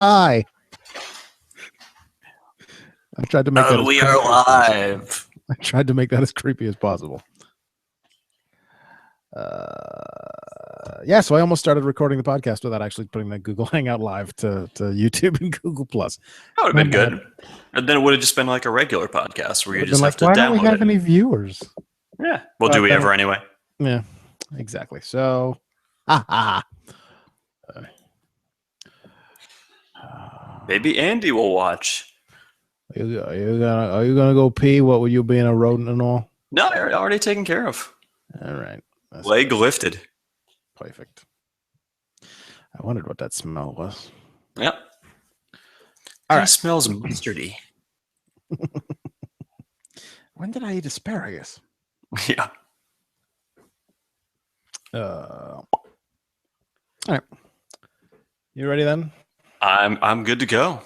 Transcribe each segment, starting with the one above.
Hi. I tried to make that. We are live. I tried to make that as creepy as possible. So I almost started recording the podcast without actually putting the Google Hangout live to YouTube and Google Plus. That would have been good. And then it would have just been like a regular podcast where you just have to download it. Why don't we have any viewers? Yeah. Well, do we ever anyway? Yeah, exactly. So, maybe Andy will watch. Are you gonna go pee? What with you being a rodent and all? No, already taken care of. All right. Leg lifted. Perfect. I wondered what that smell was. Yep. All right. Smells mustardy. When did I eat asparagus? Yeah. All right. You ready then? I'm good to go.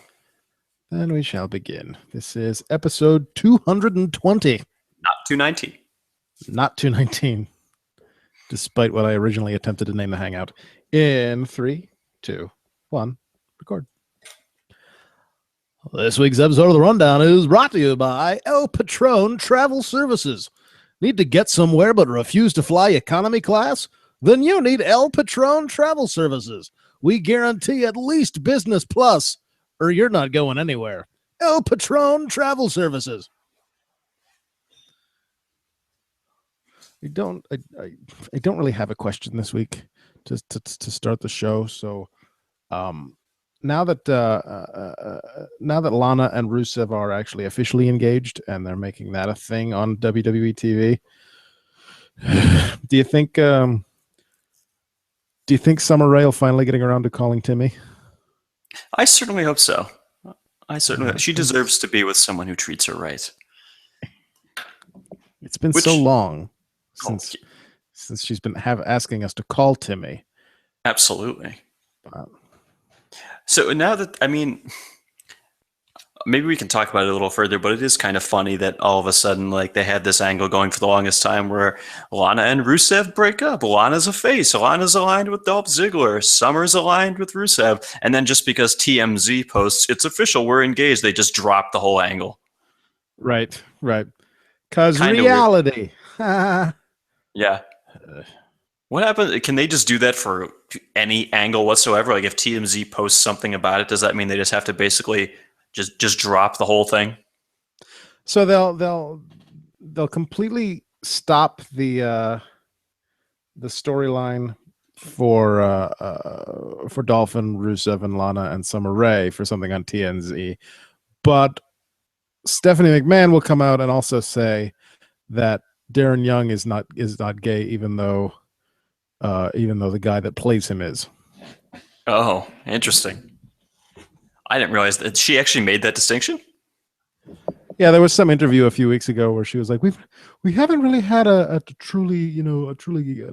Then we shall begin. This is episode 220. Not 219. Not 219. Despite what I originally attempted to name the hangout. In 3, 2, 1, record. This week's episode of The Rundown is brought to you by El Patron Travel Services. Need to get somewhere but refuse to fly economy class? Then you need El Patron Travel Services. We guarantee at least business plus, or you're not going anywhere. El Patron Travel Services. I don't really have a question this week to start the show. So, now that Lana and Rusev are actually officially engaged and they're making that a thing on WWE TV, do you think Summer Rae will finally getting around to calling Timmy? I certainly hope so. She deserves to be with someone who treats her right. It's been so long since she's been asking us to call Timmy. Absolutely. So now that, maybe we can talk about it a little further, but it is kind of funny that all of a sudden, like, they had this angle going for the longest time where Lana and Rusev break up. Lana's a face. Lana's aligned with Dolph Ziggler. Summer's aligned with Rusev. And then just because TMZ posts, it's official, we're engaged, they just drop the whole angle. Right. Because reality. Yeah. What happens? Can they just do that for any angle whatsoever? Like if TMZ posts something about it, does that mean they just have to basically just drop the whole thing? So they'll completely stop the storyline for Dolph and Rusev and Lana and Summer Rae for something on TMZ, but Stephanie McMahon will come out and also say that Darren Young is not gay, even though the guy that plays him is. Oh, interesting. I didn't realize that she actually made that distinction. Yeah, there was some interview a few weeks ago where she was like, "We haven't really had a truly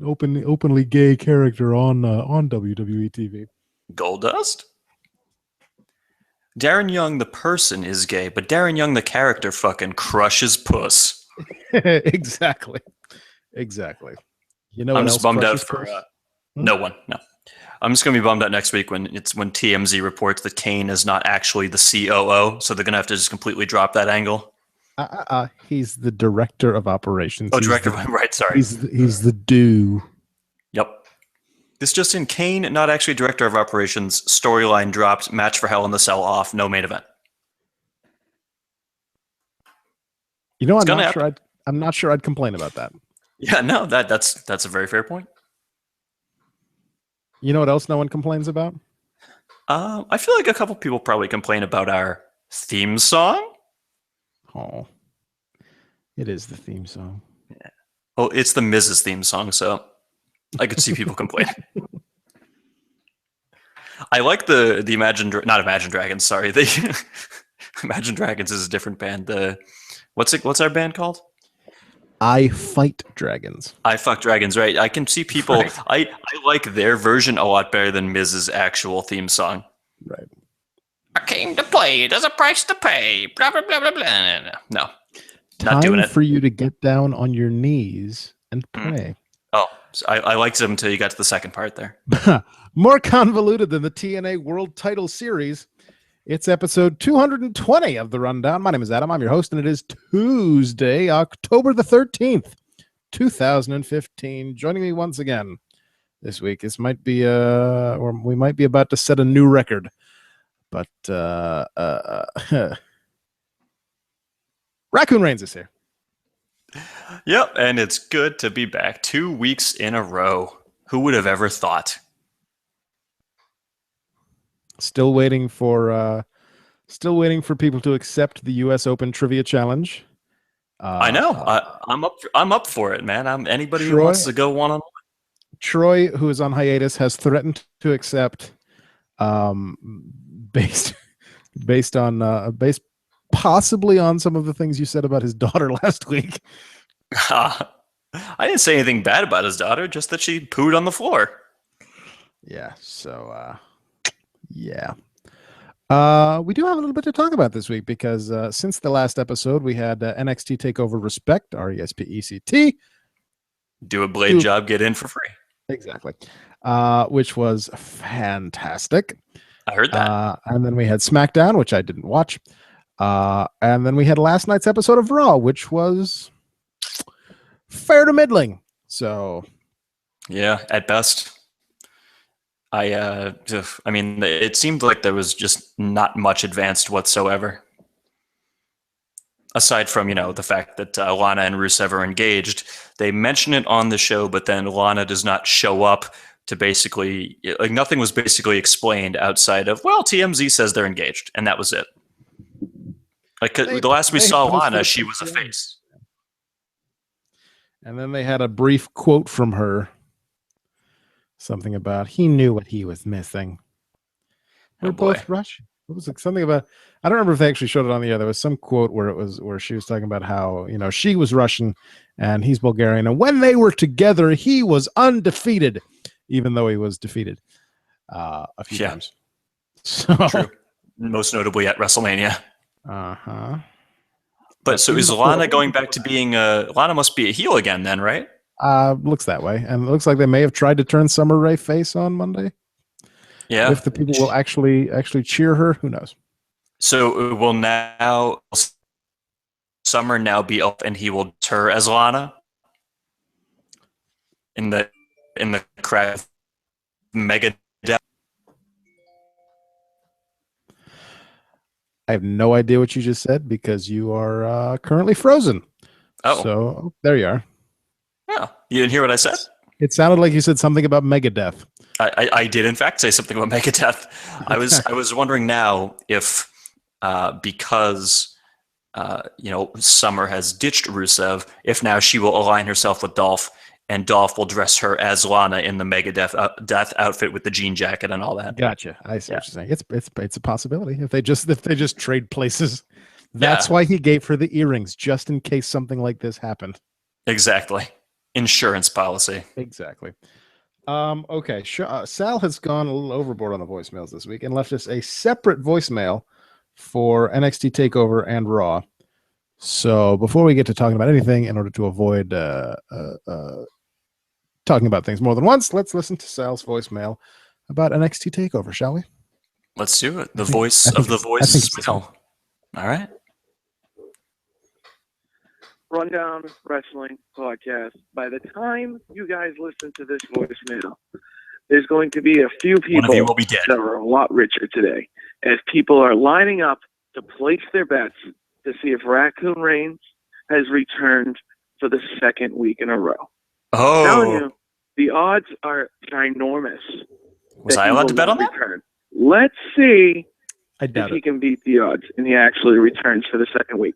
openly gay character on WWE TV." Goldust? Darren Young the person is gay, but Darren Young the character fucking crushes puss. Exactly. You know, I'm just bummed out for no one. No, I'm just gonna be bummed out next week when TMZ reports that Kane is not actually the COO, so they're gonna have to just completely drop that angle. He's the director of operations. Oh, right. Sorry, he's the do. Yep. This just in: Kane, not actually director of operations. Storyline dropped. Match for Hell in the Cell off. No main event. You know, I'm not sure I'd complain about that. Yeah, no, that's a very fair point. You know what else no one complains about? I feel like a couple people probably complain about our theme song. Oh, it is the theme song. Yeah. Well, it's the Miz's theme song, so I could see people complaining. I like the not Imagine Dragons. Sorry, the Imagine Dragons is a different band. What's our band called? I Fight Dragons. I Fuck Dragons, right? I can see people. Right. I like their version a lot better than Miz's actual theme song. Right. I came to play. There's a price to pay. Blah blah blah blah blah. No, not doing it. Time for you to get down on your knees and pray. Oh, So I liked him until you got to the second part there. More convoluted than the TNA World Title Series. It's episode 220 of The Rundown. My name is Adam. I'm your host, and it is Tuesday, October the 13th, 2015. Joining me once again this week, this might be, or we might be about to set a new record, but Raccoon Reigns is here. Yep, and it's good to be back 2 weeks in a row. Who would have ever thought? Still waiting for people to accept the U.S. Open Trivia Challenge. I know. I'm up for it, man. Anybody who wants to go one-on-one. Troy, who is on hiatus, has threatened to accept, based possibly on some of the things you said about his daughter last week. I didn't say anything bad about his daughter, just that she pooed on the floor. Yeah. So, yeah. We do have a little bit to talk about this week because since the last episode, we had NXT TakeOver Respect, RESPECT. Do a blade job, get in for free. Exactly. Which was fantastic. I heard that. And then we had SmackDown, which I didn't watch. And then we had last night's episode of Raw, which was fair to middling. So, yeah, at best. I mean, it seemed like there was just not much advanced whatsoever. Aside from, the fact that Lana and Rusev are engaged, they mention it on the show, but then Lana does not show up to basically, like, nothing was basically explained outside of, well, TMZ says they're engaged, and that was it. Like, the last we saw Lana, she was a face. And then they had a brief quote from her. Something about he knew what he was missing. We're both Russian. What was it? Something about, I don't remember if they actually showed it on the air. There was some quote where she was talking about how, she was Russian and he's Bulgarian. And when they were together, he was undefeated, even though he was defeated a few times. So, true. Most notably at WrestleMania. Uh-huh. But so is Lana going back to being Lana must be a heel again then, right? Looks that way. And it looks like they may have tried to turn Summer Rae face on Monday. Yeah. If the people will actually cheer her, who knows? So will now Summer now be up and he will turn as Lana in the crowd mega death. I have no idea what you just said because you are currently frozen. Oh. So there you are. Yeah, you didn't hear what I said? It sounded like you said something about Megadeth. I did, in fact, say something about Megadeth. I was wondering now if because Summer has ditched Rusev, if now she will align herself with Dolph, and Dolph will dress her as Lana in the Megadeth death outfit with the jean jacket and all that. Gotcha. I see what you're saying. It's a possibility if they just trade places. That's why he gave her the earrings, just in case something like this happened. Exactly. Insurance policy. Exactly. Okay. Sal has gone a little overboard on the voicemails this week and left us a separate voicemail for NXT TakeOver and Raw. So before we get to talking about anything, in order to avoid talking about things more than once, let's listen to Sal's voicemail about NXT TakeOver, shall we? Let's do it. The voice of the voicemail. All right. Rundown Wrestling Podcast. By the time you guys listen to this voicemail, there's going to be a few people that are a lot richer today, as people are lining up to place their bets to see if Raccoon Reigns has returned for the second week in a row. Oh. I'm telling you, the odds are ginormous. Was I allowed to bet on that? Let's see if he can beat the odds and he actually returns for the second week.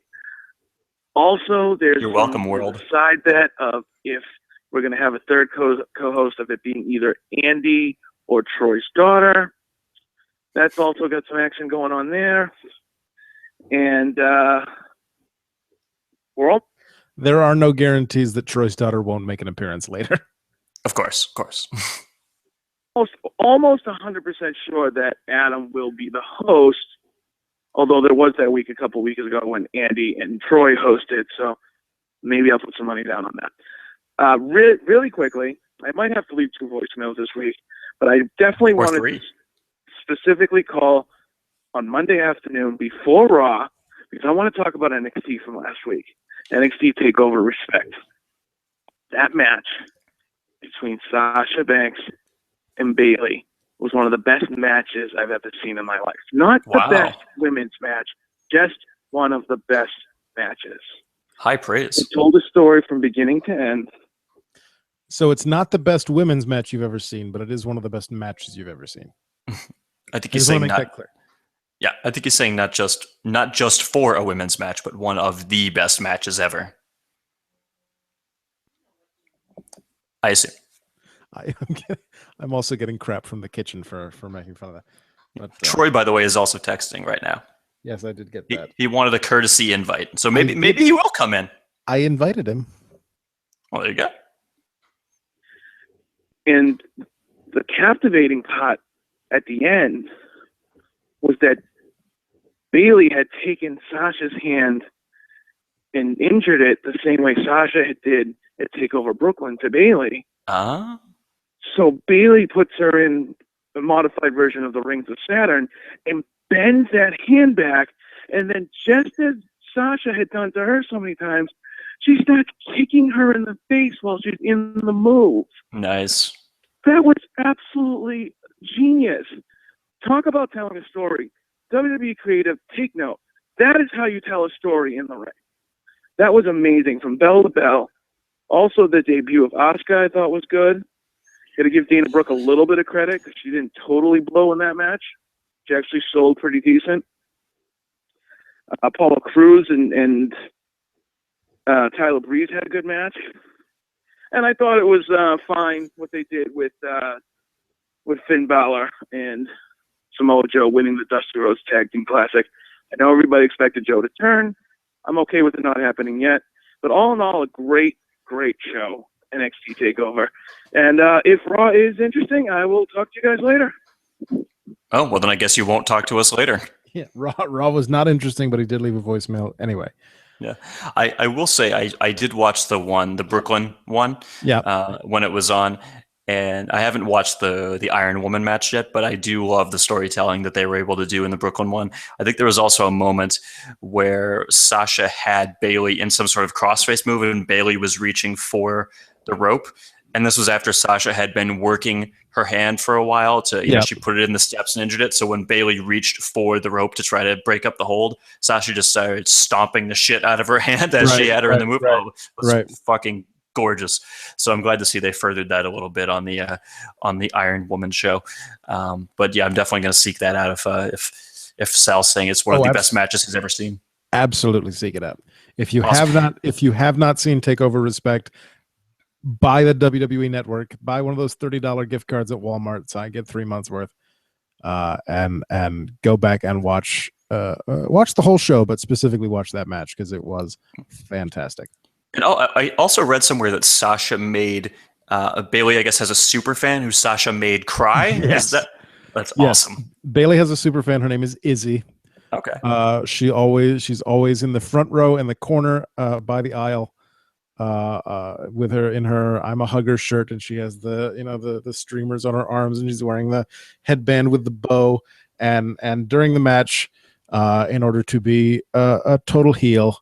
Also, there's You're welcome, world. A side bet of if we're going to have a third co-host of it being either Andy or Troy's daughter. That's also got some action going on there. And world. There are no guarantees that Troy's daughter won't make an appearance later. Of course. Almost 100% sure that Adam will be the host. Although there was that week a couple weeks ago when Andy and Troy hosted, so maybe I'll put some money down on that. Really quickly, I might have to leave 2 voicemails this week, but I definitely wanted to specifically call on Monday afternoon before Raw because I want to talk about NXT from last week. NXT TakeOver Respect. That match between Sasha Banks and Bayley was one of the best matches I've ever seen in my life. Not the best women's match, just one of the best matches. High praise. It told a story from beginning to end. So it's not the best women's match you've ever seen, but it is one of the best matches you've ever seen. I think he's saying that clear. Yeah, I think he's saying not just for a women's match, but one of the best matches ever. I assume. I'm also getting crap from the kitchen for making fun of that. But, Troy, by the way, is also texting right now. Yes, I did get that. He wanted a courtesy invite, so maybe he will come in. I invited him. Well, there you go. And the captivating part at the end was that Bayley had taken Sasha's hand and injured it the same way Sasha did at TakeOver Brooklyn to Bayley. So Bayley puts her in a modified version of the Rings of Saturn and bends that hand back, and then just as Sasha had done to her so many times, she starts kicking her in the face while she's in the move. Nice. That was absolutely genius. Talk about telling a story. WWE creative, take note. That is how you tell a story in the ring. That was amazing from bell to bell. Also, the debut of Asuka I thought was good. Got to give Dana Brooke a little bit of credit because she didn't totally blow in that match. She actually sold pretty decent. Apollo Crews and Tyler Breeze had a good match. And I thought it was fine what they did with Finn Balor and Samoa Joe winning the Dusty Rhodes Tag Team Classic. I know everybody expected Joe to turn. I'm okay with it not happening yet. But all in all, a great, great show, NXT TakeOver. And if Raw is interesting, I will talk to you guys later. Oh, well, then I guess you won't talk to us later. Yeah, Raw was not interesting, but he did leave a voicemail anyway. Yeah, I will say I did watch the Brooklyn one. Yeah, when it was on, and I haven't watched the Iron Woman match yet, but I do love the storytelling that they were able to do in the Brooklyn one. I think there was also a moment where Sasha had Bayley in some sort of crossface move, and Bayley was reaching for the rope. And this was after Sasha had been working her hand for a while to, you know, she put it in the steps and injured it. So when Bayley reached for the rope to try to break up the hold, Sasha just started stomping the shit out of her hand as she had her in the move. It was fucking gorgeous. So I'm glad to see they furthered that a little bit on the Iron Woman show. But yeah, I'm definitely going to seek that out if Sal's saying it's one of the best matches he's ever seen. Absolutely seek it out. If you have not seen TakeOver Respect, buy the WWE Network, buy one of those $30 gift cards at Walmart, so I get 3 months worth, and go back and watch the whole show, but specifically watch that match because it was fantastic. And I also read somewhere that Sasha made Bayley, I guess, has a super fan who Sasha made cry. Yes. That's awesome. Bayley has a super fan. Her name is Izzy. Okay. She's always in the front row in the corner by the aisle. With her in her I'm a Hugger shirt, and she has the streamers on her arms, and she's wearing the headband with the bow, and during the match, in order to be a total heel,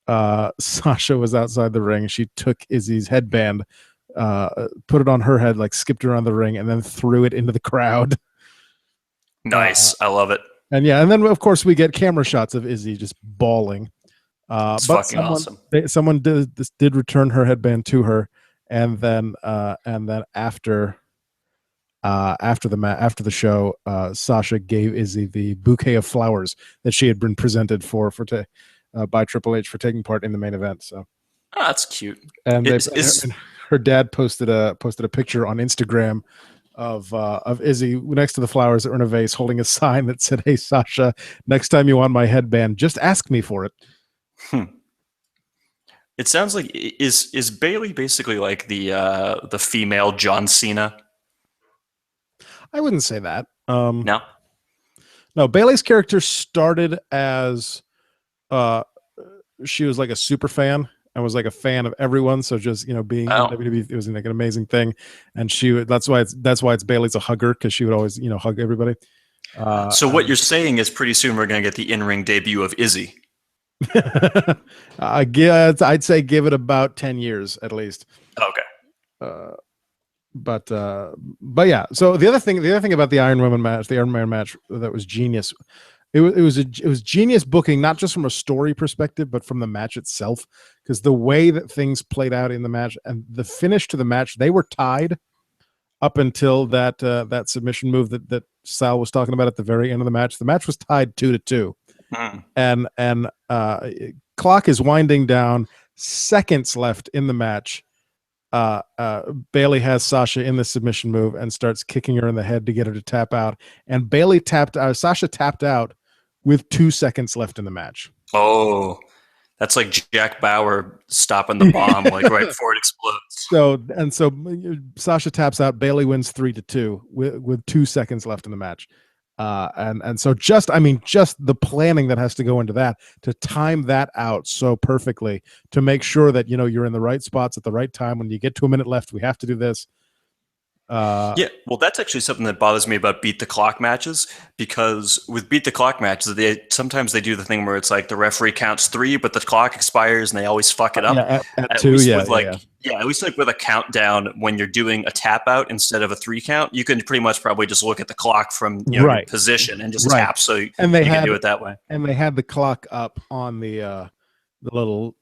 Sasha was outside the ring. She took Izzy's headband, put it on her head, like skipped around the ring, and then threw it into the crowd. Nice. I love it. And then of course we get camera shots of Izzy just bawling. It's but fucking awesome. Someone did return her headband to her, and then after the show, Sasha gave Izzy the bouquet of flowers that she had been presented by Triple H for taking part in the main event. So that's cute. And her dad posted a picture on Instagram of Izzy next to the flowers that were in a vase, holding a sign that said, "Hey Sasha, next time you want my headband, just ask me for it." It sounds like is Bayley basically like the female John Cena? I wouldn't say that. No, Bayley's character started as she was like a super fan, and was like a fan of everyone. So just being in WWE, it was like an amazing thing. And that's why it's Bayley's a hugger, because she would always hug everybody. So what you're saying is pretty soon we're gonna get the in-ring debut of Izzy. I'd say give it about 10 years at least. Okay. But yeah. So the other thing about the Iron Man match that was genius. It was genius booking, not just from a story perspective, but from the match itself. Because the way that things played out in the match and the finish to the match, they were tied up until that submission move that Sal was talking about at the very end of the match. The match was tied 2-2, and clock is winding down. Seconds left in the match. Bayley has Sasha in the submission move and starts kicking her in the head to get her to tap out. And Sasha tapped out with 2 seconds left in the match. Oh, that's like Jack Bauer stopping the bomb like right before it explodes. So Sasha taps out. Bayley wins 3-2 with 2 seconds left in the match. And so just the planning that has to go into that to time that out so perfectly to make sure that you're in the right spots at the right time. When you get to a minute left, we have to do this. Yeah, well, that's actually something that bothers me about beat the clock matches, because with beat the clock matches, sometimes they do the thing where it's like the referee counts 3, but the clock expires and they always fuck it up. Yeah, at 2, at least like with a countdown, when you're doing a tap out instead of a 3 count, you can pretty much probably just look at the clock from your position and just tap. So you can do it that way. And they had the clock up on the little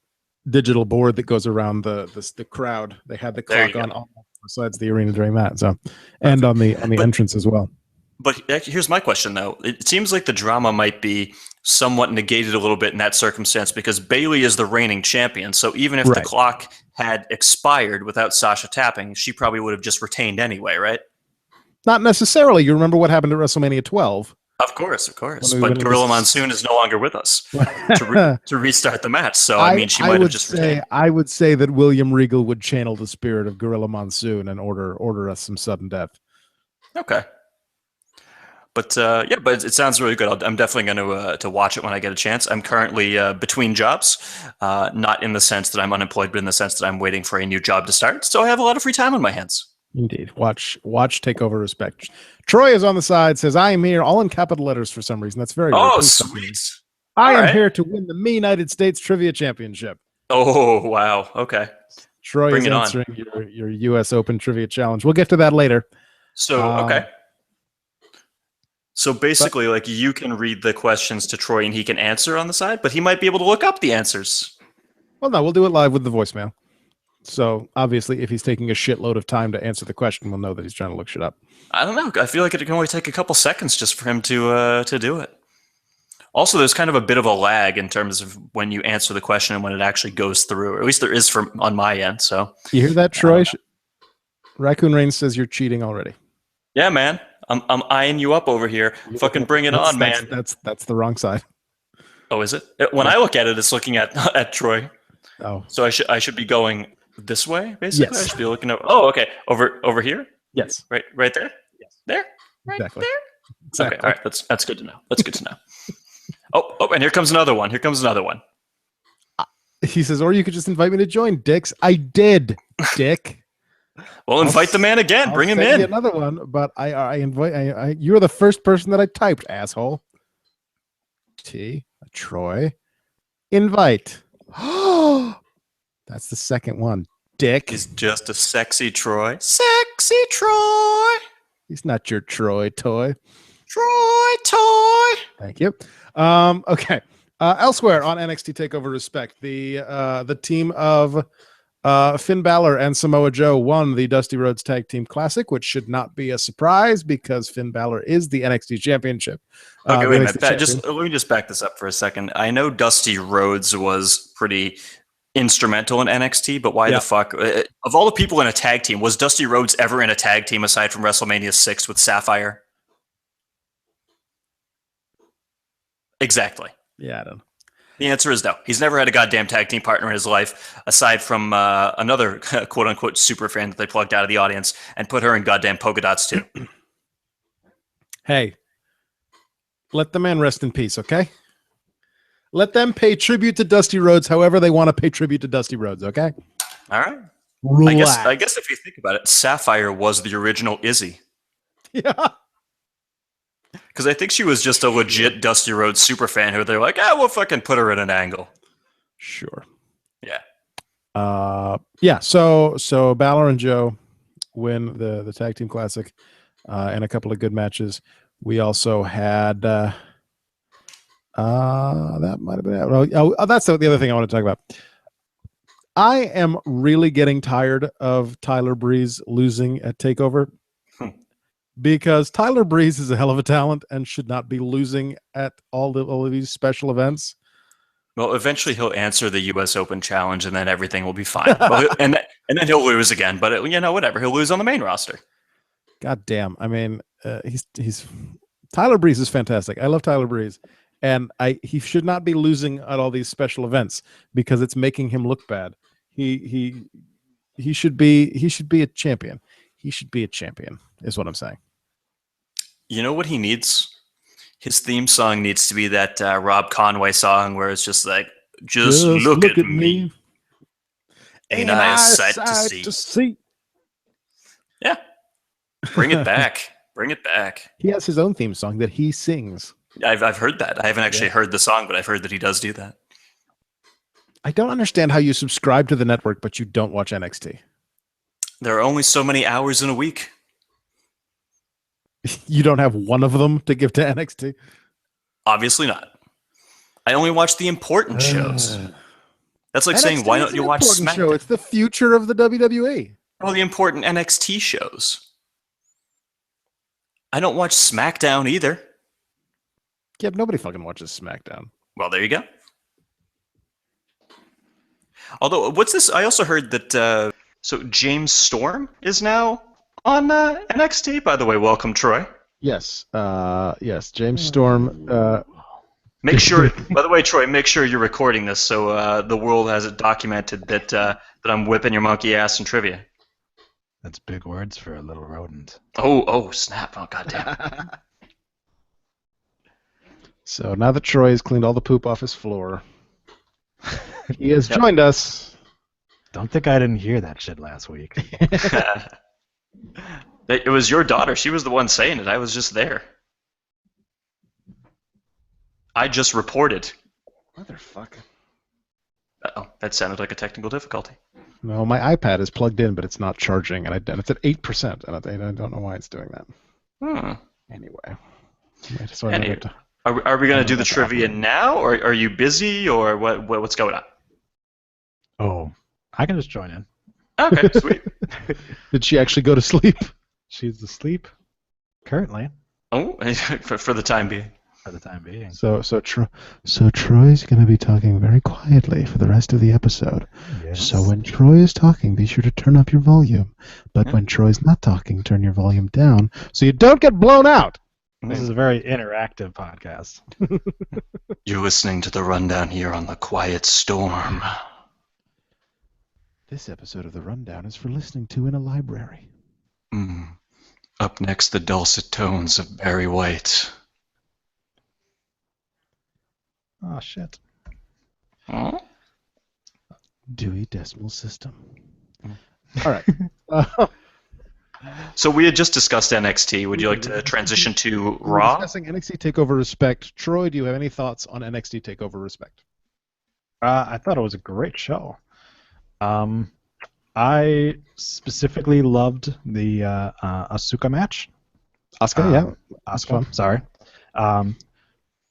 digital board that goes around the crowd. They had the clock on all sides of the arena during that. So, and on the entrance as well. But here's my question, though. It seems like the drama might be somewhat negated a little bit in that circumstance, because Bayley is the reigning champion. So even if the clock had expired without Sasha tapping, she probably would have just retained anyway, right? Not necessarily. You remember what happened at WrestleMania 12? Of course. But Gorilla Monsoon is no longer with us to restart the match. So, she might have just retained. I would say that William Regal would channel the spirit of Gorilla Monsoon and order us some sudden death. Okay. But but it sounds really good. I'm definitely going to watch it when I get a chance. I'm currently between jobs, not in the sense that I'm unemployed, but in the sense that I'm waiting for a new job to start. So I have a lot of free time on my hands. Indeed. Watch Takeover Respect. Troy is on the side, says, I am here, all in capital letters for some reason. That's very sweet. I am here to win the United States Trivia Championship. Oh, wow. Okay. Troy is answering your U.S. Open Trivia Challenge. We'll get to that later. So, okay. So basically, you can read the questions to Troy and he can answer on the side, but he might be able to look up the answers. Well, no, we'll do it live with the voicemail. So obviously, if he's taking a shitload of time to answer the question, we'll know that he's trying to look shit up. I don't know. I feel like it can only take a couple seconds just for him to do it. Also, there's kind of a bit of a lag in terms of when you answer the question and when it actually goes through. Or at least there is on my end. So you hear that, Troy? Raccoon Rain says you're cheating already. Yeah, man. I'm eyeing you up over here. Fucking bring it on, man. That's the wrong side. Oh, is it? When I look at it, it's looking at Troy. Oh, so I should be going this way, basically. Yes. I should be looking over. Oh, okay. Over here. Yes. Right there. Yes. There. Right exactly. there. Exactly. Okay. All right. That's good to know. That's good to know. Oh, and here comes another one. He says, or you could just invite me to join, dicks. I did, dick. Well, invite the man again. Bring him in. Another one, but I invite. You're the first person that I typed, asshole. Troy. Invite. That's the second one. Dick. He's just a sexy Troy. Sexy Troy. He's not your Troy toy. Troy toy. Thank you. Okay. Elsewhere on NXT TakeOver Respect, the team of Finn Balor and Samoa Joe won the Dusty Rhodes Tag Team Classic, which should not be a surprise because Finn Balor is the NXT Championship. Okay, wait a minute. Let me just back this up for a second. I know Dusty Rhodes was pretty instrumental in NXT, but why the fuck? Of all the people in a tag team, was Dusty Rhodes ever in a tag team aside from WrestleMania 6 with Sapphire? Exactly. Yeah, I don't know. The answer is no. He's never had a goddamn tag team partner in his life, aside from another quote-unquote super fan that they plugged out of the audience and put her in goddamn polka dots too. Hey, let the man rest in peace, okay? Let them pay tribute to Dusty Rhodes however they want to pay tribute to Dusty Rhodes, okay? All right. Relax. I guess if you think about it, Sapphire was the original Izzy. Yeah. Because I think she was just a legit Dusty Rhodes super fan who they're like, we'll fucking put her in an angle. Sure. Yeah. Yeah, so Balor and Joe win the Tag Team Classic and a couple of good matches. We also had that might have been it. Oh, that's the other thing I want to talk about. I am really getting tired of Tyler Breeze losing at TakeOver because Tyler Breeze is a hell of a talent and should not be losing at all of these special events. Well, eventually he'll answer the U.S. Open challenge, and then everything will be fine. and then he'll lose again. But whatever. He'll lose on the main roster. God damn! I mean, he's Tyler Breeze is fantastic. I love Tyler Breeze, and he should not be losing at all these special events because it's making him look bad. He should be a champion. He should be a champion. Is what I'm saying. You know what he needs? His theme song needs to be that Rob Conway song where it's just like, just look at me. Ain't I a sight to see? Yeah. Bring it back. Bring it back. He has his own theme song that he sings. I've heard that. I haven't actually heard the song, but I've heard that he does do that. I don't understand how you subscribe to the network, but you don't watch NXT. There are only so many hours in a week. You don't have one of them to give to NXT? Obviously not. I only watch the important shows. That's like NXT saying, why don't you watch SmackDown? Show. It's the future of the WWE. All the important NXT shows. I don't watch SmackDown either. Yeah, nobody fucking watches SmackDown. Well, there you go. Although, what's this? I also heard that so James Storm is now on NXT. By the way, welcome, Troy. Yes. Yes, James Storm. Make sure, by the way, Troy, make sure you're recording this so the world has it documented that I'm whipping your monkey ass in trivia. That's big words for a little rodent. Oh, snap. Oh, goddamn. So now that Troy has cleaned all the poop off his floor, he has joined us. Don't think I didn't hear that shit last week. It was your daughter. She was the one saying it. I was just there. I just reported. Motherfucker. Uh-oh, that sounded like a technical difficulty. No, my iPad is plugged in, but it's not charging, and it's at 8%, and I don't know why it's doing that. Anyway. Are we going to do the trivia now, or are you busy, or what's going on? Oh, I can just join in. Okay, sweet. Did she actually go to sleep? She's asleep currently. Oh, for the time being. For the time being. So Troy's going to be talking very quietly for the rest of the episode. Yes. So when Troy is talking, be sure to turn up your volume. But when Troy's not talking, turn your volume down so you don't get blown out. This is a very interactive podcast. You're listening to the rundown here on the Quiet Storm. This episode of the rundown is for listening to in a library. Up next, the dulcet tones of Barry White. Oh, shit. Huh? Dewey Decimal System. All right. So we had just discussed NXT. Would you like to transition to Raw? Discussing NXT TakeOver Respect. Troy, do you have any thoughts on NXT TakeOver Respect? I thought it was a great show. I specifically loved the Asuka match. Asuka, yeah. Asuka, sorry.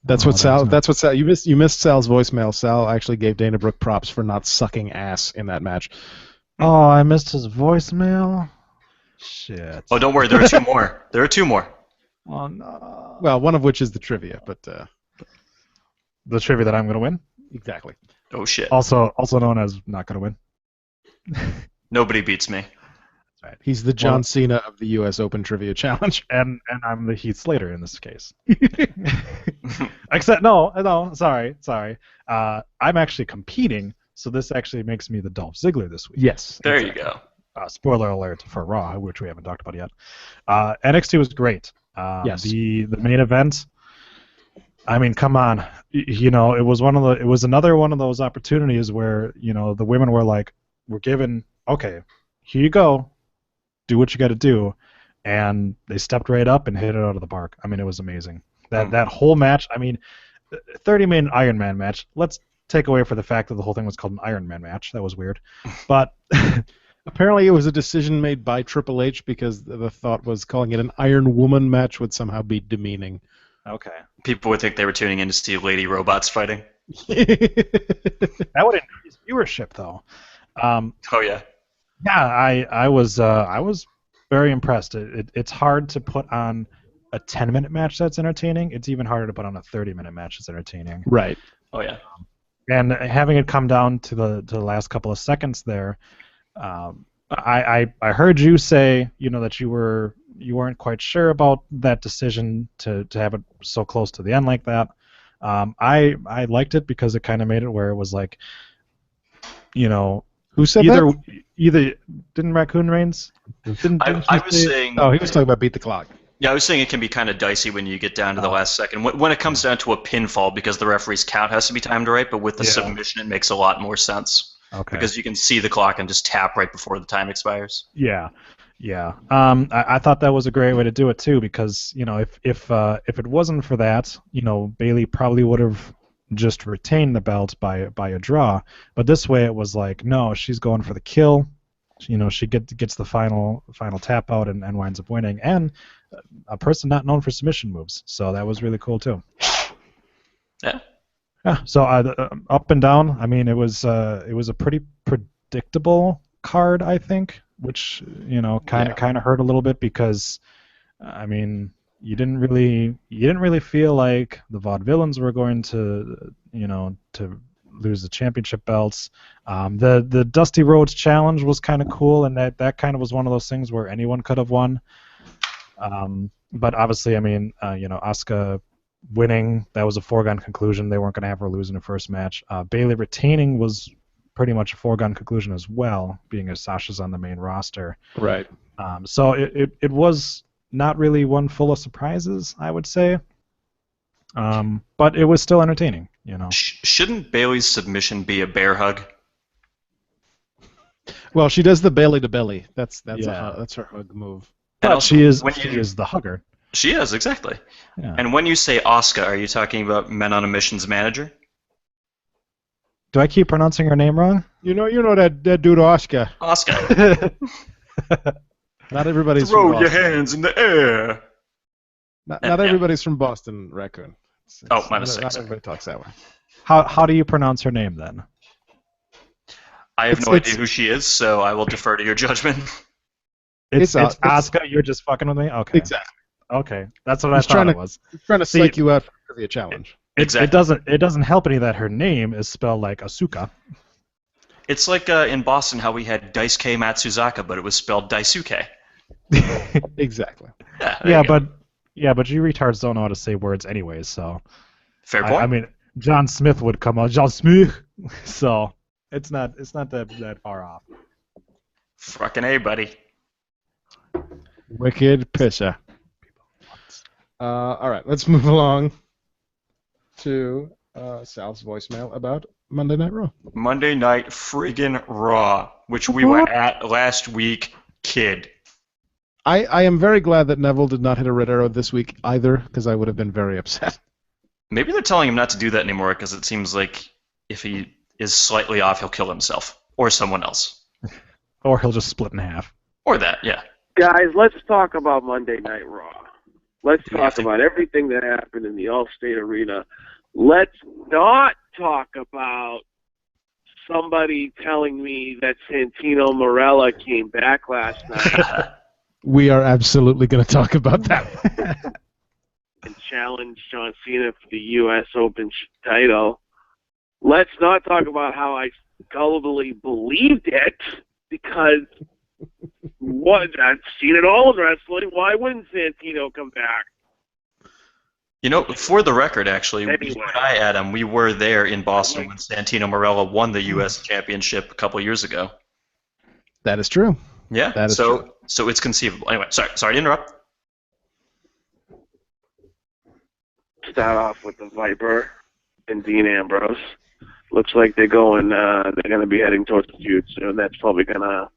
That's what Sal. That's what Sal. You missed Sal's voicemail. Sal actually gave Dana Brooke props for not sucking ass in that match. Oh, I missed his voicemail. Shit. Oh, don't worry. There are two more. There are two more. Oh no. Well, one of which is the trivia, but the trivia that I'm going to win. Exactly. Oh shit. Also known as not going to win. Nobody beats me. That's right. He's the John Cena of the U.S. Open Trivia Challenge, and I'm the Heath Slater in this case. Except no, sorry. I'm actually competing, so this actually makes me the Dolph Ziggler this week. Yes. There exactly. You go. Spoiler alert for Raw, which we haven't talked about yet. NXT was great. Yes. The main event. I mean, come on. you know, it was another one of those opportunities where, you know, the women were like, we're given, okay, here you go, do what you got to do, and they stepped right up and hit it out of the park. I mean, it was amazing. That whole match. I mean, 30-minute Iron Man match. Let's take away for the fact that the whole thing was called an Iron Man match. That was weird, but. Apparently, it was a decision made by Triple H because the thought was calling it an Iron Woman match would somehow be demeaning. Okay. People would think they were tuning in to see lady robots fighting. That would increase viewership, though. Oh yeah. Yeah, I was very impressed. It's hard to put on a 10-minute match that's entertaining. It's even harder to put on a 30-minute match that's entertaining. Right. Oh yeah. And having it come down to the last couple of seconds there. I heard you say, you know, that you weren't quite sure about that decision to have it so close to the end like that. I liked it because it kind of made it where it was like, you know, who said that? Either didn't Raccoon Reigns? I was saying. Oh, he was talking about Beat the Clock. Yeah, I was saying it can be kind of dicey when you get down to the last second. When it comes down to a pinfall, because the referee's count has to be timed right, but with the submission, it makes a lot more sense. Okay. Because you can see the clock and just tap right before the time expires. Yeah. I thought that was a great way to do it too, because, you know, if it wasn't for that, you know, Bayley probably would have just retained the belt by a draw. But this way, it was like, no, she's going for the kill. You know, she gets the final tap out and winds up winning, and a person not known for submission moves. So that was really cool too. Yeah. Yeah, so up and down. I mean, it was a pretty predictable card, I think, which, you know, kind of hurt a little bit because, I mean, you didn't really feel like the Vaudevillains were going to, you know, to lose the championship belts. The Dusty Rhodes Challenge was kind of cool, and that kind of was one of those things where anyone could have won. But obviously, I mean, you know, Asuka winning, that was a foregone conclusion. They weren't going to have her lose in the first match. Bayley retaining was pretty much a foregone conclusion as well, being as Sasha's on the main roster. Right. So it was not really one full of surprises, I would say. But it was still entertaining, you know. Shouldn't Bayley's submission be a bear hug? Well, she does the belly to belly. That's her hug move. But she is the hugger. She is, exactly. Yeah. And when you say Asuka, are you talking about Men on a Mission's manager? Do I keep pronouncing her name wrong? You know that dude Asuka. Asuka. Not everybody's Throw from your Boston. hands in the air. Not everybody's from Boston, Raccoon. My mistake. Not everybody talks that way. How do you pronounce her name then? I have no idea who she is, so I will defer to your judgment. It's Asuka. You're just fucking with me. Okay. Exactly. Okay, that's what I thought it was. He's trying to psych you out for the challenge. Exactly. It doesn't help any that her name is spelled like Asuka. It's like in Boston how we had Daisuke Matsuzaka, but it was spelled Daisuke. Exactly. But you retards don't know how to say words anyways, so. Fair point. I mean, John Smith would come out, John Smith. So it's not that far off. Fucking A, buddy. Wicked pisser. All right, let's move along to Sal's voicemail about Monday Night Raw. Monday Night friggin' Raw, which we were at last week, kid. I am very glad that Neville did not hit a red arrow this week either, because I would have been very upset. Maybe they're telling him not to do that anymore, because it seems like if he is slightly off, he'll kill himself. Or someone else. Or he'll just split in half. Or that, yeah. Guys, let's talk about Monday Night Raw. Let's talk about everything that happened in the Allstate Arena. Let's not talk about somebody telling me that Santino Marella came back last night. We are absolutely going to talk about that. And challenge John Cena for the U.S. Open title. Let's not talk about how I gullibly believed it, because I've seen it all in wrestling. Why wouldn't Santino come back? You know, for the record, actually, you and I, Adam, we were there in Boston when Santino Marella won the U.S. Championship a couple years ago. That is true. Yeah, that is true. So it's conceivable. Anyway, sorry to interrupt. Start off with the Viper. and Dean Ambrose. Looks like they're going to be heading towards the feud soon. That's probably going to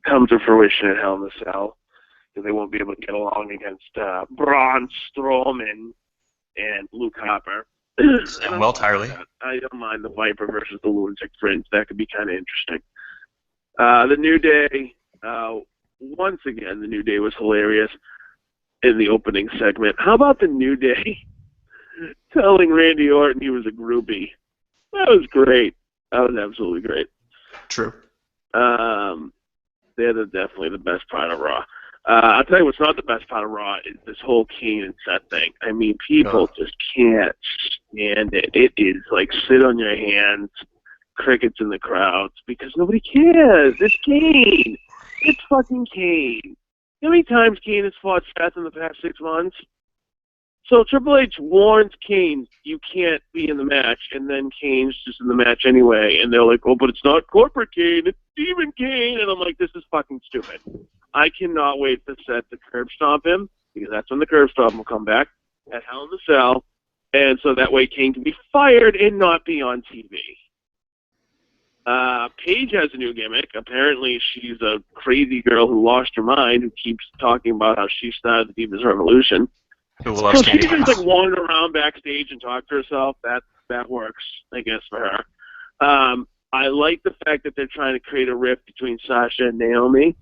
come to fruition at Hell in a Cell, because they won't be able to get along against Braun Strowman and Luke Harper. Well, entirely. I don't mind the Viper versus the Lunatic Fringe. That could be kind of interesting. The New Day, once again, the New Day was hilarious in the opening segment. How about the New Day telling Randy Orton he was a groupie? That was great. That was absolutely great. True. They're definitely the best part of Raw. I'll tell you what's not the best part of Raw is this whole Kane and Seth thing. I mean, people just can't stand it. It is like sit on your hands, crickets in the crowds, because nobody cares. It's Kane. It's fucking Kane. How many times Kane has fought Seth in the past 6 months? So Triple H warns Kane, you can't be in the match, and then Kane's just in the match anyway, and they're like, oh, but it's not corporate Kane, it's Demon Kane, and I'm like, this is fucking stupid. I cannot wait for Seth to curb stomp him, because that's when the curb stomp will come back at Hell in a Cell, and so that way Kane can be fired and not be on TV. Paige has a new gimmick. Apparently she's a crazy girl who lost her mind, who keeps talking about how she started the Divas Revolution. So she can just like wander around backstage and talk to herself. That works, I guess, for her. I like the fact that they're trying to create a rift between Sasha and Naomi.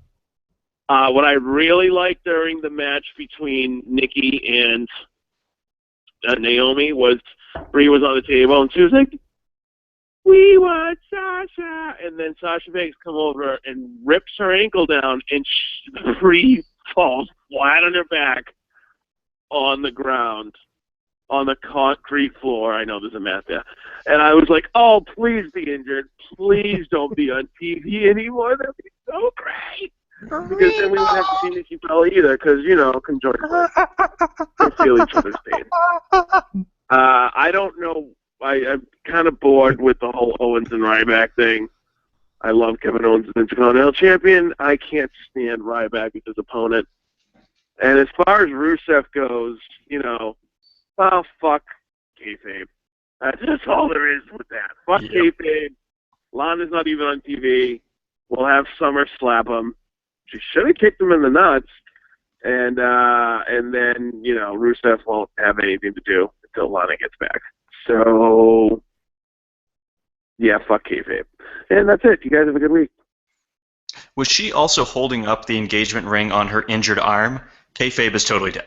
What I really liked during the match between Nikki and Naomi was Brie was on the table and she was like, "We want Sasha," and then Sasha Banks come over and rips her ankle down, and Brie falls flat on her back on the ground, on the concrete floor. I know there's a mat there. And I was like, oh, please be injured. Please don't be on TV anymore. That'd be so great. Because then we wouldn't have to see Nikki Bella either, because, conjointly. They feel each other's pain. I don't know. I'm kind of bored with the whole Owens and Ryback thing. I love Kevin Owens as Intercontinental Champion. I can't stand Ryback as his opponent. And as far as Rusev goes, well, fuck kayfabe. That's all there is with that. Fuck kayfabe. Lana's not even on TV. We'll have Summer slap him. She should have kicked him in the nuts. And then, Rusev won't have anything to do until Lana gets back. So, yeah, fuck kayfabe. And that's it. You guys have a good week. Was she also holding up the engagement ring on her injured arm? Kayfabe is totally dead.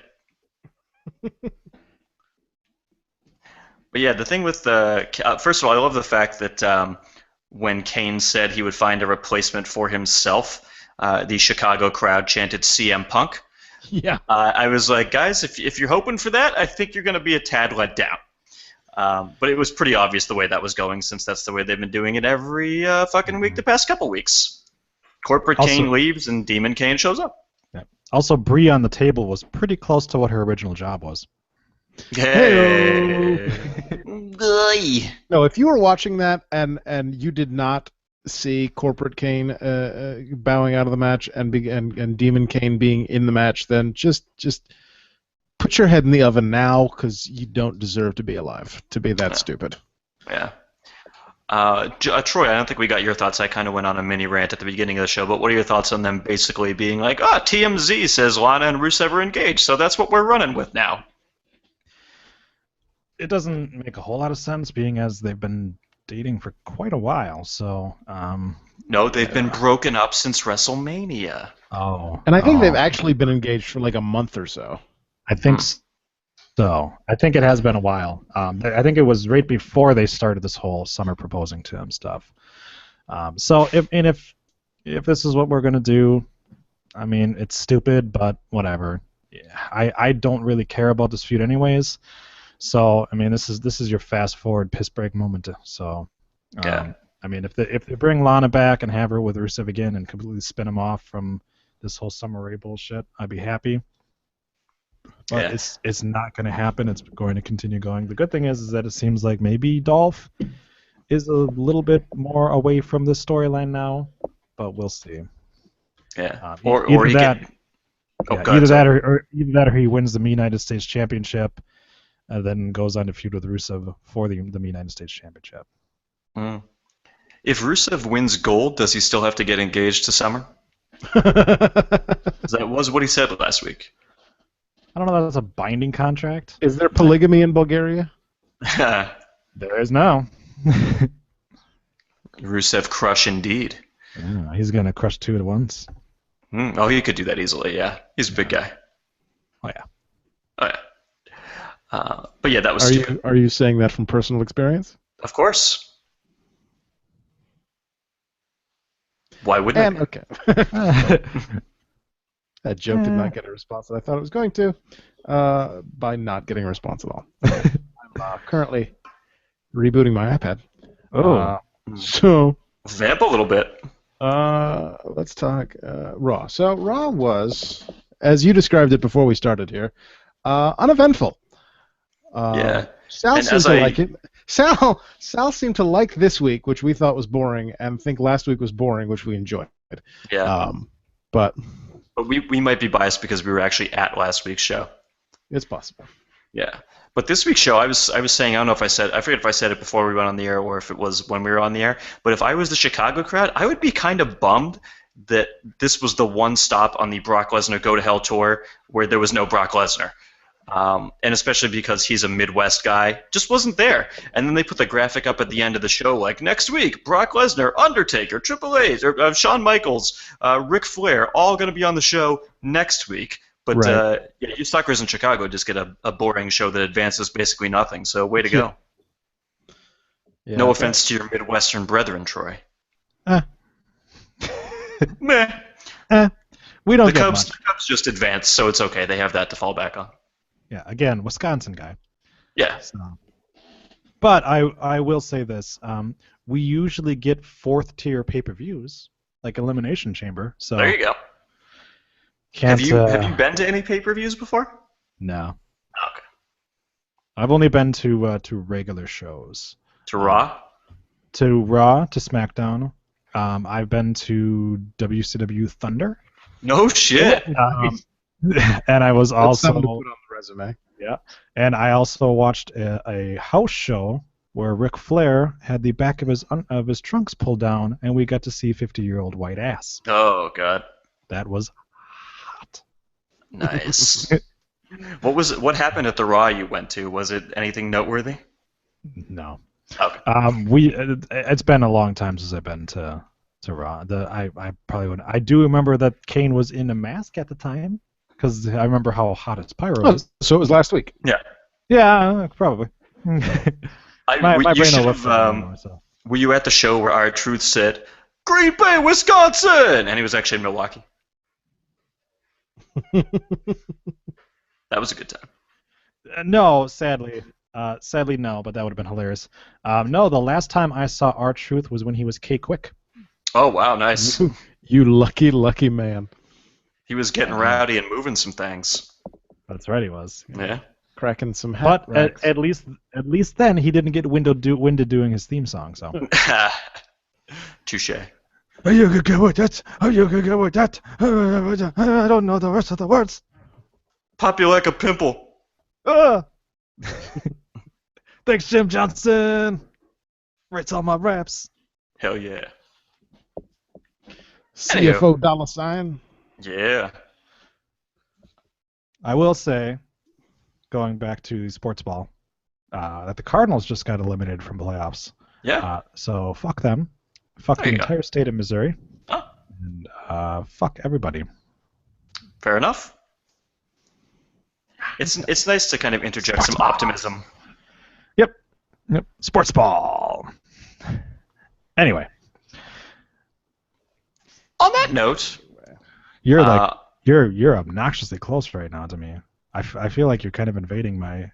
But yeah, the thing with first of all, I love the fact that when Kane said he would find a replacement for himself, the Chicago crowd chanted CM Punk. Yeah. I was like, guys, if you're hoping for that, I think you're going to be a tad let down. But it was pretty obvious the way that was going, since that's the way they've been doing it every fucking week the past couple weeks. Corporate Kane leaves and Demon Kane shows up. Yeah. Also, Brie on the table was pretty close to what her original job was. Hey. No, if you were watching that and you did not see Corporate Kane bowing out of the match and Demon Kane being in the match, then just put your head in the oven now, because you don't deserve to be alive to be that stupid. Yeah. Troy, I don't think we got your thoughts. I kind of went on a mini rant at the beginning of the show, but what are your thoughts on them basically being like, TMZ says Lana and Rusev are engaged, so that's what we're running with now? It doesn't make a whole lot of sense, being as they've been dating for quite a while, so... No, they've been broken up since WrestleMania. Oh. And I think they've actually been engaged for like a month or so. I think so. I think it has been a while. I think it was right before they started this whole Summer proposing to him stuff. So if this is what we're gonna do, I mean, it's stupid, but whatever. Yeah, I don't really care about this feud anyways. So I mean, this is your fast forward piss break moment. So yeah. I mean, if they bring Lana back and have her with Rusev again and completely spin him off from this whole Summer Rae bullshit, I'd be happy. But it's not going to happen. It's going to continue going. The good thing is that it seems like maybe Dolph is a little bit more away from this storyline now, but we'll see. Yeah. Either that or he wins the United States Championship, and then goes on to feud with Rusev for the United States Championship. Mm. If Rusev wins gold, does he still have to get engaged to Summer? That was what he said last week. I don't know if that's a binding contract. Is there polygamy in Bulgaria? There is now. Rusev crush indeed. Yeah, he's going to crush two at once. Oh, he could do that easily, yeah. He's a big guy. Oh, yeah. Oh, yeah. But yeah, that was stupid. Are you saying that from personal experience? Of course. Why wouldn't it? Okay. That joke did not get a response that I thought it was going to, by not getting a response at all. I'm currently rebooting my iPad. So vamp a little bit. Let's talk Raw. So Raw was, as you described it before we started here, uneventful. Yeah. Sal seemed to like it. Sal seemed to like this week, which we thought was boring, and think last week was boring, which we enjoyed. Yeah. But we might be biased because we were actually at last week's show. It's possible. Yeah. But this week's show, I was saying, I don't know if I forget if I said it before we went on the air or if it was when we were on the air, but if I was the Chicago crowd, I would be kind of bummed that this was the one stop on the Brock Lesnar Go to Hell tour where there was no Brock Lesnar. And especially because he's a Midwest guy, just wasn't there. And then they put the graphic up at the end of the show, like, next week, Brock Lesnar, Undertaker, Triple H, or Shawn Michaels, Ric Flair, all going to be on the show next week. But right. You suckers in Chicago just get a boring show that advances basically nothing. So way to go. Yeah, no offense to your Midwestern brethren, Troy. Meh. We don't the get Cubs, much. The Cubs just advanced, so it's okay. They have that to fall back on. Yeah, again, Wisconsin guy. Yeah. So. But I will say this. We usually get fourth-tier pay-per-views, like Elimination Chamber. So there you go. Have you been to any pay-per-views before? No. Okay. I've only been to regular shows. To Raw? To Raw, to SmackDown. I've been to WCW Thunder. No shit. And I was also something to put on the resume. Yeah, and I also watched a house show where Ric Flair had the back of his trunks pulled down, and we got to see 50-year-old white ass. Oh god, that was hot. Nice. What happened at the Raw you went to? Was it anything noteworthy? No. Okay. It's been a long time since I've been to Raw. I probably wouldn't. I do remember that Kane was in a mask at the time. Because I remember how hot his pyro was. So it was last week. Yeah. Yeah, probably. my brain will lift Were you at the show where R-Truth said, Green Bay, Wisconsin? And he was actually in Milwaukee. That was a good time. No, sadly. Sadly, no, but that would have been hilarious. No, the last time I saw R-Truth was when he was K-Quick. Oh, wow, nice. You lucky, lucky man. He was getting rowdy and moving some things. That's right, he was. Yeah. Cracking some hat But at least then he didn't get winded doing his theme song. So. Touche. Are you gonna go with that? Are you gonna go with that? I don't know the rest of the words. Pop you like a pimple. Thanks, Jim Johnson. Writes all my raps. Hell yeah. CFO dollar sign. Yeah. I will say, going back to sports ball, that the Cardinals just got eliminated from playoffs. Yeah. So fuck them. Fuck the entire state of Missouri. Oh. And fuck everybody. Fair enough. It's nice to kind of interject some optimism. Yep. Sports ball. Anyway. On that note, you're obnoxiously close right now to me. I feel like you're kind of invading my.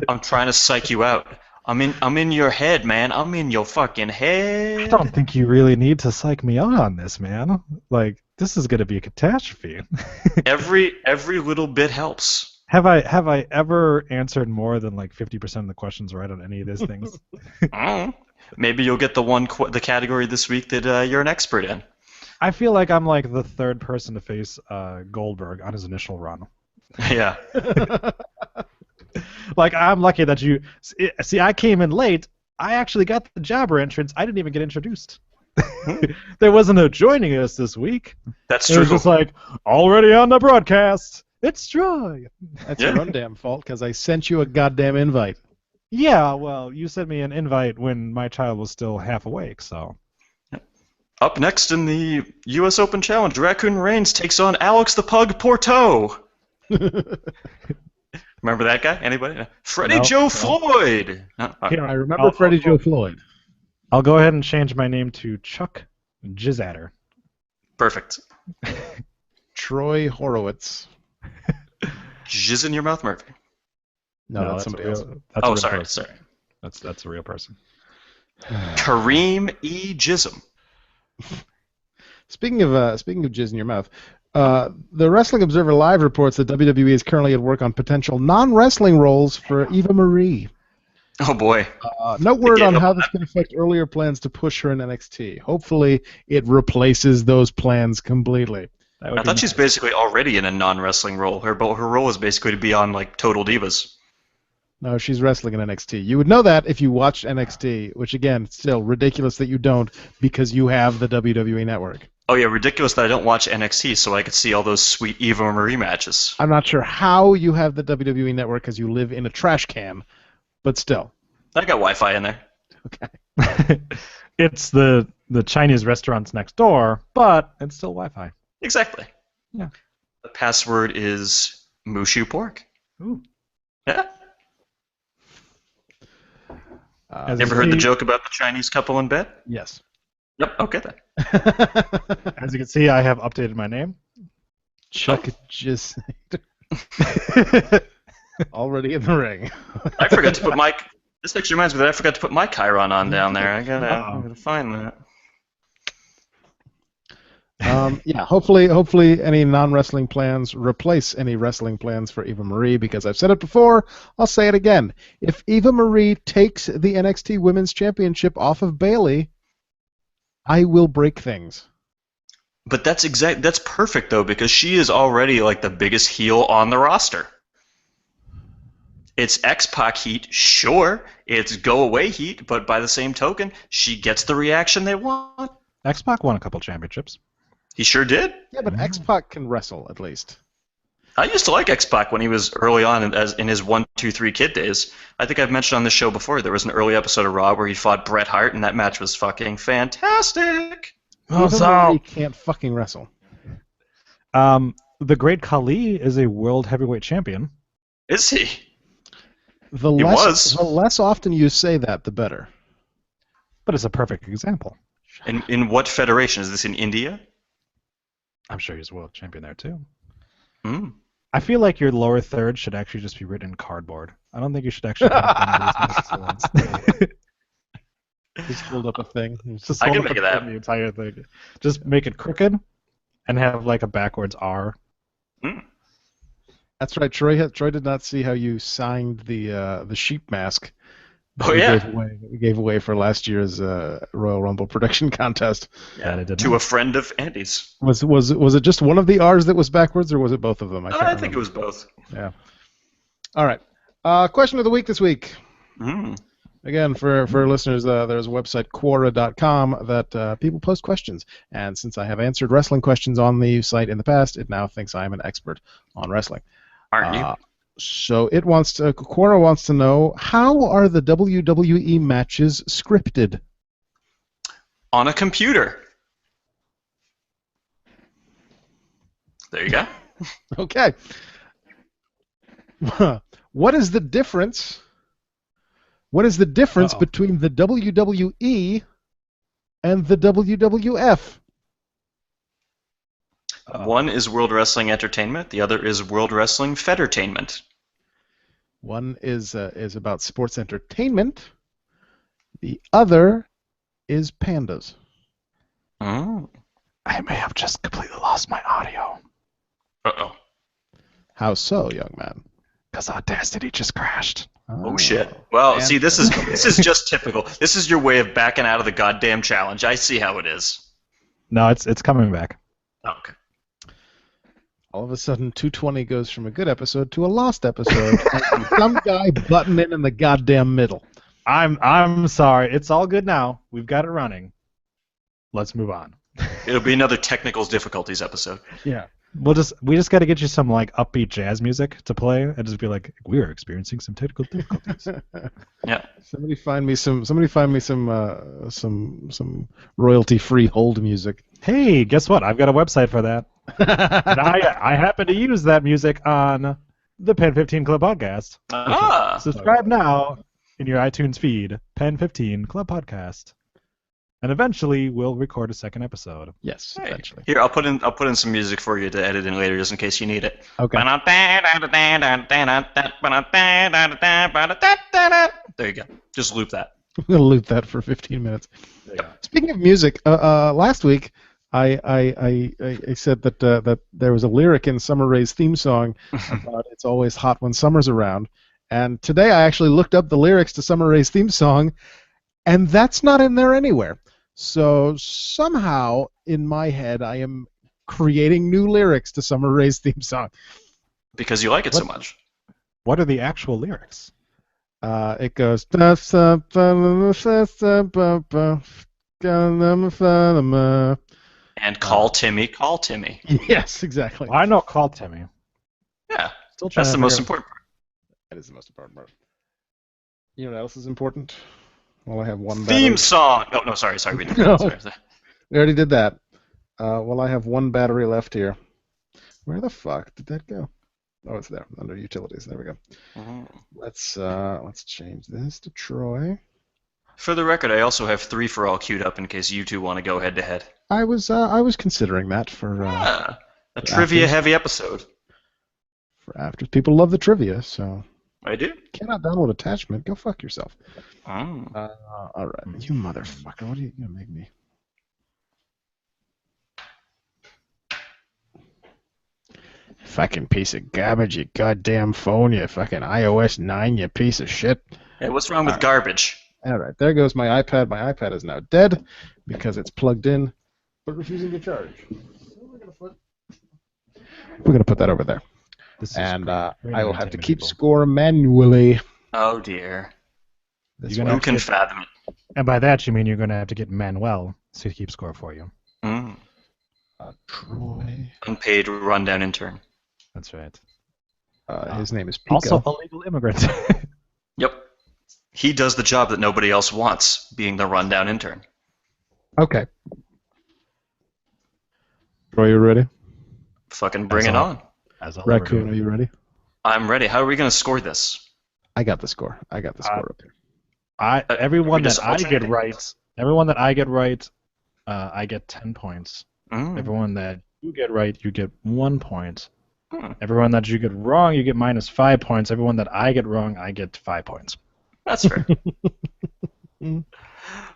I'm trying to psych you out. I'm in your head, man. I'm in your fucking head. I don't think you really need to psych me out on this, man. Like, this is gonna be a catastrophe. Every little bit helps. Have I ever answered more than like 50% of the questions right on any of these things? Maybe you'll get the category this week that you're an expert in. I feel like I'm like the third person to face Goldberg on his initial run. Yeah. Like, I'm lucky that you... See, I came in late. I actually got the jobber entrance. I didn't even get introduced. There wasn't a joining us this week. That's true. It was just like, already on the broadcast, it's Troy. That's your own damn fault, because I sent you a goddamn invite. Yeah, well, you sent me an invite when my child was still half awake, so... Up next in the U.S. Open Challenge, Raccoon Reigns takes on Alex the Pug Porto. Remember that guy? Anybody? Freddie Joe Floyd. I remember Freddie Joe Floyd. I'll go ahead and change my name to Chuck Jizzatter. Perfect. Troy Horowitz. Jizz in your mouth, Murphy. No, that's somebody else. Sorry. That's a real person. Kareem E. Jism. Speaking of jizz in your mouth, the Wrestling Observer Live reports that WWE is currently at work on potential non-wrestling roles for Eva Marie. Oh boy. No word on how this can affect earlier plans to push her in NXT. Hopefully, it replaces those plans completely. I thought she's basically already in a non-wrestling role. Her role is basically to be on like Total Divas. No, she's wrestling in NXT. You would know that if you watched NXT, which again, still ridiculous that you don't because you have the WWE Network. Oh yeah, ridiculous that I don't watch NXT so I could see all those sweet Eva Marie matches. I'm not sure how you have the WWE Network because you live in a trash can, but still. I got Wi-Fi in there. Okay. It's the Chinese restaurants next door, but it's still Wi-Fi. Exactly. Yeah. The password is Mushu Pork. Ooh. Yeah. Ever heard the joke about the Chinese couple in bed? Yes. Yep. Okay then. As you can see, I have updated my name. Chuck just already in the ring. I forgot to put my. This actually reminds me that I forgot to put my Chiron on down there. I gotta find that. Yeah, hopefully any non-wrestling plans replace any wrestling plans for Eva Marie, because I've said it before, I'll say it again. If Eva Marie takes the NXT Women's Championship off of Bayley, I will break things. But that's perfect though, because she is already like the biggest heel on the roster. It's X-Pac heat, sure. It's go-away heat, but by the same token, she gets the reaction they want. X-Pac won a couple championships. He sure did. Yeah, but X-Pac can wrestle, at least. I used to like X-Pac when he was early on in his 1, 2, 3 kid days. I think I've mentioned on this show before, there was an early episode of Raw where he fought Bret Hart, and that match was fucking fantastic. He can't fucking wrestle. The Great Khali is a world heavyweight champion. Is he? The less often you say that, the better. But it's a perfect example. In what federation? Is this in India? I'm sure he's world champion there too. Mm. I feel like your lower third should actually just be written in cardboard. I don't think you should actually have Just hold up a thing. Just I can make that. The entire thing. Just make it crooked and have like a backwards R. Mm. That's right. Troy did not see how you signed the sheep mask. Oh yeah. We gave away for last year's Royal Rumble prediction contest. Yeah, to a friend of Andy's. Was it just one of the R's that was backwards, or was it both of them? I think it was both. Yeah. All right. Question of the week this week. Mm. Again, for listeners, there's a website, Quora.com, that people post questions. And since I have answered wrestling questions on the site in the past, it now thinks I'm an expert on wrestling. Aren't you? So Quora wants to know, how are the WWE matches scripted? On a computer. There you go. Okay. What is the difference? What is the difference between the WWE and the WWF? One is World Wrestling Entertainment. The other is World Wrestling Federtainment. One is about sports entertainment. The other is pandas. Oh. I may have just completely lost my audio. Uh-oh. How so, young man? Because Audacity just crashed. Oh shit. Well, see, this is just typical. This is your way of backing out of the goddamn challenge. I see how it is. No, it's coming back. Oh, okay. All of a sudden, 220 goes from a good episode to a lost episode. Some guy butting in the goddamn middle. I'm sorry. It's all good now. We've got it running. Let's move on. It'll be another technical difficulties episode. Yeah. We just got to get you some like upbeat jazz music to play and just be like, we are experiencing some technical difficulties. Yeah. Somebody find me some royalty-free hold music. Hey, guess what? I've got a website for that. And I happen to use that music on the Pen15 Club podcast. Ah. Subscribe now in your iTunes feed, Pen15 Club podcast. And eventually we'll record a second episode. Yes, hey, eventually. Here, I'll put in some music for you to edit in later, just in case you need it. Okay. There you go. Just loop that. I'm gonna loop that for 15 minutes. Yep. Speaking of music, last week I said that there was a lyric in Summer Rae's theme song about "It's always hot when summer's around," and today I actually looked up the lyrics to Summer Rae's theme song, and that's not in there anywhere. So somehow in my head I am creating new lyrics to Summer Rae's theme song. Because you like it so much. What are the actual lyrics? It goes. And call Timmy, call Timmy. Yes, exactly. I know, call Timmy. Yeah, Still trying that's to the most figure- important part. That is the most important part. You know what else is important? Well, I have one Theme battery. song! Oh, no, sorry. We didn't. No. Sorry. We already did that. Well, I have one battery left here. Where the fuck did that go? Oh, it's there, under utilities. There we go. Let's change this to Troy. For the record, I also have 3 for all queued up in case you two want to go head to head. I was considering that for A trivia-heavy episode. for after. People love the trivia, so I do. cannot download attachment. Go fuck yourself. Oh. All right, you motherfucker. What are you gonna make me? Fucking piece of garbage, you goddamn phone, you fucking iOS 9, you piece of shit. Hey, what's wrong with garbage? All right, there goes my iPad. My iPad is now dead because it's plugged in but refusing to charge. So we're gonna put that over there. And I will have to keep score manually. Oh, dear. Who can fathom it? And by that you mean you're going to have to get Manuel to keep score for you. Troy. Unpaid rundown intern. That's right. His name is Pico. Also a legal immigrant. Yep. He does the job that nobody else wants, being the rundown intern. Okay. Troy, you ready? Fucking bring it on. Raccoon, are you ready? I'm ready. How are we going to score this? I got the score. I got the score up here. Everyone that I get right, I get 10 points. Everyone that you get right, you get 1 point. Everyone that you get wrong, you get -5 points. Everyone that I get wrong, I get 5 points. That's fair. But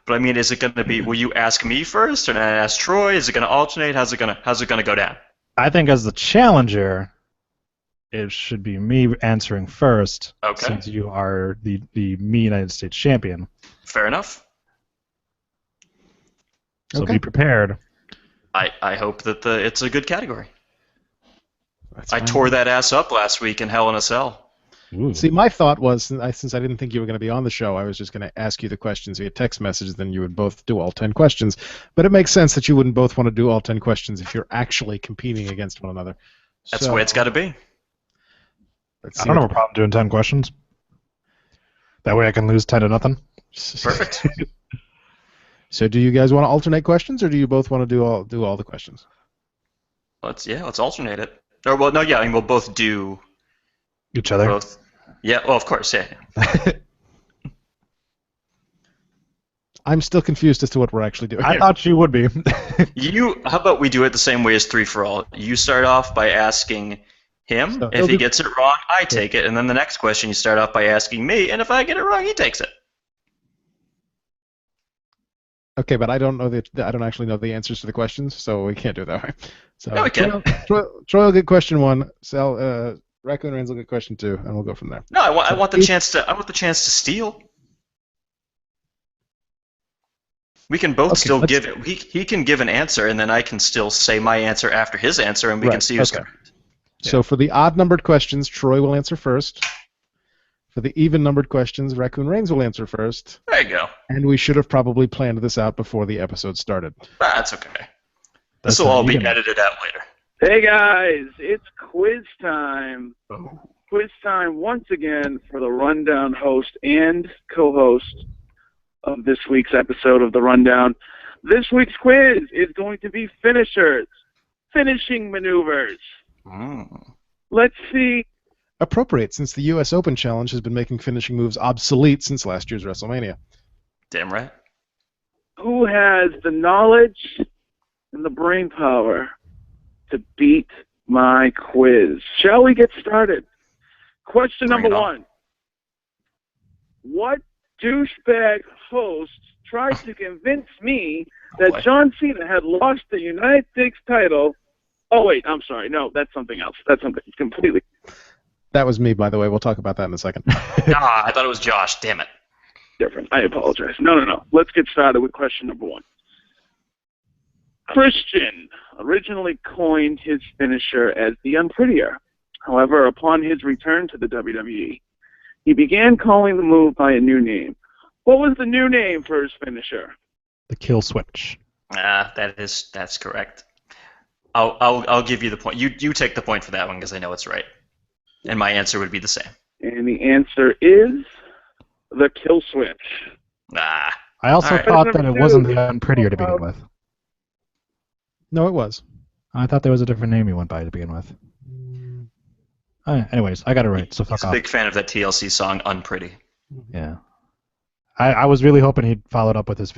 I mean, is it going to be? Will you ask me first, or then I ask Troy? Is it going to alternate? How's it going to go down? I think as the challenger, it should be me answering first, since you are the me United States champion. Fair enough. So be prepared. I hope that it's a good category. That's I fine. tore that ass up last week in Hell in a Cell. Ooh. See, my thought was, since I didn't think you were going to be on the show, I was just going to ask you the questions via text message, then you would both do all 10 questions. But it makes sense that you wouldn't both want to do all 10 questions if you're actually competing against one another. That's the way it's got to be. I don't have a problem doing 10 questions. That way I can lose 10-0. Perfect. So do you guys want to alternate questions, or do you both want to do all the questions? Let's alternate it. Or well, no, yeah, I mean we'll both do each other. Both. Yeah, well, of course, yeah. I'm still confused as to what we're actually doing. I thought you would be. How about we do it the same way as 3 for All? You start off by asking him. So if he gets it wrong, I take it, and then the next question you start off by asking me, and if I get it wrong, he takes it. Okay, but I don't actually know the answers to the questions, so we can't do it that way. So no, we can. Troy will get question 1. Raccoon Reigns will get question 2, and we'll go from there. No, I want the chance to steal. We can both still give it. He can give an answer, and then I can still say my answer after his answer, and we can see who's correct. So for the odd-numbered questions, Troy will answer first. For the even-numbered questions, Raccoon Reigns will answer first. There you go. And we should have probably planned this out before the episode started. That's okay. This will all be edited out later. Hey guys, it's quiz time. Quiz time once again for the Rundown host and co-host of this week's episode of the Rundown. This week's quiz is going to be finishers, finishing maneuvers. Let's see. Appropriate, since the U.S. Open Challenge has been making finishing moves obsolete since last year's WrestleMania. Damn right. Who has the knowledge and the brain power to beat my quiz? Shall we get started? Question number one. What douchebag host tried to convince me that John Cena had lost the United States title? Oh, wait, I'm sorry. No, that's something else. That's something completely. That was me, by the way. We'll talk about that in a second. I thought it was Josh. Damn it. Different. I apologize. No. Let's get started with question number one. Christian originally coined his finisher as the Unprettier. However, upon his return to the WWE, he began calling the move by a new name. What was the new name for his finisher? The Kill Switch. That's correct. I'll give you the point. You take the point for that one because I know it's right. And my answer would be the same. And the answer is the Kill Switch. I also thought that it wasn't the Unprettier to begin with. No, it was. I thought there was a different name he went by to begin with. Anyways, I got it right, so fuck off. He's a big fan of that TLC song, Unpretty. Yeah. I was really hoping he'd followed up with his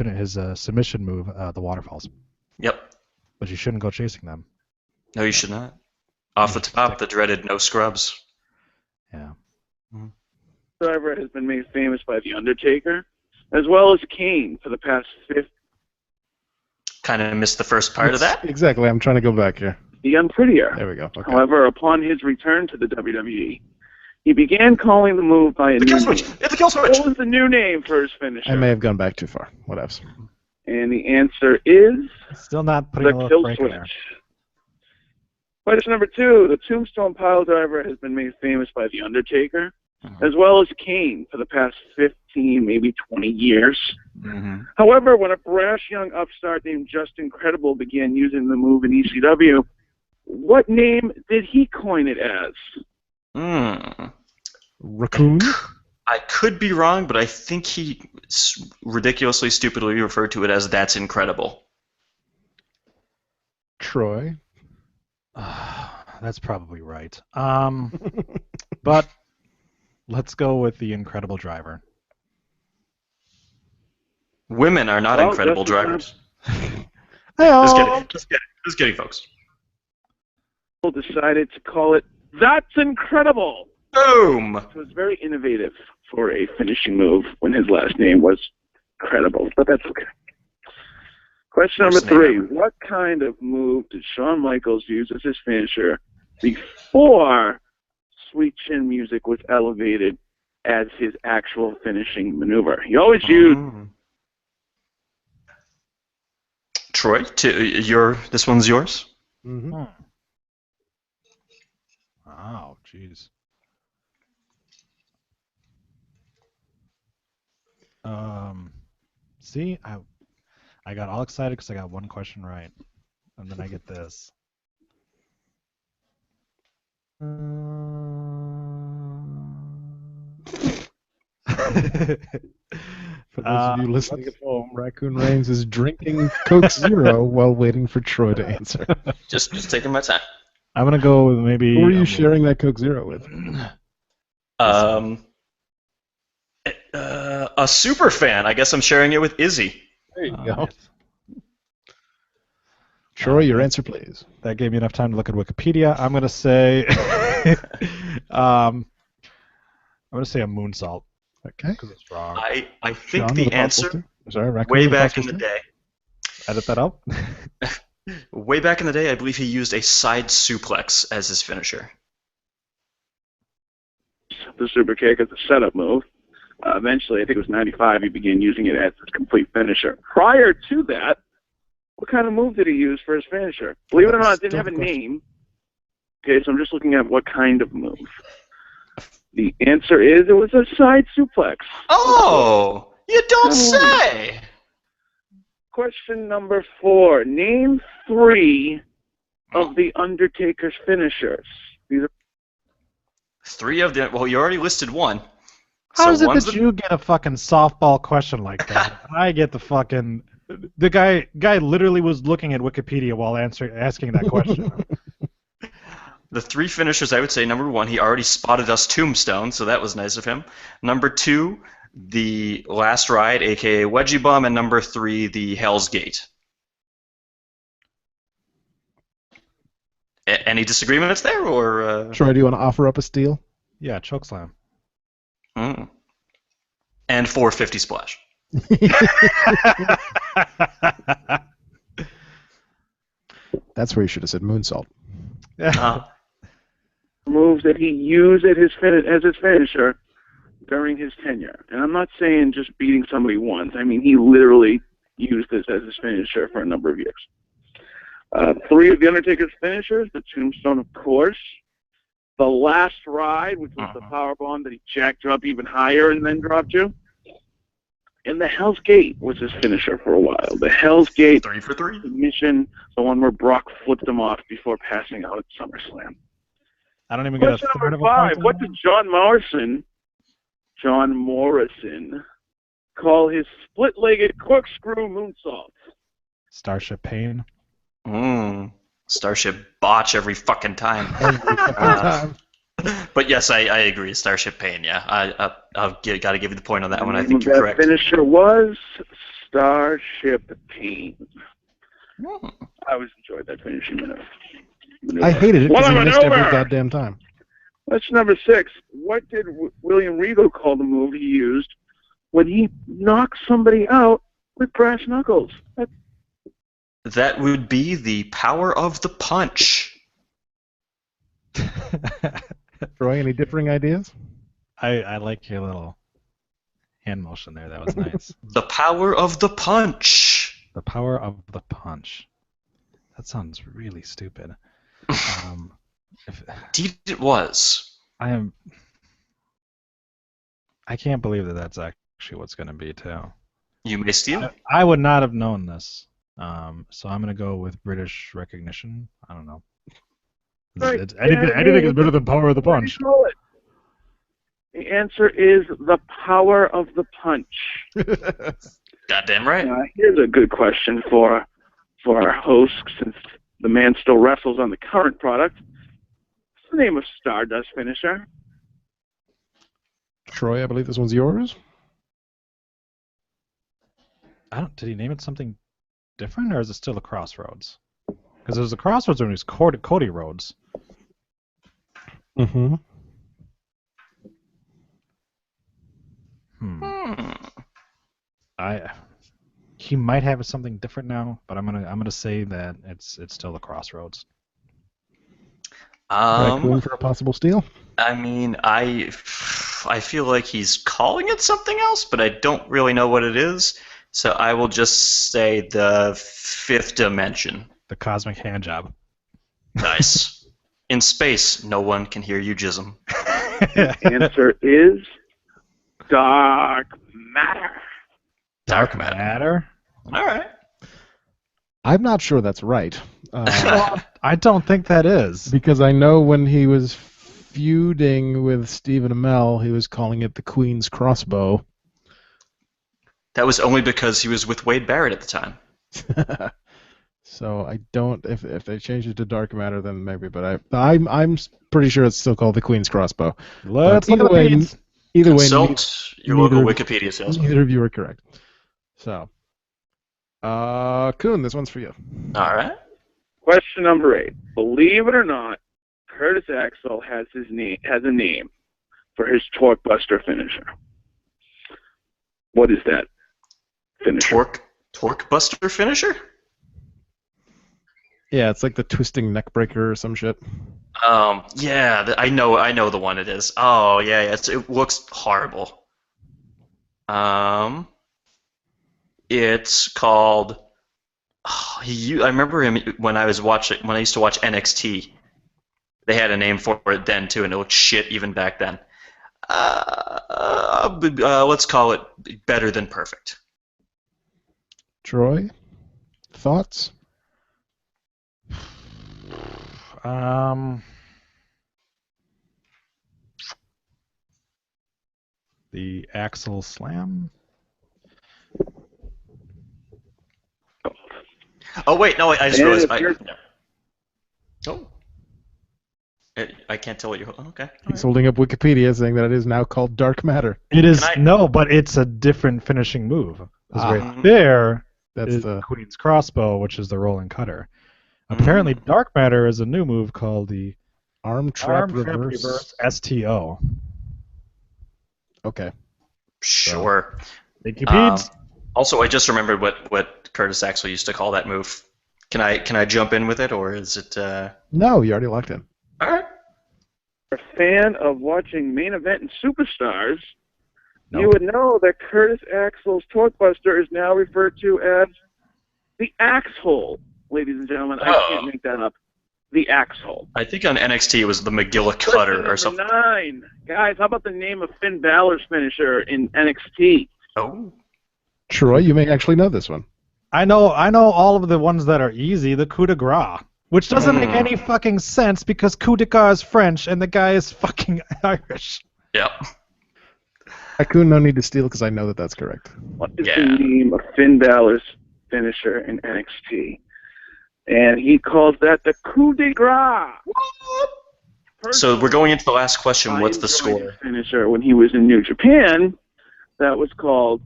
submission move, the Waterfalls. Yep. But you shouldn't go chasing them. No, you should not. Off the top, the dreaded no scrubs. Yeah. Driver has been made famous by The Undertaker, as well as Kane for the past 50. Kind of missed the first part of that. Exactly. I'm trying to go back here. The Unprettier. There we go. Okay. However, upon his return to the WWE, he began calling the move by a new name. It's the Kill Switch! What was the new name for his finisher? I may have gone back too far. Whatevs. And the answer is still not putting the a Kill break Switch. in there. Question number two. The Tombstone Pile Driver has been made famous by The Undertaker, as well as Kane for the past 15, maybe 20 years. However, when a brash young upstart named Justin Credible began using the move in ECW, what name did he coin it as? Raccoon? I could be wrong, but I think he ridiculously, stupidly referred to it as That's Incredible. Troy? That's probably right. But let's go with the Incredible Driver. Women are not incredible drivers. Hey-oh. Just kidding, folks. Decided to call it That's Incredible. Boom! It was very innovative for a finishing move when his last name was Credible, but that's okay. Question number three. What kind of move did Shawn Michaels use as his finisher before Sweet Chin Music was elevated as his actual finishing maneuver? He always used... Troy, this one's yours? Oh, jeez. See, I got all excited because I got one question right, and then I get this. For those of you listening at home, Raccoon Reigns is drinking Coke Zero while waiting for Troy to answer. Just taking my time. I'm gonna go with maybe. Who are you sharing that Coke Zero with? A super fan. I guess I'm sharing it with Izzy. There you go. Troy, your answer, please. That gave me enough time to look at Wikipedia. I'm gonna say, I'm gonna say a moonsault. Okay. Because it's wrong. I think John, the answer. Sorry, way back in the day. Edit that out. Way back in the day, I believe he used a side suplex as his finisher. The super kick as a setup move. Eventually, I think it was 95, he began using it as his complete finisher. Prior to that, what kind of move did he use for his finisher? Believe it or not, it didn't have a name. Okay, so I'm just looking at what kind of move. The answer is it was a side suplex. Oh, you don't say. Question number 4. Name 3 of the Undertaker's finishers. These are 3 of them. Well, you already listed one. How is it that you get a fucking softball question like that? I get the fucking... The guy literally was looking at Wikipedia while asking that question. The 3 finishers, I would say, number 1, he already spotted us Tombstone, so that was nice of him. Number 2, the Last Ride, a.k.a. Wedgie Bum, and number 3, the Hell's Gate. Any disagreements there, or...? Troy, do you want to offer up a steal? Yeah, chokeslam. And 450 splash. That's where you should have said moonsault. moves that he used as his finisher during his tenure. And I'm not saying just beating somebody once. I mean, he literally used this as his finisher for a number of years. 3 of the Undertaker's finishers, the Tombstone, of course. The Last Ride, which was the powerbomb that he jacked up even higher and then dropped you. And the Hell's Gate was his finisher for a while. The Hell's Gate 3 for 3 submission, the one where Brock flipped him off before passing out at SummerSlam. I don't even get a third of a point. What did John Morrison call his split-legged corkscrew moonsault? Starship Pain. Starship Botch every fucking time. But yes, I agree. Starship Pain, yeah. I've got to give you the point on that one. I think you're correct. The finisher was Starship Pain. I always enjoyed that finishing maneuver. I hated it because he missed every goddamn time. Question number 6. What did William Regal call the move he used when he knocked somebody out with brass knuckles? That would be the power of the punch. Troy, any differing ideas? I like your little hand motion there. That was nice. The power of the punch. The power of the punch. That sounds really stupid. Indeed it was. I can't believe that that's actually what's going to be, too. You may steal. I would not have known this. So I'm going to go with British recognition. I don't know. Right. Anything is better than power of the punch. The answer is the power of the punch. Goddamn right. Here's a good question for our host, since the man still wrestles on the current product. What's the name of Stardust finisher? Troy, I believe this one's yours. Did he name it something different, or is it still the Crossroads? Because there was the Crossroads when it was Cody Rhodes. Mm-hmm. He might have something different now, but I'm gonna say that it's still the Crossroads. Raccoon for a possible steal? I mean, I feel like he's calling it something else, but I don't really know what it is. So I will just say the 5th dimension. The cosmic hand job. Nice. In space, no one can hear you jism. The answer is dark matter. Dark matter. All right. I'm not sure that's right. I don't think that is. Because I know when he was feuding with Stephen Amell, he was calling it the Queen's Crossbow. That was only because he was with Wade Barrett at the time. So I don't. If they change it to dark matter, then maybe. But I'm pretty sure it's still called the Queen's Crossbow. Let's look at the feeds. Either way, consult your local Wikipedia salesman. Neither of you are correct. So, Kuhn, this one's for you. All right. Question number 8. Believe it or not, Curtis Axel has a name for his torque buster finisher. What is that finisher? Torque buster finisher? Yeah, it's like the twisting neck breaker or some shit. Yeah, I know the one it is. Oh, yeah, it looks horrible. It's called. I remember him when I used to watch NXT. They had a name for it then too, and it looked shit even back then. Let's call it better than perfect. Troy, thoughts? The Axel Slam. Oh wait, no, I just realized. I can't tell what you're. Okay. He's holding up Wikipedia saying that it is now called Dark Matter. It is no, but it's a different finishing move. Right there, that's the Queen's Crossbow, which is the rolling cutter. Apparently, Dark Matter is a new move called the Arm Trap Reverse STO. Okay. Sure. Thank you, Pete. Also, I just remembered what Curtis Axel used to call that move. Can I jump in with it, or is it? No, you already locked in. All right. A fan of watching Main Event and Superstars, you would know that Curtis Axel's Torque Buster is now referred to as the Axe Hole, ladies and gentlemen. I can't make that up. The Axe Hole. I think on NXT it was the McGilla Cutter or something. 9. Guys, how about the name of Finn Balor's finisher in NXT? Oh. Troy, you may actually know this one. I know all of the ones that are easy. The coup de grace, which doesn't make any fucking sense because coup de grace is French and the guy is fucking Irish. Yep. Raccoon, no need to steal because I know that that's correct. What is the name of Finn Balor's finisher in NXT? And he calls that the coup de grace. So we're going into the last question. What's the score? Finisher when he was in New Japan, that was called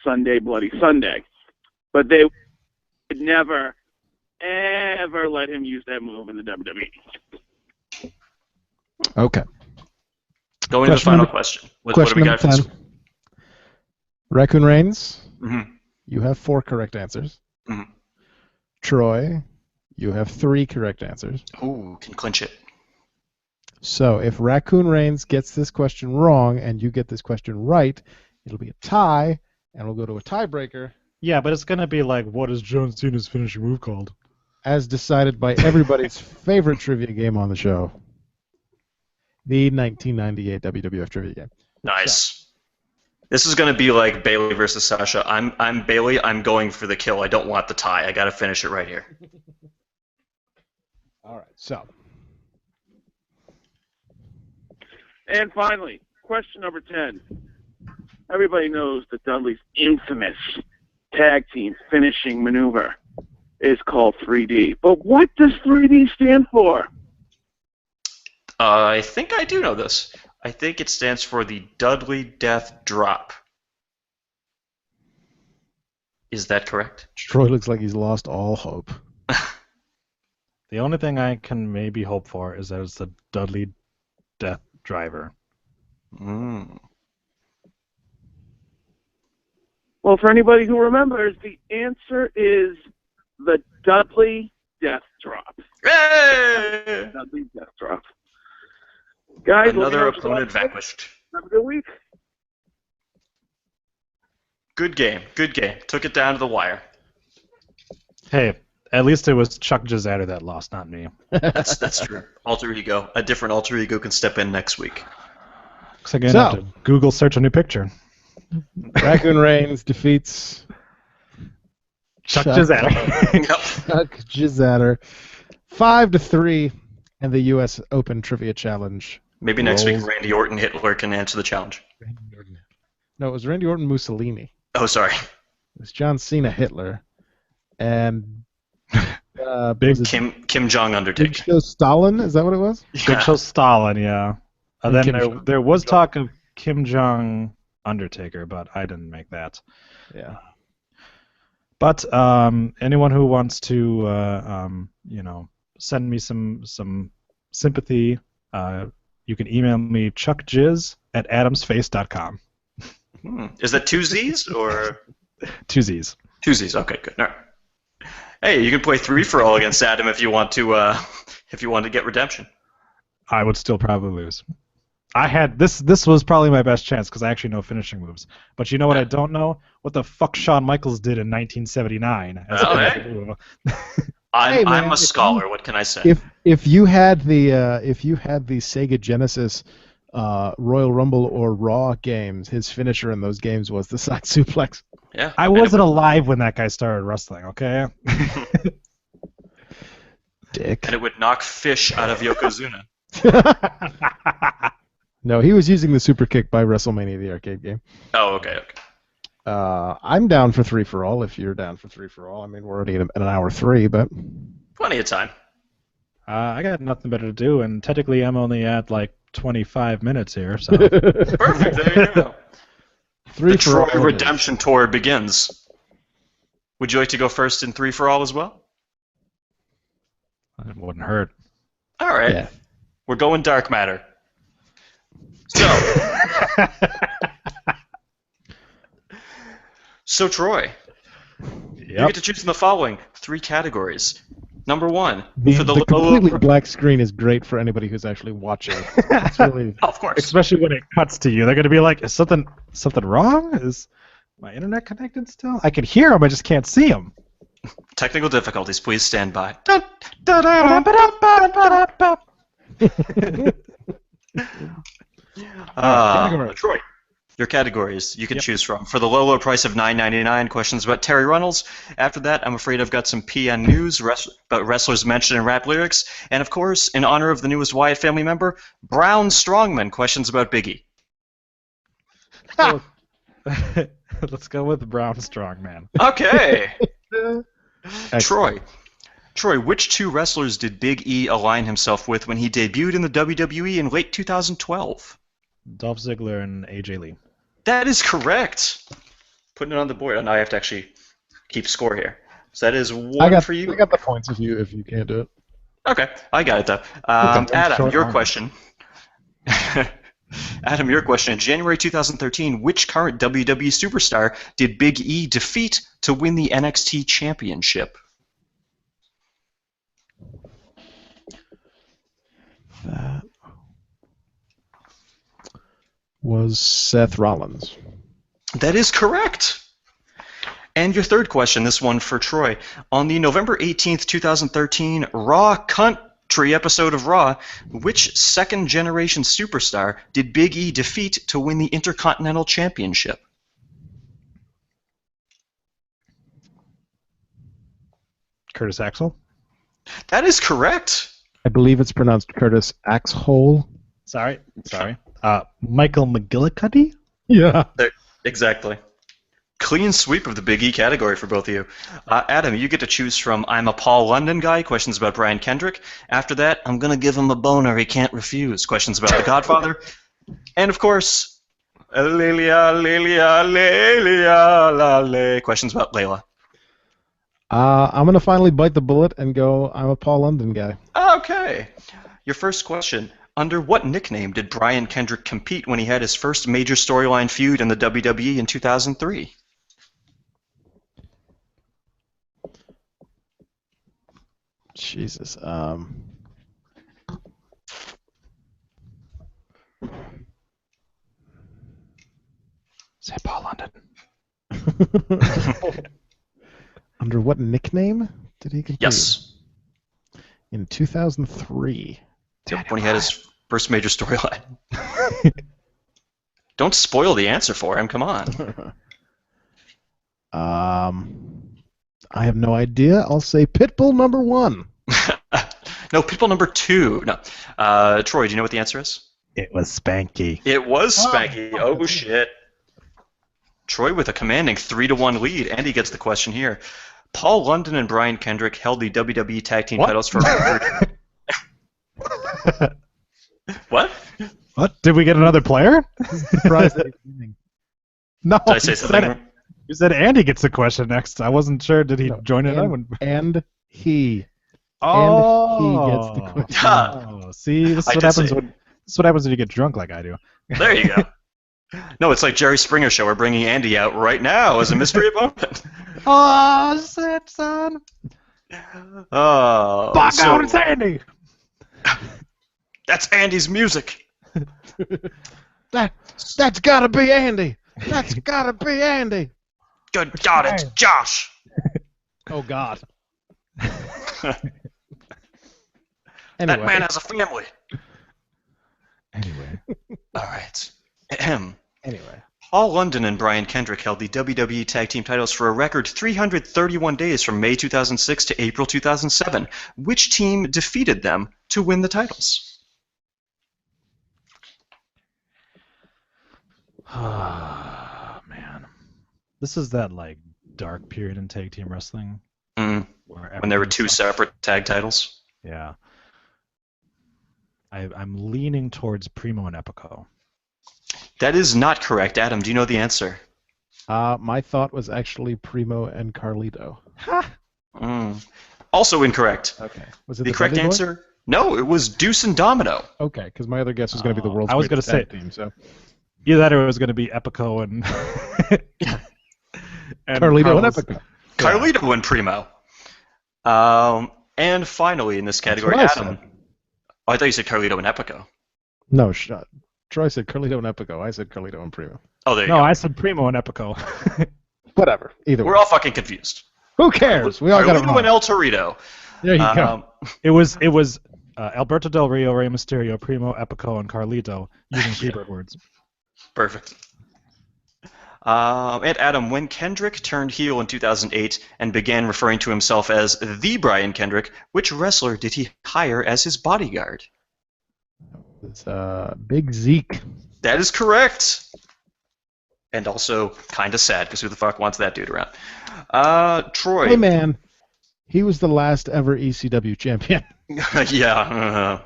Sunday Bloody Sunday. But they would never, ever let him use that move in the WWE. Okay. Going to the final question. What do we got for this? Raccoon Reigns, Mm-hmm. You have 4 correct answers. Mm-hmm. Troy, you have 3 correct answers. Ooh, can clinch it. So if Raccoon Reigns gets this question wrong and you get this question right, it'll be a tie, and we'll go to a tiebreaker. Yeah, but it's going to be like, what is John Cena's finishing move called? As decided by everybody's favorite trivia game on the show. The 1998 WWF trivia game. Nice. So. This is going to be like Bayley versus Sasha. I'm Bayley. I'm going for the kill. I don't want the tie. I got to finish it right here. All right, so. And finally, question number 10. Everybody knows that Dudley's infamous tag team finishing maneuver is called 3D. But what does 3D stand for? I think I do know this. I think it stands for the Dudley Death Drop. Is that correct? Troy looks like he's lost all hope. The only thing I can maybe hope for is that it's the Dudley Death Driver. Well, for anybody who remembers, the answer is the Dudley Death Drop. Hey! Dudley Death Drop. Guys, another opponent vanquished. Have a good week. Good game. Good game. Took it down to the wire. Hey, at least it was Chuck Gizatter that lost, not me. That's true. Alter ego. A different alter ego can step in next week. Looks like I have to Google search a new picture. Raccoon Reigns defeats Chuck Gizatter. Chuck Gizatter 5-3 in the U.S. Open Trivia Challenge. Maybe next week Randy Orton Hitler can answer the challenge. No, it was Randy Orton Mussolini. Oh, sorry. It was John Cena Hitler. And Big Kim Jong Undertaker. Big Show Stalin, is that what it was? Big Show Stalin, yeah. And then there was talk of Kim Jong Undertaker, but I didn't make that. Yeah. But anyone who wants to, send me some sympathy, you can email me chuckjizz@adamsface.com. Is that 2 Z's or 2 Z's? 2 Z's. Okay, good. All right. Hey, you can play 3-for-all against Adam if you want to get redemption. I would still probably lose. I had this was probably my best chance because I actually know finishing moves. But you know what I don't know? What the fuck Shawn Michaels did in 1979 as a move. I'm a scholar. What can I say? If you had the Sega Genesis Royal Rumble or Raw games, his finisher in those games was the side suplex. Yeah, I wasn't alive when that guy started wrestling. Okay. Dick. And it would knock fish out of Yokozuna. No, he was using the super kick by WrestleMania, the arcade game. Oh, okay. I'm down for 3-for-all if you're down for 3-for-all. I mean, we're already at an hour 3, but plenty of time. I got nothing better to do, and technically I'm only at like 25 minutes here. So perfect. There you go. The Troy Redemption Tour begins. Would you like to go first in 3-for-all as well? It wouldn't hurt. All right. Yeah. We're going dark matter. So Troy, you get to choose from the following 3 categories. Number 1, for the completely black screen is great for anybody who's actually watching. It's really, of course, especially when it cuts to you. They're going to be like, "Is something wrong? Is my internet connected still? I can hear them, I just can't see them." Technical difficulties. Please stand by. Troy, your categories you can choose from. For the low price of $9.99, questions about Terry Runnels. After that, I'm afraid I've got some PN news about wrestlers mentioned in rap lyrics. And of course, in honor of the newest Wyatt family member, Brown Strongman, questions about Biggie. Let's go with Brown Strongman. Okay. Troy, which 2 wrestlers did Big E align himself with when he debuted in the WWE in late 2012? Dolph Ziggler and AJ Lee. That is correct. Putting it on the board. And I have to actually keep score here. So that is 1 for you. I got the points if you can't do it. Okay, I got it though. Adam, your question. Adam, your question. In January 2013, which current WWE superstar did Big E defeat to win the NXT Championship? That was Seth Rollins. That is correct. And your third question, this one for Troy. On the November 18th, 2013 Raw Country episode of Raw, which second-generation superstar did Big E defeat to win the Intercontinental Championship? Curtis Axel? That is correct. I believe it's pronounced Curtis Axhole. Sorry. Michael McGillicuddy? Yeah. Exactly. Clean sweep of the Big E category for both of you. Adam, you get to choose from I'm a Paul London guy, questions about Brian Kendrick. After that, I'm going to give him a boner he can't refuse, questions about The Godfather. And, of course, Lelia, questions about Layla. I'm going to finally bite the bullet and go I'm a Paul London guy. Okay. Your first question. Under what nickname did Brian Kendrick compete when he had his first major storyline feud in the WWE in 2003? Jesus. Say Paul London. Under what nickname did he compete? Yes. In 2003. Yep, when he had his first major storyline. Don't spoil the answer for him. Come on. I have no idea. I'll say Pitbull number 1. No, Pitbull number 2. No. Troy, do you know what the answer is? It was Spanky. It was Spanky. Oh, shit. Troy with a commanding 3-1 lead. Andy gets the question here. Paul London and Brian Kendrick held the WWE Tag Team titles for... What? What? Did we get another player? Surprised that he's winning. No. Did I say something? You said Andy gets the question next. I wasn't sure. Did he join it? And he. Oh. And he gets the question. Oh, see, this is what happens when you get drunk like I do. There you go. No, it's like Jerry Springer show. We're bringing Andy out right now as a mystery opponent. Oh, shit, son. Oh. Fuck out, it's Andy. That's Andy's music. That's gotta be Andy. That's gotta be Andy. Good God, it's Josh. Oh God. That man has a family. Anyway. All right. Ahem. Anyway. Paul London and Brian Kendrick held the WWE Tag Team titles for a record 331 days from May 2006 to April 2007. Which team defeated them to win the titles? Man. This is that, like, dark period in tag team wrestling. When there were two separate tag titles? Yeah. I'm leaning towards Primo and Epico. That is not correct. Adam, do you know the answer? My thought was actually Primo and Carlito. Also incorrect. Okay. Was it the correct answer? No, it was Deuce and Domino. Okay, because my other guess was going to be the world's I was going to say team. So either that or it was going to be Epico and, and Carlito and Epico. Carlito and Primo. And finally, in this category, Adam. Oh, I thought you said Carlito and Epico. No, Troy said Carlito and Epico. I said Carlito and Primo. Oh, there you go. No, I said Primo and Epico. Whatever. Either way. We're all fucking confused. Who cares? We all got it Carlito wrong. and El Torito. There you go. It was Alberto Del Rio, Rey Mysterio, Primo, Epico, and Carlito using Freebird words. Perfect. And Adam, when Kendrick turned heel in 2008 and began referring to himself as the Brian Kendrick, which wrestler did he hire as his bodyguard? It's Big Zeke. That is correct. And also kind of sad, because who the fuck wants that dude around? Troy. Hey, man. He was the last ever ECW champion. Yeah.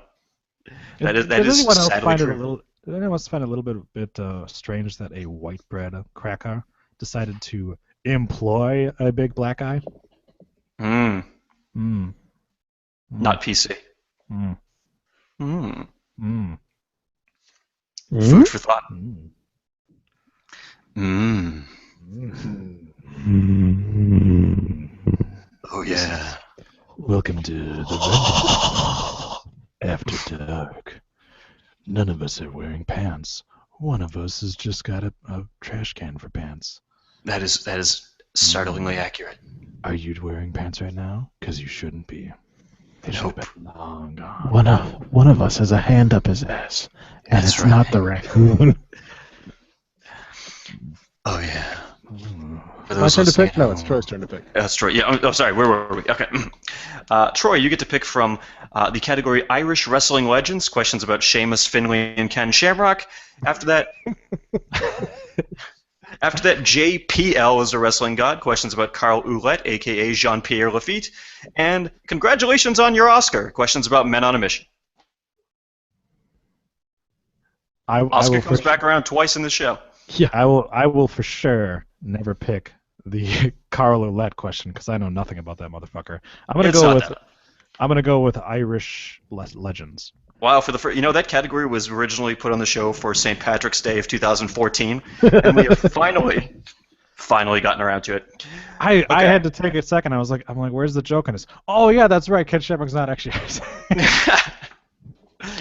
That is sadly true. Did anyone else find it a little bit strange that a white bread cracker decided to employ a big black guy? Not PC. Food for thought. Oh yeah. Welcome to the After Dark. None of us are wearing pants. One of us has just got a trash can for pants. That is startlingly accurate. Are you wearing pants right now? Because you shouldn't be. They should have been long gone. One of us has a hand up his ass, and it's not the raccoon. Oh yeah. My turn to pick? No, it's Troy's turn to pick. That's Troy. Yeah. Oh, sorry. Where were we? Okay. Troy, you get to pick from the category Irish Wrestling Legends. Questions about Sheamus, Finlay, and Ken Shamrock. After that, JPL is a wrestling god. Questions about Carl Ouellet, a.k.a. Jean-Pierre Lafitte. And congratulations on your Oscar. Questions about Men on a Mission. Oscar comes back around twice in the show. Yeah, I will for sure never pick the Carl Ouellet question because I know nothing about that motherfucker. I'm gonna go with Irish legends. Wow, for the first, that category was originally put on the show for St. Patrick's Day of 2014, and we have finally gotten around to it. I had to take a second. I'm like, where's the joke in this? Oh yeah, that's right. Ken Shamrock's not actually.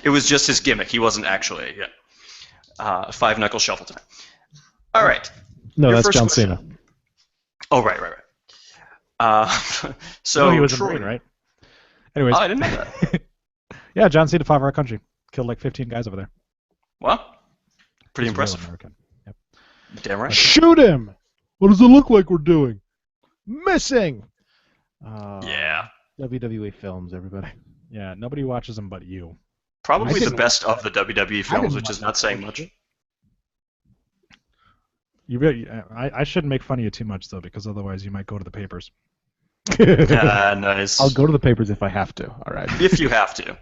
It was just his gimmick. He wasn't actually. Yeah. Five knuckle shuffle time. All right. No, that's John Cena. Oh right. So he was Troy, in the ring, right? Anyways. Oh, I didn't know that. Yeah, John Cena, 5 Hour Country. Killed like 15 guys over there. Well, pretty impressive. Yep. Damn right. Shoot him! What does it look like we're doing? Missing! Yeah. WWE films, everybody. Yeah, nobody watches them but you. Probably the best of the WWE films, which is not saying much. I shouldn't make fun of you too much, though, because otherwise you might go to the papers. Nice. I'll go to the papers if I have to, all right? If you have to.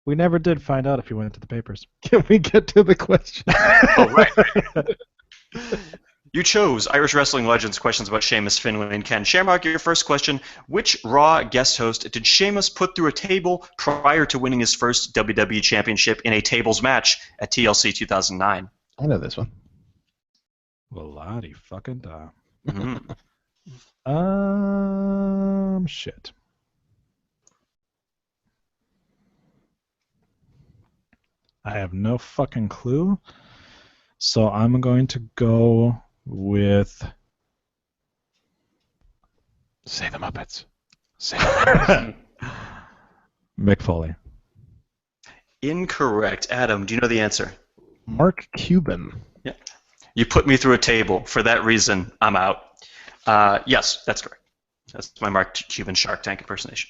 We never did find out if you went to the papers. Can we get to the question? Oh, right. You chose Irish Wrestling Legends questions about Sheamus, Finlay, and Ken Shamrock. Your first question, which Raw guest host did Sheamus put through a table prior to winning his first WWE Championship in a tables match at TLC 2009? I know this one. Well, lottie fucking da. Mm-hmm. Shit. I have no fucking clue. So I'm going to go with... Say the Muppets. Mick Foley. Incorrect. Adam, do you know the answer? Mark Cuban. Yeah. You put me through a table. For that reason, I'm out. Yes, that's correct. That's my Mark Cuban Shark Tank impersonation.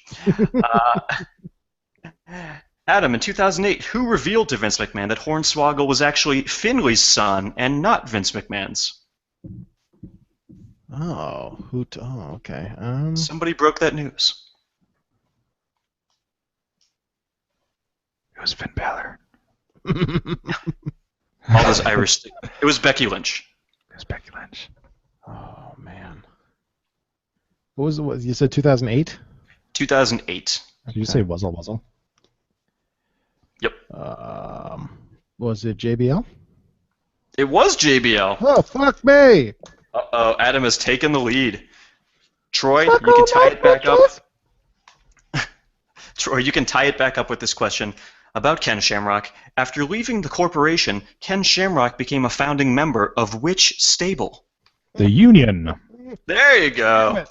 Adam, in 2008, who revealed to Vince McMahon that Hornswoggle was actually Finley's son and not Vince McMahon's? Oh, okay. Somebody broke that news. It was Finn Balor. All this Irish. It was Becky Lynch. It was Becky Lynch. Oh man. What you said 2008? 2008. Did you say Wuzzle? Yep. Was it JBL? It was JBL. Oh, fuck me! Uh-oh, Adam has taken the lead. Troy, you can tie it back up. Troy, you can tie it back up with this question about Ken Shamrock. After leaving the corporation, Ken Shamrock became a founding member of which stable? The Union. There you go.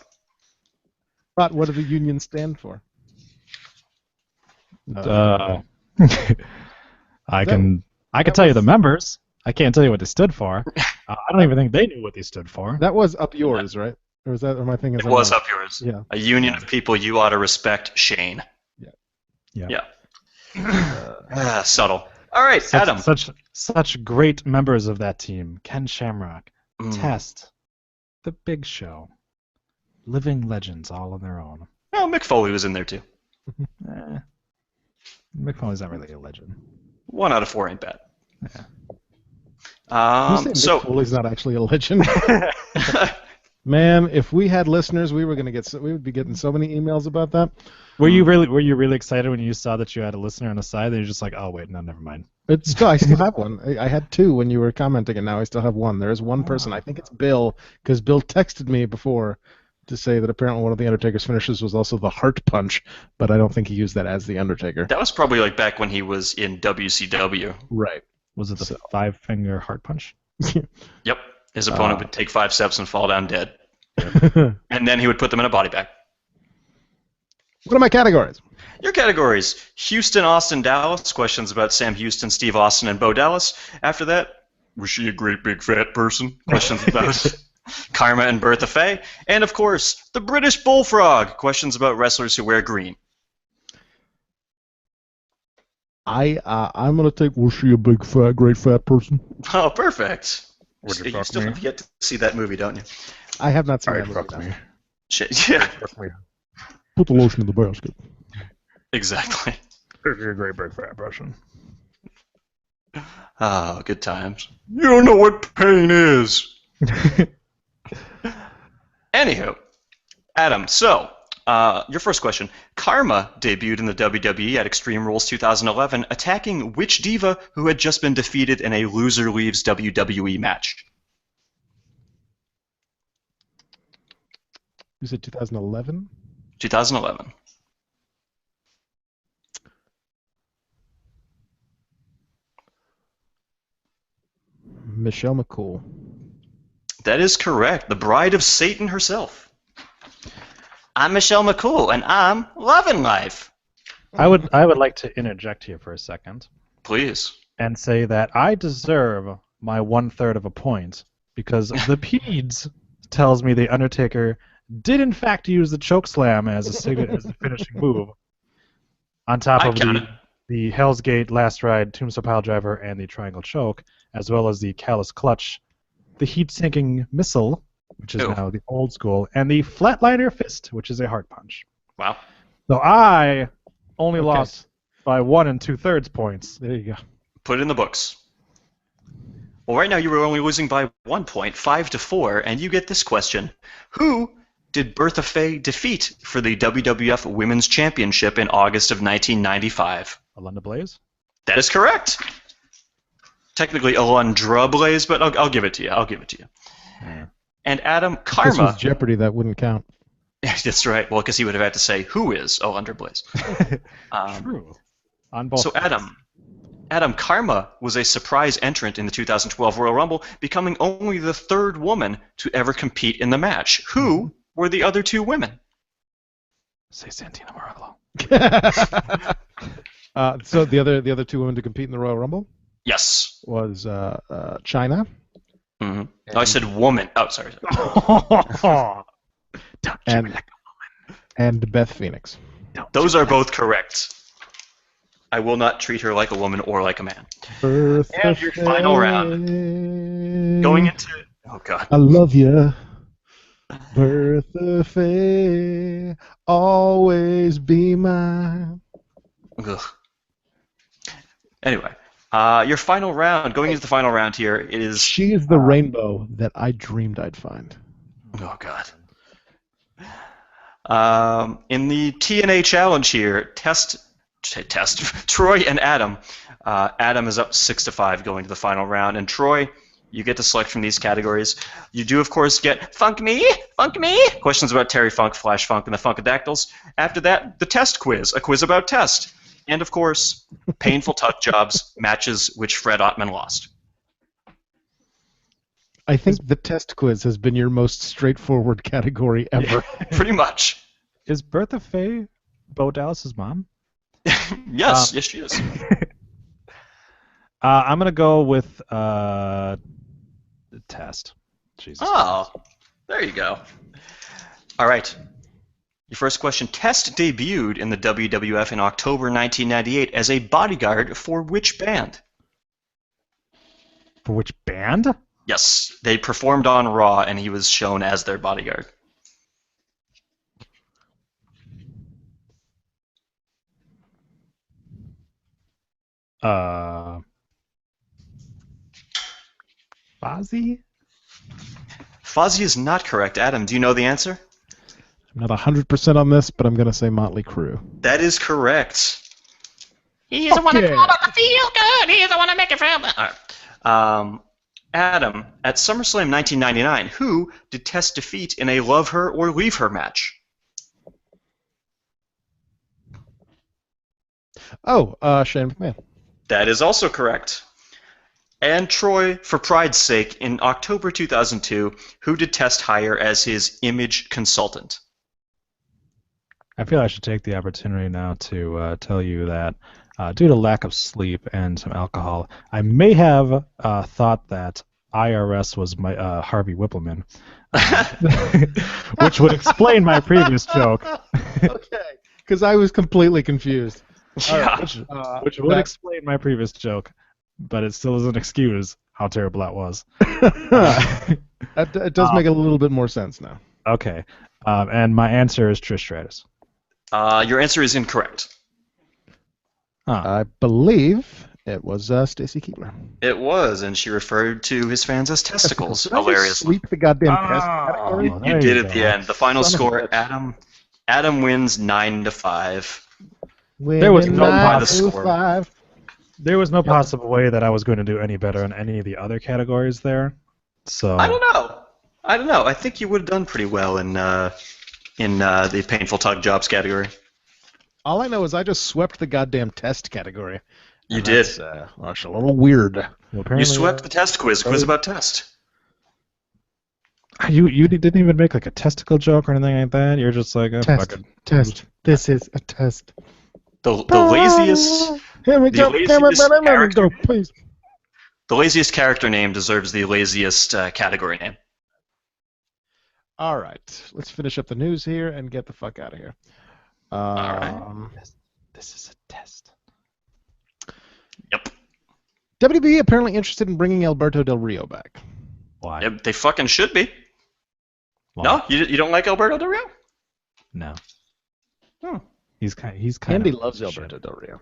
But what did the Union stand for? I can tell you the members. I can't tell you what they stood for. I don't even think they knew what they stood for. That was up yours, right? Or was that? Or my thing is? It was up yours. Yeah. A union of people you ought to respect, Shane. Yeah. Subtle. All right, Adam. Such great members of that team. Ken Shamrock, Test, The Big Show, living legends all on their own. Oh, Mick Foley was in there too. Mick Foley's not really a legend. 1 out of 4 ain't bad. Yeah. Mick Foley's not actually a legend. Man, if we had listeners, we would be getting so many emails about that. Were you really excited when you saw that you had a listener on the side? Then you're just like, oh wait, no, never mind. I still have one. I had 2 when you were commenting, and now I still have 1. There is one person. I think it's Bill, because Bill texted me before to say that apparently one of the Undertaker's finishes was also the Heart Punch, but I don't think he used that as the Undertaker. That was probably like back when he was in WCW. Right. Was it the 5-finger Heart Punch? Yep. His opponent would take 5 steps and fall down dead. And then he would put them in a body bag. What are my categories? Your categories: Houston, Austin, Dallas. Questions about Sam Houston, Steve Austin, and Bo Dallas. After that, was she a great big fat person? Questions about Karma and Bertha Faye. And of course, the British Bullfrog. Questions about wrestlers who wear green. I'm gonna take. Was she a big fat, great fat person? Oh, perfect. Would you You fuck still me? have yet to see that movie, don't you? I have not seen Alright, that fuck movie. me. Shit, yeah. Fuck me. Put the lotion in the basket. Exactly. You're a great big fat person. Oh, good times. You don't know what pain is. Anywho, Adam, so, your first question. Karma debuted in the WWE at Extreme Rules 2011, attacking which diva who had just been defeated in a loser leaves WWE match? You said 2011? 2011. Michelle McCool. That is correct. The bride of Satan herself. I'm Michelle McCool, and I'm loving life. I would like to interject here for a second. Please. And say that I deserve my 1/3 of a point because the Peds tells me the Undertaker did in fact use the choke slam as a finishing move. On top of the Hell's Gate, Last Ride, Tombstone Piledriver, and the Triangle Choke, as well as the Callous Clutch, the Heat-Sinking Missile, which is now the old school, and the Flatliner Fist, which is a Heart Punch. Wow. So I only lost by 1 2/3 points. There you go. Put it in the books. Well, right now you were only losing by 1 point, 5-4, and you get this question. Who did Bertha Faye defeat for the WWF Women's Championship in August of 1995? Alundra Blaze? That is correct. Technically Alundra Blaze, but I'll give it to you. Yeah. And Adam, This Karma. was Jeopardy. That wouldn't count. That's right. Well, because he would have had to say, who is Alundra Blaze? True. On both So sides. Adam, Karma was a surprise entrant in the 2012 Royal Rumble, becoming only the 3rd woman to ever compete in the match. Who were the other 2 women? Say Santino Marella. So the other two women to compete in the Royal Rumble Yes. was China. Mm-hmm. Oh, I said woman. Oh, sorry. Don't treat me like a woman. And Beth Phoenix. Those are both correct. I will not treat her like a woman or like a man. And your final round. Going into... Oh, God. I love you. Bertha Faye, always be mine. Ugh. Anyway, your final round. Going into the final round here, it is... She is the rainbow that I dreamed I'd find. Oh, God. In the TNA Challenge here, Troy and Adam. Adam is up 6-5 going to the final round, and Troy, you get to select from these categories. You do, of course, get Funk Me, questions about Terry Funk, Flash Funk, and the Funkadactyls. After that, the Test Quiz, a quiz about Test. And, of course, Painful Tuck Jobs, matches which Fred Ottman lost. I think the Test Quiz has been your most straightforward category ever. Pretty much. Is Bertha Faye Bo Dallas's mom? Yes, yes she is. I'm gonna go with Test. Jesus. Oh, there you go. All right. Your first question. Test debuted in the WWF in October 1998 as a bodyguard for which band? For which band? Yes, they performed on Raw, and he was shown as their bodyguard. Fozzy? Fozzy is not correct. Adam, do you know the answer? I'm not 100% on this, but I'm going to say Motley Crue. That is correct. He's the one that called it to feel good. He's the one that make it feel good. All right. Adam, at SummerSlam 1999, who did Test defeat in a Love Her or Leave Her match? Oh, Shane McMahon. That is also correct. And Troy, for pride's sake, in October 2002, who did Test hire as his image consultant? I feel I should take the opportunity now to tell you that due to lack of sleep and some alcohol, I may have thought that IRS was my Harvey Whippleman, which would explain my previous joke. Okay, because I was completely confused. Yeah. Which would explain my previous joke, but it still doesn't excuse how terrible that was. It does make a little bit more sense now. Okay, and my answer is Trish Stratus. Your answer is incorrect. I believe it was Stacy Keibler. It was, and she referred to his fans as testicles. Did I just Hilarious. sweep the goddamn test category? You did at the end. The final Son of a score, bitch. Adam wins 9-5. There was no by the score. 5. There was no possible way that I was going to do any better in any of the other categories there. So I don't know. I think you would have done pretty well in the Painful Tug Jobs category. All I know is I just swept the goddamn test category. You did. That's a little weird. Well, You swept the test quiz about test. You didn't even make like a testicle joke or anything like that. You're just like Test. This is a test. The laziest. Here we go. Character, Please. the laziest character name deserves the laziest category name. All right, let's finish up the news here and get the fuck out of here. All right. This is a test. Yep. WWE apparently interested in bringing Alberto Del Rio back. Why? Yep, they fucking should be. Why? No, you don't like Alberto Del Rio? No. Hmm. He's kind Andy of loves Alberto Del Rio.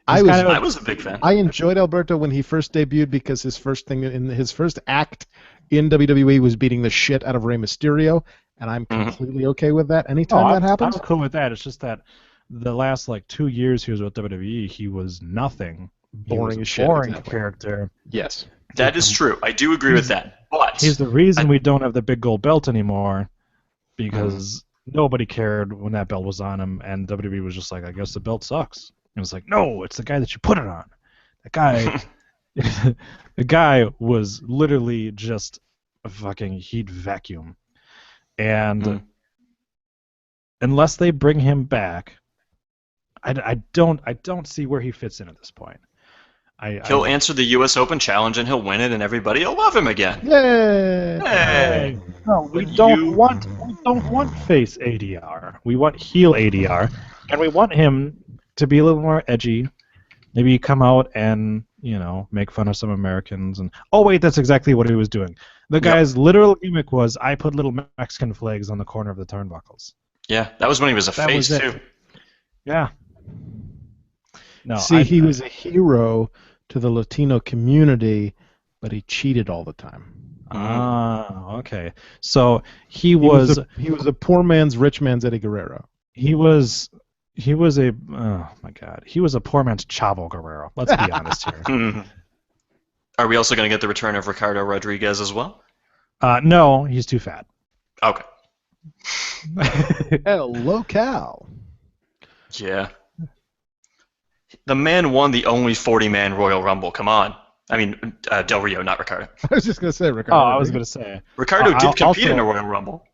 I was a big fan. I enjoyed Alberto when he first debuted because his first act in WWE was beating the shit out of Rey Mysterio, and I'm completely okay with that. Anytime that happens, I'm cool with that. It's just that the last 2 years he was with WWE, he was nothing. Boring as shit. Boring Exactly. character. Yes. That is true. I do agree with that. But He's the reason we don't have the big gold belt anymore, because nobody cared when that belt was on him, and WWE was just like, I guess the belt sucks. And it's like, no, it's the guy that you put it on. That guy, the guy was literally just a fucking heat vacuum. And unless they bring him back, I don't see where he fits in at this point. He'll answer the U.S. Open Challenge and he'll win it, and everybody will love him again. Yay! Hey! No, we don't want face ADR. We want heel ADR, and we want him to be a little more edgy. Maybe come out and make fun of some Americans. And oh wait, that's exactly what he was doing. The guy's literal gimmick was, I put little Mexican flags on the corner of the turnbuckles. Yeah, that was when he was a face too. Yeah. No, see, he was a hero to the Latino community, but he cheated all the time. Ah, okay. So he was a poor man's rich man's Eddie Guerrero. He was a oh my God. He was a poor man's Chavo Guerrero. Let's be honest here. Are we also going to get the return of Ricardo Rodriguez as well? No, he's too fat. Okay. El Local. Yeah. The man won the only 40-man Royal Rumble. Come on. I mean, Del Rio, not Ricardo. I was just going to say Ricardo. Oh, I was going to say. Ricardo did compete in a Royal Rumble.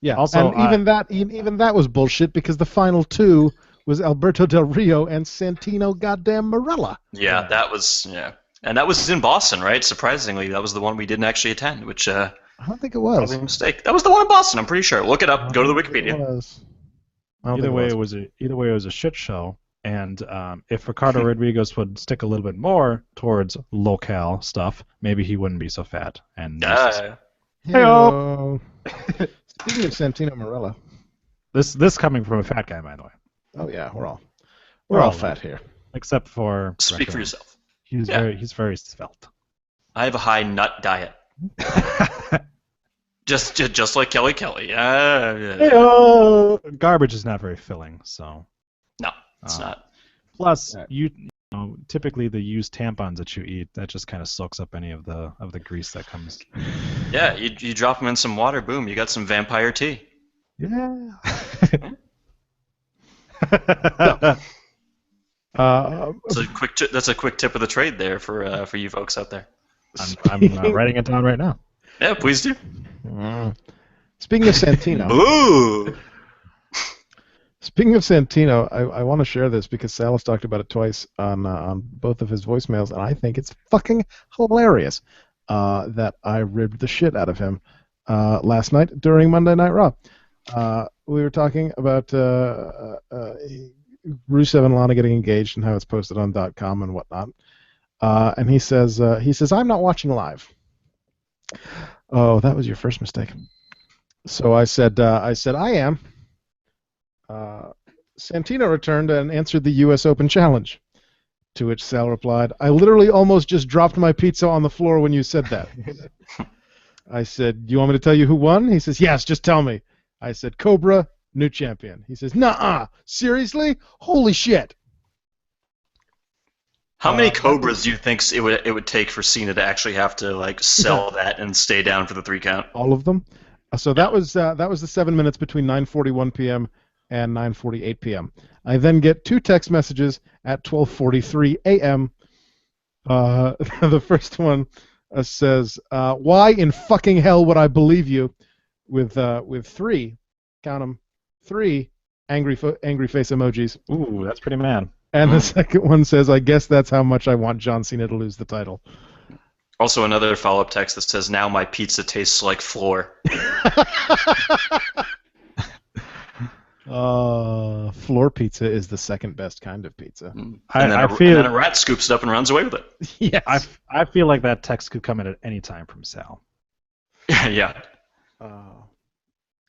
Yeah, also, and even that was bullshit because the final two was Alberto Del Rio and Santino goddamn Marella. Yeah, that was, And that was in Boston, right? Surprisingly, that was the one we didn't actually attend, which I don't think it was. a mistake. That was the one in Boston, I'm pretty sure. Look it up. Go to the Wikipedia. Either way, it was a shit show. And if Ricardo Rodriguez would stick a little bit more towards local stuff, maybe he wouldn't be so fat. And Hey-o. Speaking of Santino Marella, this coming from a fat guy, by the way. Oh yeah, we're all fat here, except for. Speak for yourself. He's very svelte. I have a high nut diet. just like Kelly. Hey-o. Garbage is not very filling, so. No, it's not. Plus, typically the used tampons that you eat, that just kind of soaks up any of the grease that comes. Yeah, you drop them in some water, boom, you got some vampire tea. Yeah. That's a quick tip of the trade there for you folks out there. I'm writing it down right now. Yeah, please do. Speaking of Santino. Ooh. Speaking of Santino, I want to share this because Salas talked about it twice on both of his voicemails, and I think it's fucking hilarious that I ribbed the shit out of him last night during Monday Night Raw. We were talking about Rusev and Lana getting engaged and how it's posted on .com and whatnot, and he says I'm not watching live. Oh, that was your first mistake. So I said I am. Santino returned and answered the U.S. Open Challenge, to which Sal replied, I literally almost just dropped my pizza on the floor when you said that. I said, do you want me to tell you who won? He says, yes, just tell me. I said, Cobra, new champion. He says, nuh-uh, seriously? Holy shit. How many Cobras do you think it would take for Cena to actually have to sell that and stay down for the 3 count? All of them. So that was the 7 minutes between 9:41 p.m. and 9:48 p.m. I then get 2 text messages at 12:43 a.m. The first one says, "Why in fucking hell would I believe you?" With 3, count them, 3 angry face emojis. Ooh, that's pretty mad. And the second one says, "I guess that's how much I want John Cena to lose the title." Also, another follow-up text that says, "Now my pizza tastes like floor." Floor pizza is the second best kind of pizza. And then a rat scoops it up and runs away with it. Yes. I feel like that text could come in at any time from Sal. Yeah. God.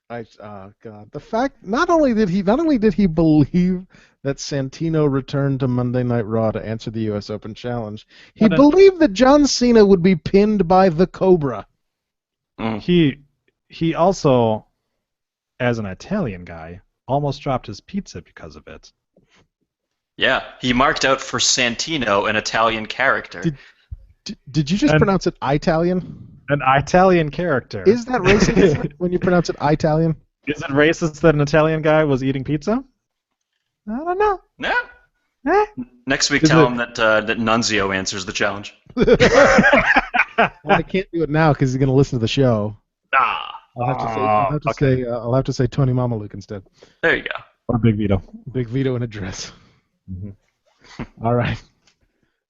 The fact not only did he believe that Santino returned to Monday Night Raw to answer the U.S. Open Challenge, he believed that John Cena would be pinned by the Cobra. He also, as an Italian guy, almost dropped his pizza because of it. Yeah, he marked out for Santino an Italian character. Did you just pronounce it Italian? An Italian character. Is that racist when you pronounce it Italian? Is it racist that an Italian guy was eating pizza? I don't know. Yeah. Next week, tell him that Nunzio answers the challenge. Well, I can't do it now because he's going to listen to the show. I'll have to say Tony Mamaluke instead. There you go. Or Big Vito. Big Vito in a dress. Mm-hmm. All right.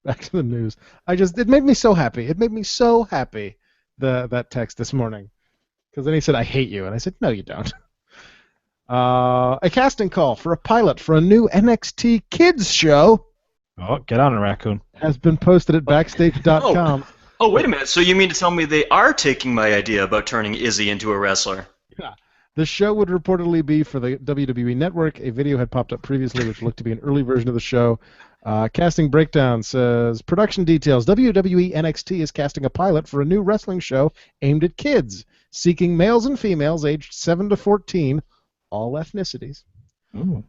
Back to the news. It made me so happy. It made me so happy, that text this morning. Because then he said, I hate you. And I said, no, you don't. A casting call for a pilot for a new NXT Kids show. Oh, get on it, Raccoon. Has been posted at backstage.com. Oh, wait a minute. So you mean to tell me they are taking my idea about turning Izzy into a wrestler? Yeah. The show would reportedly be for the WWE Network. A video had popped up previously which looked to be an early version of the show. Casting breakdown says, production details. WWE NXT is casting a pilot for a new wrestling show aimed at kids, seeking males and females aged 7 to 14, all ethnicities. Ooh.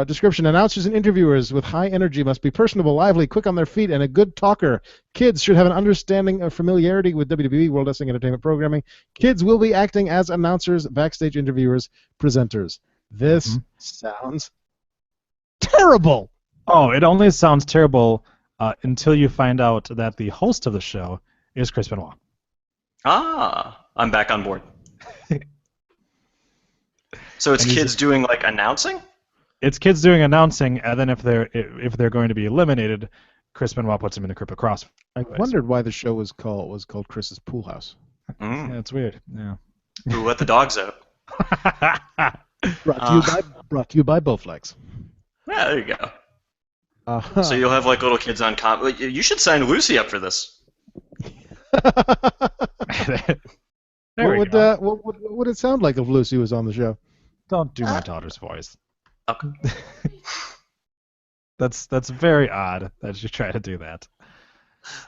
Description: announcers and interviewers with high energy must be personable, lively, quick on their feet, and a good talker. Kids should have an understanding of familiarity with WWE World Wrestling Entertainment programming. Kids will be acting as announcers, backstage interviewers, presenters. This sounds terrible. Oh, it only sounds terrible until you find out that the host of the show is Chris Benoit. Ah, I'm back on board. So it's kids doing like announcing? It's kids doing announcing, and then if they're going to be eliminated, Chris Benoit puts them in the Crippler Cross. I wondered why the show was called Chris's Pool House. Yeah, it's weird. Yeah. Who let the dogs out? Brought to you by Bowflex. Yeah, there you go. So you'll have like little kids on comp. You should sign Lucy up for this. What would it sound like if Lucy was on the show? Don't do my daughter's voice. Okay. That's very odd that you try to do that.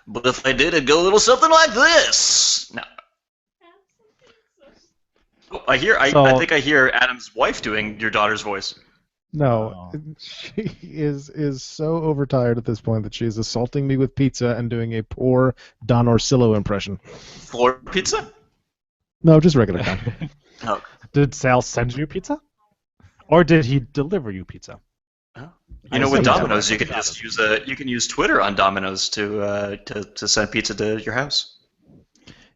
But if I did, it'd go a little something like this. No. Oh, I think I hear Adam's wife doing your daughter's voice. No, she is so overtired at this point that she's assaulting me with pizza and doing a poor Don Orsillo impression. Floor pizza? No, just regular kind. Oh. Did Sal send you pizza? Or did he deliver you pizza? Oh. You know, with Domino's, you can just use Twitter on Domino's to send pizza to your house.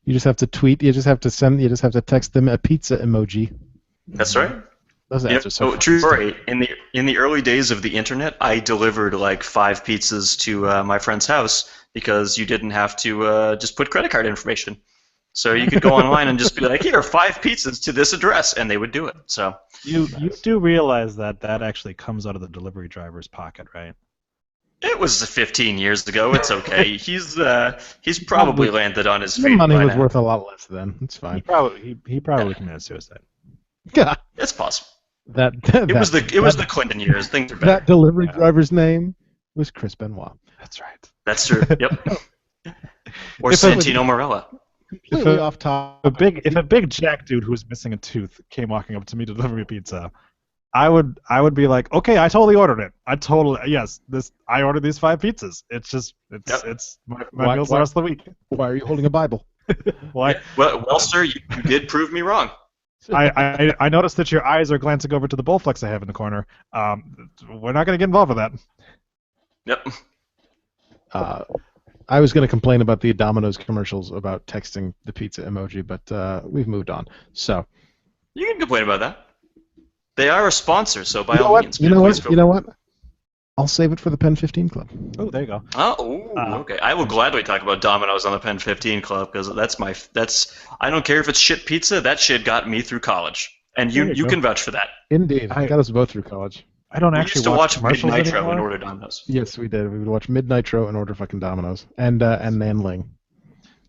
You just have to tweet. You just have to text them a pizza emoji. That's right. Those ads are so true story. In the early days of the internet, I delivered like 5 pizzas to my friend's house because you didn't have to just put credit card information. So you could go online and just be like, here, 5 pizzas to this address, and they would do it. So you do realize that actually comes out of the delivery driver's pocket, right? It was 15 years ago. It's okay. He's probably landed on his feet. The money was worth a lot less then. It's fine. He probably committed suicide. Yeah, it's possible. It was the Clinton years. Things are better. That delivery driver's name was Chris Benoit. That's right. That's true. Yep. Or Santino Marella. Completely off topic. If a big jack dude who was missing a tooth came walking up to me to deliver me pizza, I would be like, okay, I totally ordered it. I ordered these 5 pizzas. It's my meals the rest of the week. Why are you holding a Bible? Why? Well, sir, you did prove me wrong. I noticed that your eyes are glancing over to the Bowflex I have in the corner. We're not going to get involved with that. Yep. I was going to complain about the Domino's commercials about texting the pizza emoji, but we've moved on. So you can complain about that. They are a sponsor, so by all means. You know what? I'll save it for the Pen15 Club. Oh, there you go. Okay. I will gladly talk about Domino's on the Pen15 Club because that's. I don't care if it's shit pizza. That shit got me through college, and you can vouch for that. Indeed, I got us both through college. I don't actually watch Mid Nitro in order Domino's. Yes, we did. We would watch Mid Nitro in order fucking Domino's and Nan Ling.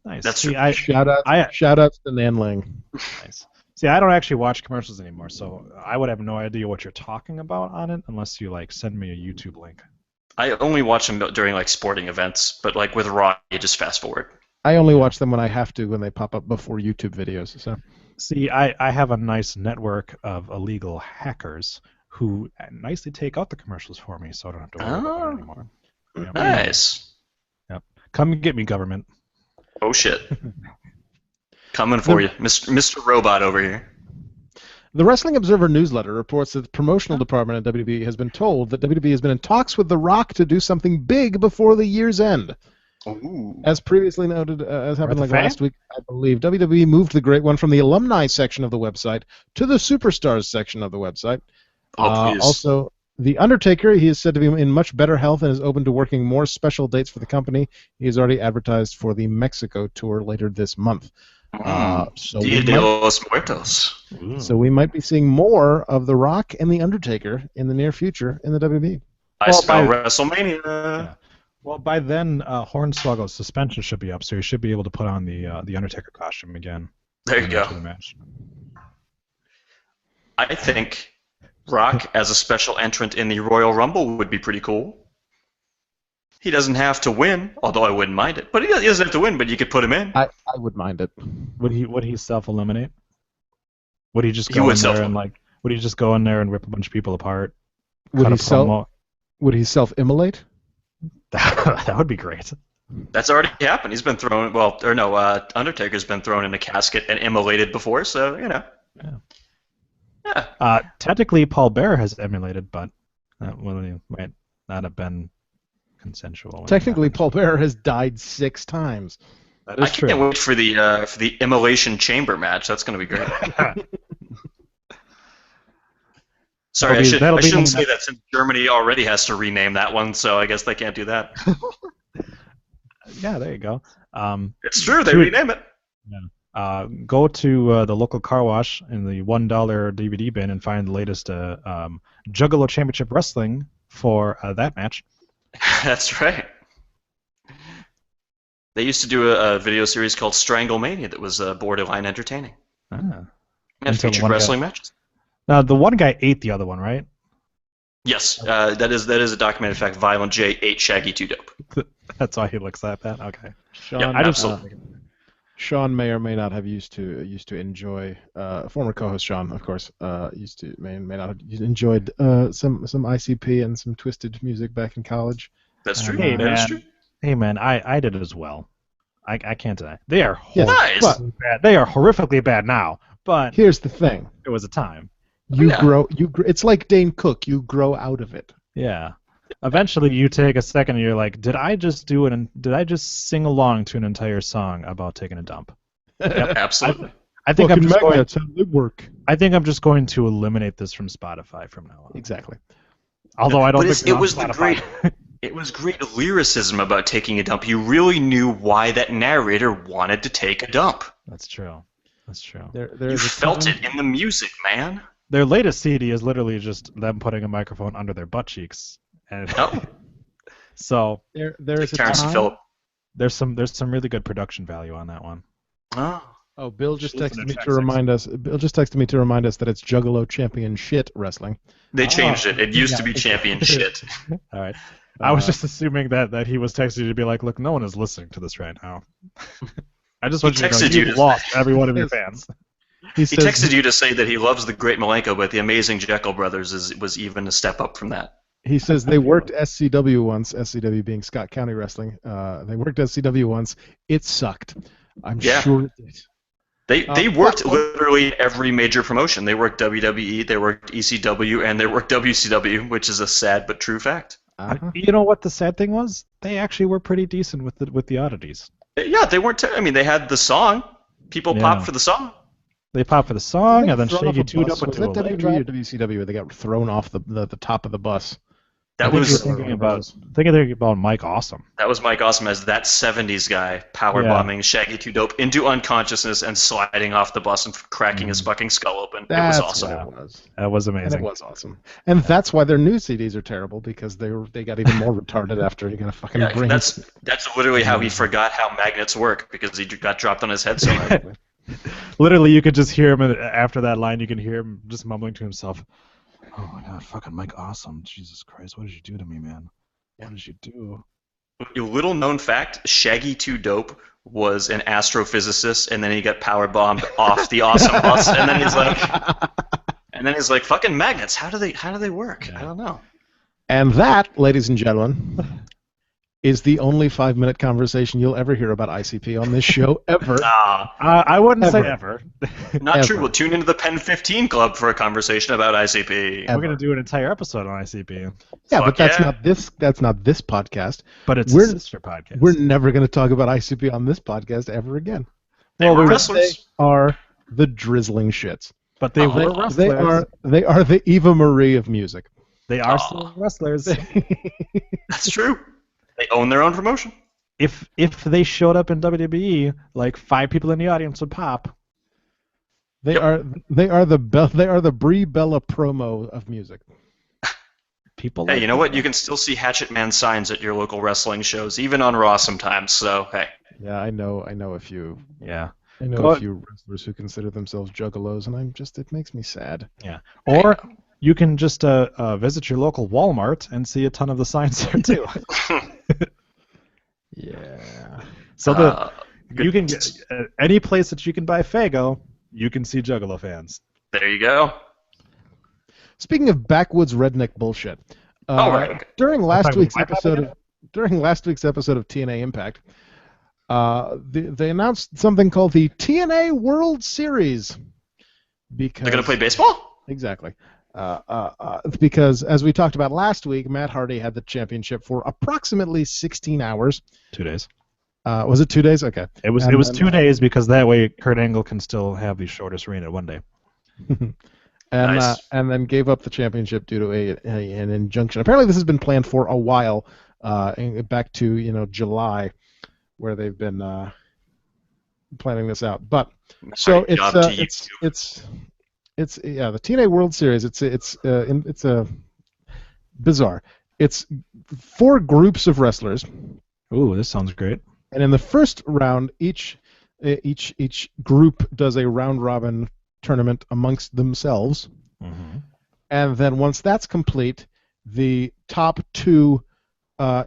Nice. That's true. Shout outs to Nan Ling. Nice. See, I don't actually watch commercials anymore, so I would have no idea what you're talking about on it unless you send me a YouTube link. I only watch them during sporting events, but with Raw, you just fast forward. I only watch them when I have to, when they pop up before YouTube videos. So. See, I have a nice network of illegal hackers who nicely take out the commercials for me, so I don't have to worry about it anymore. Yep. Nice. Yep. Come and get me, government. Oh shit. Coming for you, Mr. Robot over here. The Wrestling Observer newsletter reports that the promotional department at WWE has been told that WWE has been in talks with The Rock to do something big before the year's end. As previously noted, as happened like last week, I believe, WWE moved the Great One from the alumni section of the website to the superstars section of the website. Also, The Undertaker, he is said to be in much better health and is open to working more special dates for the company. He has already advertised for the Mexico tour later this month. Dia de los Muertos. So we might be seeing more of The Rock and The Undertaker in the near future in the WWE. I spell WrestleMania. Yeah. Well, by then, Hornswoggle's suspension should be up, so he should be able to put on the Undertaker costume again. There you go. The match. I think Rock as a special entrant in the Royal Rumble would be pretty cool. He doesn't have to win, although I wouldn't mind it. But he doesn't have to win, but you could put him in. I would mind it. Would he self-eliminate? Would he just go in there and Would he just go in there and rip a bunch of people apart? Would he self-immolate? That would be great. That's already happened. He's been thrown. Undertaker's been thrown in a casket and immolated before, so you know. Yeah. Technically, Paul Bearer has emulated, but that might not have been consensual. Technically, Paul Bearer has died 6 times. That is true. I can't wait for the immolation chamber match. That's going to be great. Sorry, I shouldn't say that since Germany already has to rename that one, so I guess they can't do that. Yeah, there you go. It's true, they rename it. Yeah. Go to the local car wash in the $1 DVD bin and find the latest Juggalo Championship Wrestling for that match. That's right. They used to do a video series called Stranglemania that was borderline entertaining. And featured wrestling matches. Now, the one guy ate the other one, right? Yes, that is a documented fact. Violent J ate Shaggy 2 Dope. That's why he looks like that. Okay. Sean, absolutely. Sean may or may not have used to enjoy. Former co-host Sean, of course, may not have enjoyed some ICP and some twisted music back in college. That's true. Hey man, I did it as well. I can't deny. They are bad. They are horrifically bad now. But here's the thing: it was a time. You grow. It's like Dane Cook. You grow out of it. Yeah. Eventually, you take a second and you're like, did I just sing along to an entire song about taking a dump? Yep. Absolutely. I think I'm just going. They work. I think I'm just going to eliminate this from Spotify from now on. Exactly. Although I don't think it was it was great lyricism about taking a dump. You really knew why that narrator wanted to take a dump. That's true. You felt it in the music, man. Their latest CD is literally just them putting a microphone under their butt cheeks. And so there's there's some really good production value on that one. Oh, Bill just texted me to remind us. Bill just texted me to remind us that it's Juggalo Champion Shit Wrestling. They changed it. It used to be Champion Shit. All right. I was just assuming that he was texting you to be like, look, no one is listening to this right now. I just want you to know you've lost every one of your fans. He texted you to say that he loves the Great Malenko, but the Amazing Jekyll Brothers was even a step up from that. He says they worked SCW once, SCW being Scott County Wrestling. They worked SCW once. It sucked. I'm sure it did. They worked literally every major promotion. They worked WWE, they worked ECW, and they worked WCW, which is a sad but true fact. You know what the sad thing was? They actually were pretty decent with the oddities. Yeah, they weren't. They had the song. People popped for the song. They popped for the song, and then Shaggy 2'd up into a leg drop. WCW, they got thrown off the top of the bus. That was thinking about Mike Awesome. That was Mike Awesome as that 70s guy powerbombing Shaggy 2 Dope into unconsciousness and sliding off the bus and cracking his fucking skull open. It was awesome. That was amazing. And it was awesome. And that's why their new CDs are terrible, because they got even more retarded after he got a fucking brain. That's literally how he forgot how magnets work, because he got dropped on his head so hard. Literally, you could just hear him after that line. You can hear him just mumbling to himself. Oh my God, fucking Mike Awesome. Jesus Christ, what did you do to me, man? What did you do? A little known fact, Shaggy 2 Dope was an astrophysicist, and then he got powerbombed off the Awesome bus, and then he's like, fucking magnets, how do they work? I don't know. And that, ladies and gentlemen, is the only 5-minute conversation you'll ever hear about ICP on this show ever. I wouldn't say ever. Not true. We'll tune into the Pen15 Club for a conversation about ICP. We're going to do an entire episode on ICP. Yeah, but that's not this. That's not this podcast. But it's a sister podcast. We're never going to talk about ICP on this podcast ever again. Well, they are the drizzling shits. But they were wrestlers. They are the Eva Marie of music. They are still wrestlers. That's true. They own their own promotion. If they showed up in WWE, like 5 people in the audience would pop. They are the Brie Bella promo of music. Hey, you know what? You can still see Hatchet Man signs at your local wrestling shows, even on Raw sometimes. So hey. Yeah, I know a few. Yeah. I know a few wrestlers who consider themselves juggalos, and it makes me sad. Yeah. Or you can just visit your local Walmart and see a ton of the signs there too. Yeah. So you can get any place that you can buy Faygo, you can see Juggalo fans. There you go. Speaking of backwoods redneck bullshit, right. during last week's episode of TNA Impact, they announced something called the TNA World Series. Because they're going to play baseball? Exactly. Because, as we talked about last week, Matt Hardy had the championship for approximately 16 hours. 2 days. Was it 2 days? Okay. It was 2 days because that way Kurt Angle can still have the shortest reign at 1 day. And then gave up the championship due to an injunction. Apparently, this has been planned for a while, back to July, where they've been planning this out. But so it's the TNA World Series. It's bizarre. It's 4 groups of wrestlers. Ooh, this sounds great. And in the first round, each group does a round robin tournament amongst themselves. Mm-hmm. And then once that's complete, the top 2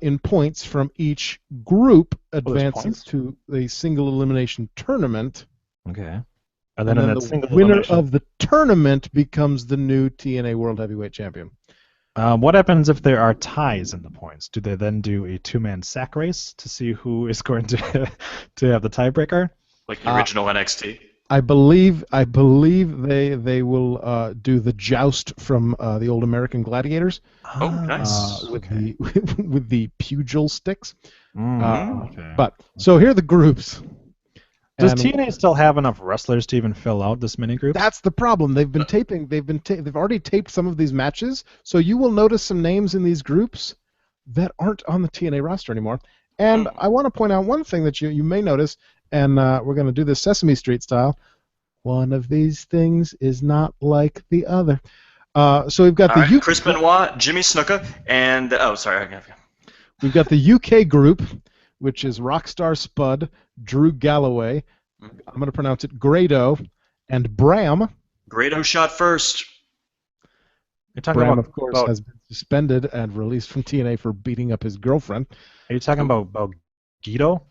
in points from each group advances to a single elimination tournament. Okay. And then the winner of the tournament becomes the new TNA World Heavyweight Champion. What happens if there are ties in the points? Do they then do a 2-man sack race to see who is going to have the tiebreaker? Like the original NXT? I believe they will do the joust from the old American Gladiators. Oh, nice. With the pugil sticks. Okay. But so here are the groups. Does TNA still have enough wrestlers to even fill out this mini group? That's the problem. They've been taping. They've already taped some of these matches, so you will notice some names in these groups that aren't on the TNA roster anymore. And I want to point out one thing that you may notice, and we're going to do this Sesame Street style. One of these things is not like the other. So we've got UK. Chris Benoit, Jimmy Snuka, and we've got the UK group, which is Rockstar Spud, Drew Galloway, I'm going to pronounce it Grado, and Bram. Grado shot first. Bram, of course, has been suspended and released from TNA for beating up his girlfriend. Are you talking about Guido?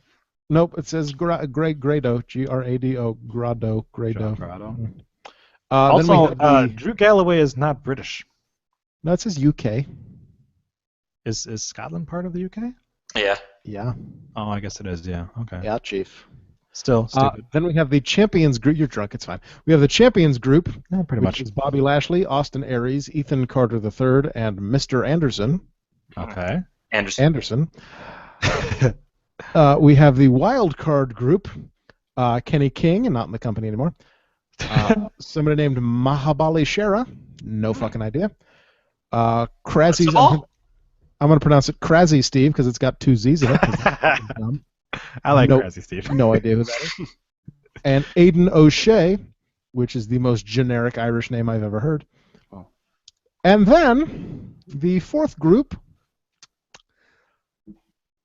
Nope, it says Grado, Grado, Grado. Also, Drew Galloway is not British. No, it says UK. Is Scotland part of the UK? Yeah. Yeah. Oh, I guess it is, yeah. Okay. Yeah, Chief. Still stupid. Then we have the Champions group. You're drunk, it's fine. We have the Champions group, pretty much. Is Bobby Lashley, Austin Aries, Ethan Carter III, and Mr. Anderson. Okay. Anderson. We have the Wild Card group, Kenny King, not in the company anymore. Somebody named Mahabali Shera, no fucking idea. Krazzy. I'm going to pronounce it Krazzy Steve because it's got 2 Z's in it. I like Krazzy Steve. No idea who that is. And Aiden O'Shea, which is the most generic Irish name I've ever heard. Oh. And then the 4th group,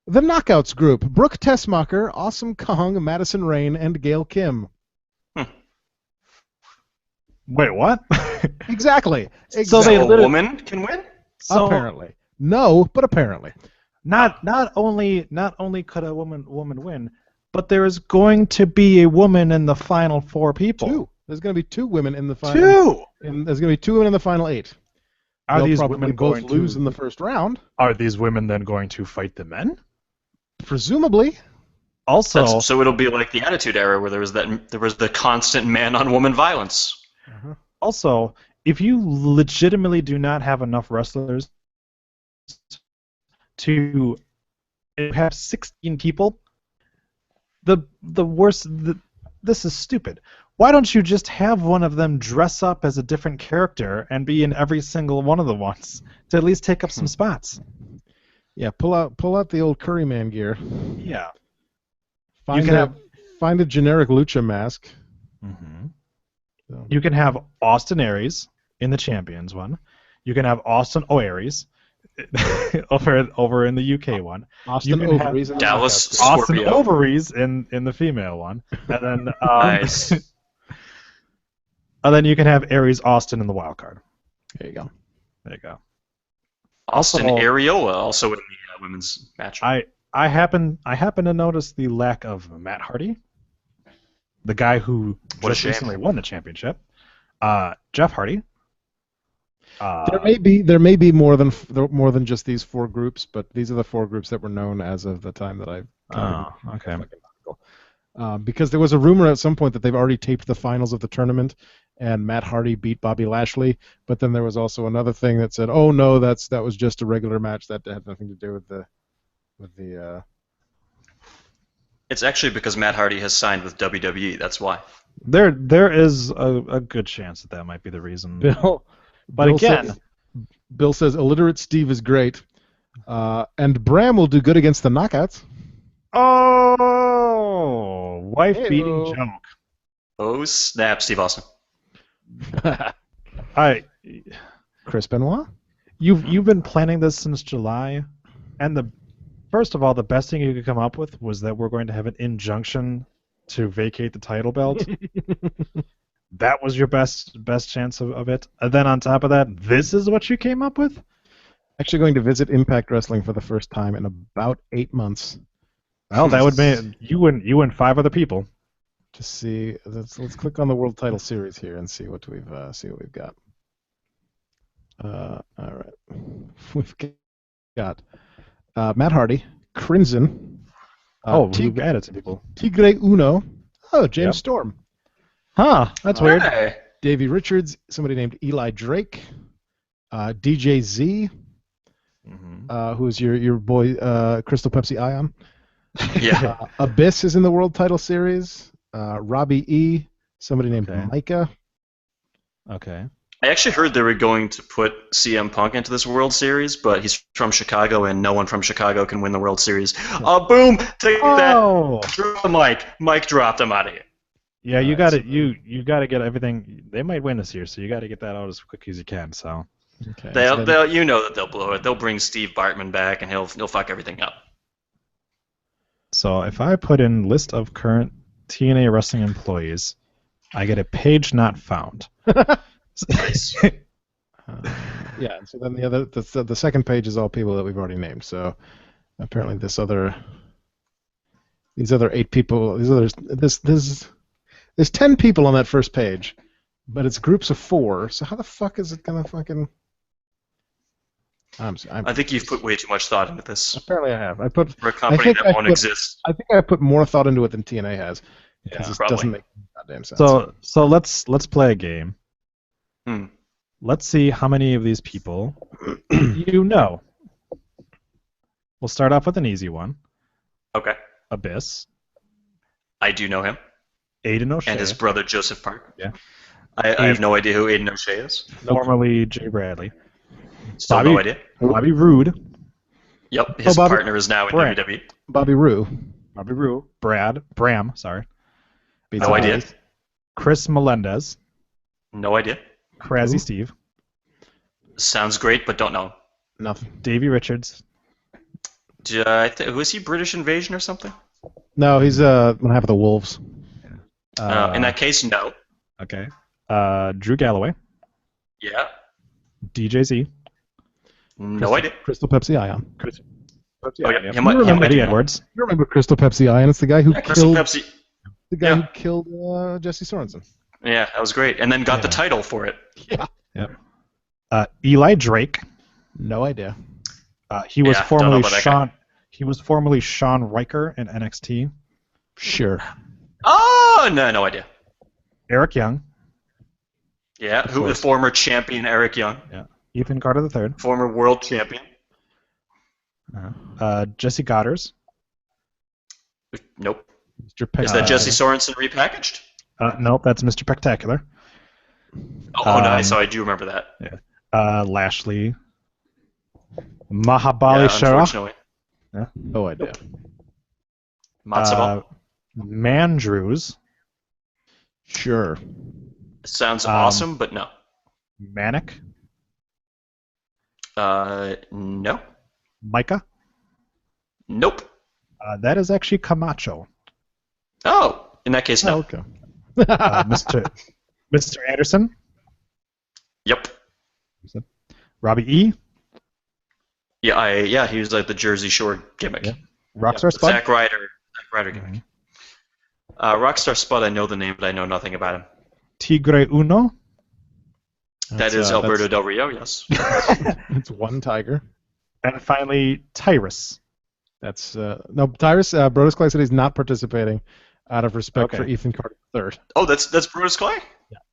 the Knockouts group, Brooke Tessmacher, Awesome Kong, Madison Rain, and Gail Kim. Wait, what? Exactly. So a woman can win? Apparently. No, but apparently. Not only could a woman win, but there is going to be a woman in the final 4 people. 2. There's going to be 2 women in the final. 2. There's going to be 2 women in the final 8. Are They'll these probably women both going lose to in the first round? Are these women then going to fight the men? Presumably. Also, so it'll be like the Attitude Era, where there was the constant man-on-woman violence. Also, if you legitimately do not have enough wrestlers to have 16 people, this is stupid. Why don't you just have one of them dress up as a different character and be in every single one of the ones to at least take up some spots? Yeah, pull out the old Curryman gear. Yeah. Find a generic lucha mask. Mm-hmm. So. You can have Austin Aries in the Champions one. You can have Austin Aries over in the UK one. Austin Ovaries in Dallas Austin Scorpio. Ovaries in the female one. And then nice. And then you can have Aries Austin in the wild card. There you go. Austin Areola also in the women's match. I happen to notice the lack of Matt Hardy, the guy who just recently won the championship. Jeff Hardy. There may be more than just these 4 groups, but these are the 4 groups that were known as of the time that I. Okay. Because there was a rumor at some point that they've already taped the finals of the tournament, and Matt Hardy beat Bobby Lashley. But then there was also another thing that said, "Oh no, that was just a regular match. That had nothing to do with the." It's actually because Matt Hardy has signed with WWE. That's why. There is a good chance that might be the reason. Bill says illiterate Steve is great, and Bram will do good against the Knockouts. Oh, wife-beating joke. Oh snap, Steve Austin. Chris Benoit. You've been planning this since July, and first of all, the best thing you could come up with was that we're going to have an injunction to vacate the title belt. That was your best chance of it. And then on top of that, this is what you came up with? Actually going to visit Impact Wrestling for the first time in about 8 months. Well, that would mean you and 5 other people. To see, let's click on the World Title Series here and see what we've got. All right, we've got Matt Hardy, Crimson. You've added some people. Tigre Uno. Oh, James Storm. Huh, that's weird. Hey. Davey Richards, somebody named Eli Drake, DJ Z, who's your boy Crystal Pepsi Ion. Yeah. Abyss is in the World Title Series. Robbie E, somebody named Micah. Okay. I actually heard they were going to put CM Punk into this World Series, but he's from Chicago, and no one from Chicago can win the World Series. Boom! Take that. Drop the mic. Mic dropped. I'm out of here. Yeah, you got it. You got to get everything. They might win this year, so you got to get that out as quick as you can. So. Okay. They'll you know that they'll blow it. They'll bring Steve Bartman back, and he'll fuck everything up. So if I put in list of current TNA wrestling employees, I get a page not found. Nice. Yeah. So then the second page is all people that we've already named. So apparently these other 8 people. There's 10 people on that first page, but it's groups of 4. So how the fuck is it gonna fucking? I think you've put way too much thought into this. Apparently I have. For a company that won't exist. I think I put more thought into it than TNA has. Because it doesn't make goddamn sense. So let's play a game. Hmm. Let's see how many of these people you know. We'll start off with an easy one. Okay. Abyss. I do know him. Aiden O'Shea. And his brother Joseph Park. Yeah. I have no idea who Aiden O'Shea is. Formerly Jay Bradley. Still no idea. Bobby Roode. Yep, his partner is now in WWE. Bobby Roode. Bram, sorry. No idea. Chris Melendez. No idea. Crazy Steve. Sounds great, but don't know. Nothing. Davey Richards. Was he British Invasion or something? No, he's half of the Wolves. In that case, no. Okay. Drew Galloway. Yeah. DJZ. No idea. Crystal Pepsi Ion. Eddie Edwards. You remember Crystal Pepsi Ion? It's the guy who killed. Pepsi. The guy who killed Jesse Sorensen. Yeah, that was great, and then got the title for it. Yeah. Yep. Eli Drake. No idea. He was formerly Sean. He was formerly Shawn Riker in NXT. Sure. Oh, no idea. Eric Young. Yeah, who the former champion Eric Young. Yeah. Ethan Carter III. Former world champion. Jesse Goddard. Nope. Mr. Is that Jesse Sorensen repackaged? Nope, that's Mr. Spectacular. Oh, nice. So I do remember that. Yeah. Lashley. Mahabali Shah. Unfortunately. Yeah. No idea. Matsuba. Mandrews. Sure. Sounds awesome, but no. Manic. No. Micah. Nope. That is actually Camacho. Oh, in that case, no. Oh, okay. Mr. Anderson. Yep. Robbie E. Yeah, he was like the Jersey Shore gimmick. Yeah. Rockstar Spud. Zack Ryder gimmick. Rockstar Spud, I know the name, but I know nothing about him. Tigre Uno. That is Alberto Del Rio, yes. It's one tiger. And finally, Tyrus. That's no Tyrus. Brodus Clay said he's not participating out of respect for Ethan Carter III. Oh, that's Brodus Clay?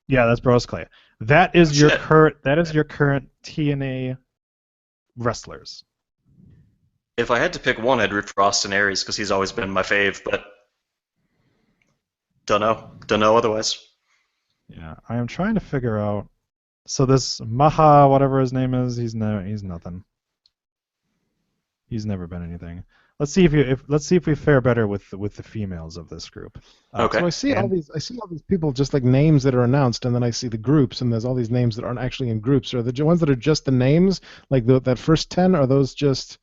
Yeah, that's Brodus Clay. That is your current TNA wrestlers. If I had to pick one, I'd root for Austin Aries because he's always been my fave, but don't know otherwise. Yeah, I am trying to figure out. So this Maha, whatever his name is, he's nothing. He's never been anything. Let's see if we fare better with the females of this group. Okay. So I see all these people just like names that are announced, and then I see the groups, and there's all these names that aren't actually in groups. Are the ones that are just the names, like that first 10? Are those guys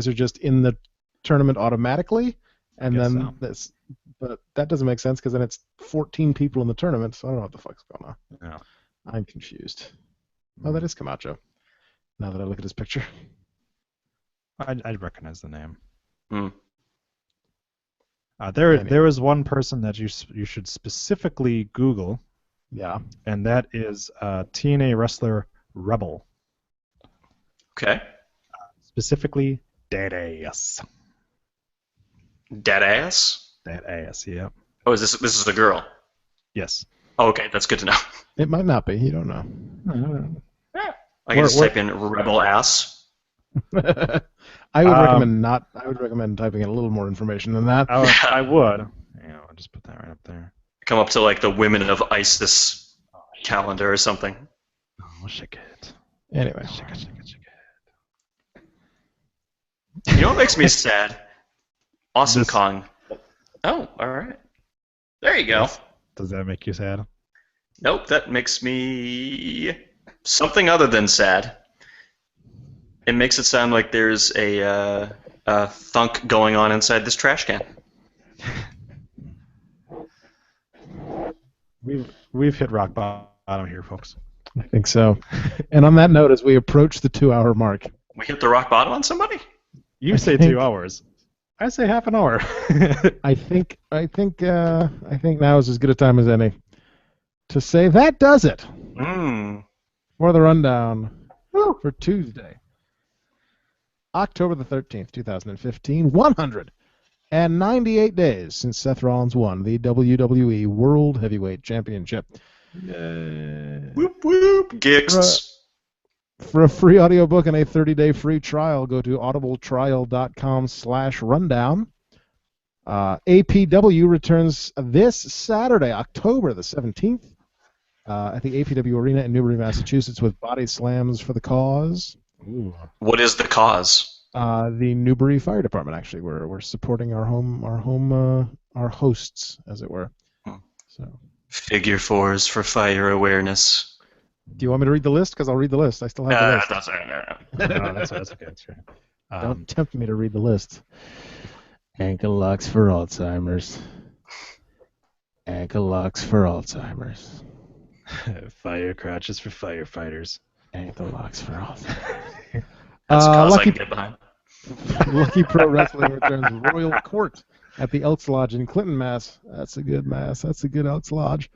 are just in the tournament automatically? And then so. But that doesn't make sense because then it's 14 people in the tournament, so I don't know what the fuck's going on. Yeah. I'm confused. Oh, that is Camacho. Now that I look at his picture. I'd recognize the name. Hmm. There is one person that you should specifically Google. Yeah. And that is TNA wrestler Rebel. Okay. Specifically, Deadass. Deadass? Deadass, yeah. Oh, this is a girl? Yes. Oh, okay, that's good to know. It might not be. You don't know. I can just type in Rebel Ass. I would recommend typing in a little more information than that. I would. Yeah, I'll just put that right up there. Come up to like the Women of ISIS calendar or something. Oh, shake it. Anyway. Shake it. You know what makes me sad? Awesome Kong. Oh, all right. There you go. Does that make you sad? Nope, that makes me something other than sad. It makes it sound like there's a thunk going on inside this trash can. We've hit rock bottom here, folks. I think so. And on that note, as we approach the 2-hour mark, we hit the rock bottom on somebody? You say 2 hours. I say half an hour. I think now is as good a time as any to say that does it for the rundown for Tuesday, October the 13th, 2015. 198 days since Seth Rollins won the WWE World Heavyweight Championship. Whoop whoop, Gicks. For a free audiobook and a 30-day free trial, go to audibletrial.com/rundown. APW returns this Saturday, October the 17th, at the APW Arena in Newbury, Massachusetts, with Body Slams for the Cause. Ooh. What is the cause? The Newbury Fire Department. Actually, we're supporting our hosts, as it were. So. Figure 4s for fire awareness. Do you want me to read the list? Because I'll read the list. I still have the list. That's okay. That's right. Don't tempt me to read the list. Ankle locks for Alzheimer's. Ankle locks for Alzheimer's. Fire crotches for firefighters. Ankle locks for Alzheimer's. That's a cause I can get behind. Lucky Pro Wrestling returns Royal Court at the Elks Lodge in Clinton, Mass. That's a good Mass. That's a good Elks Lodge.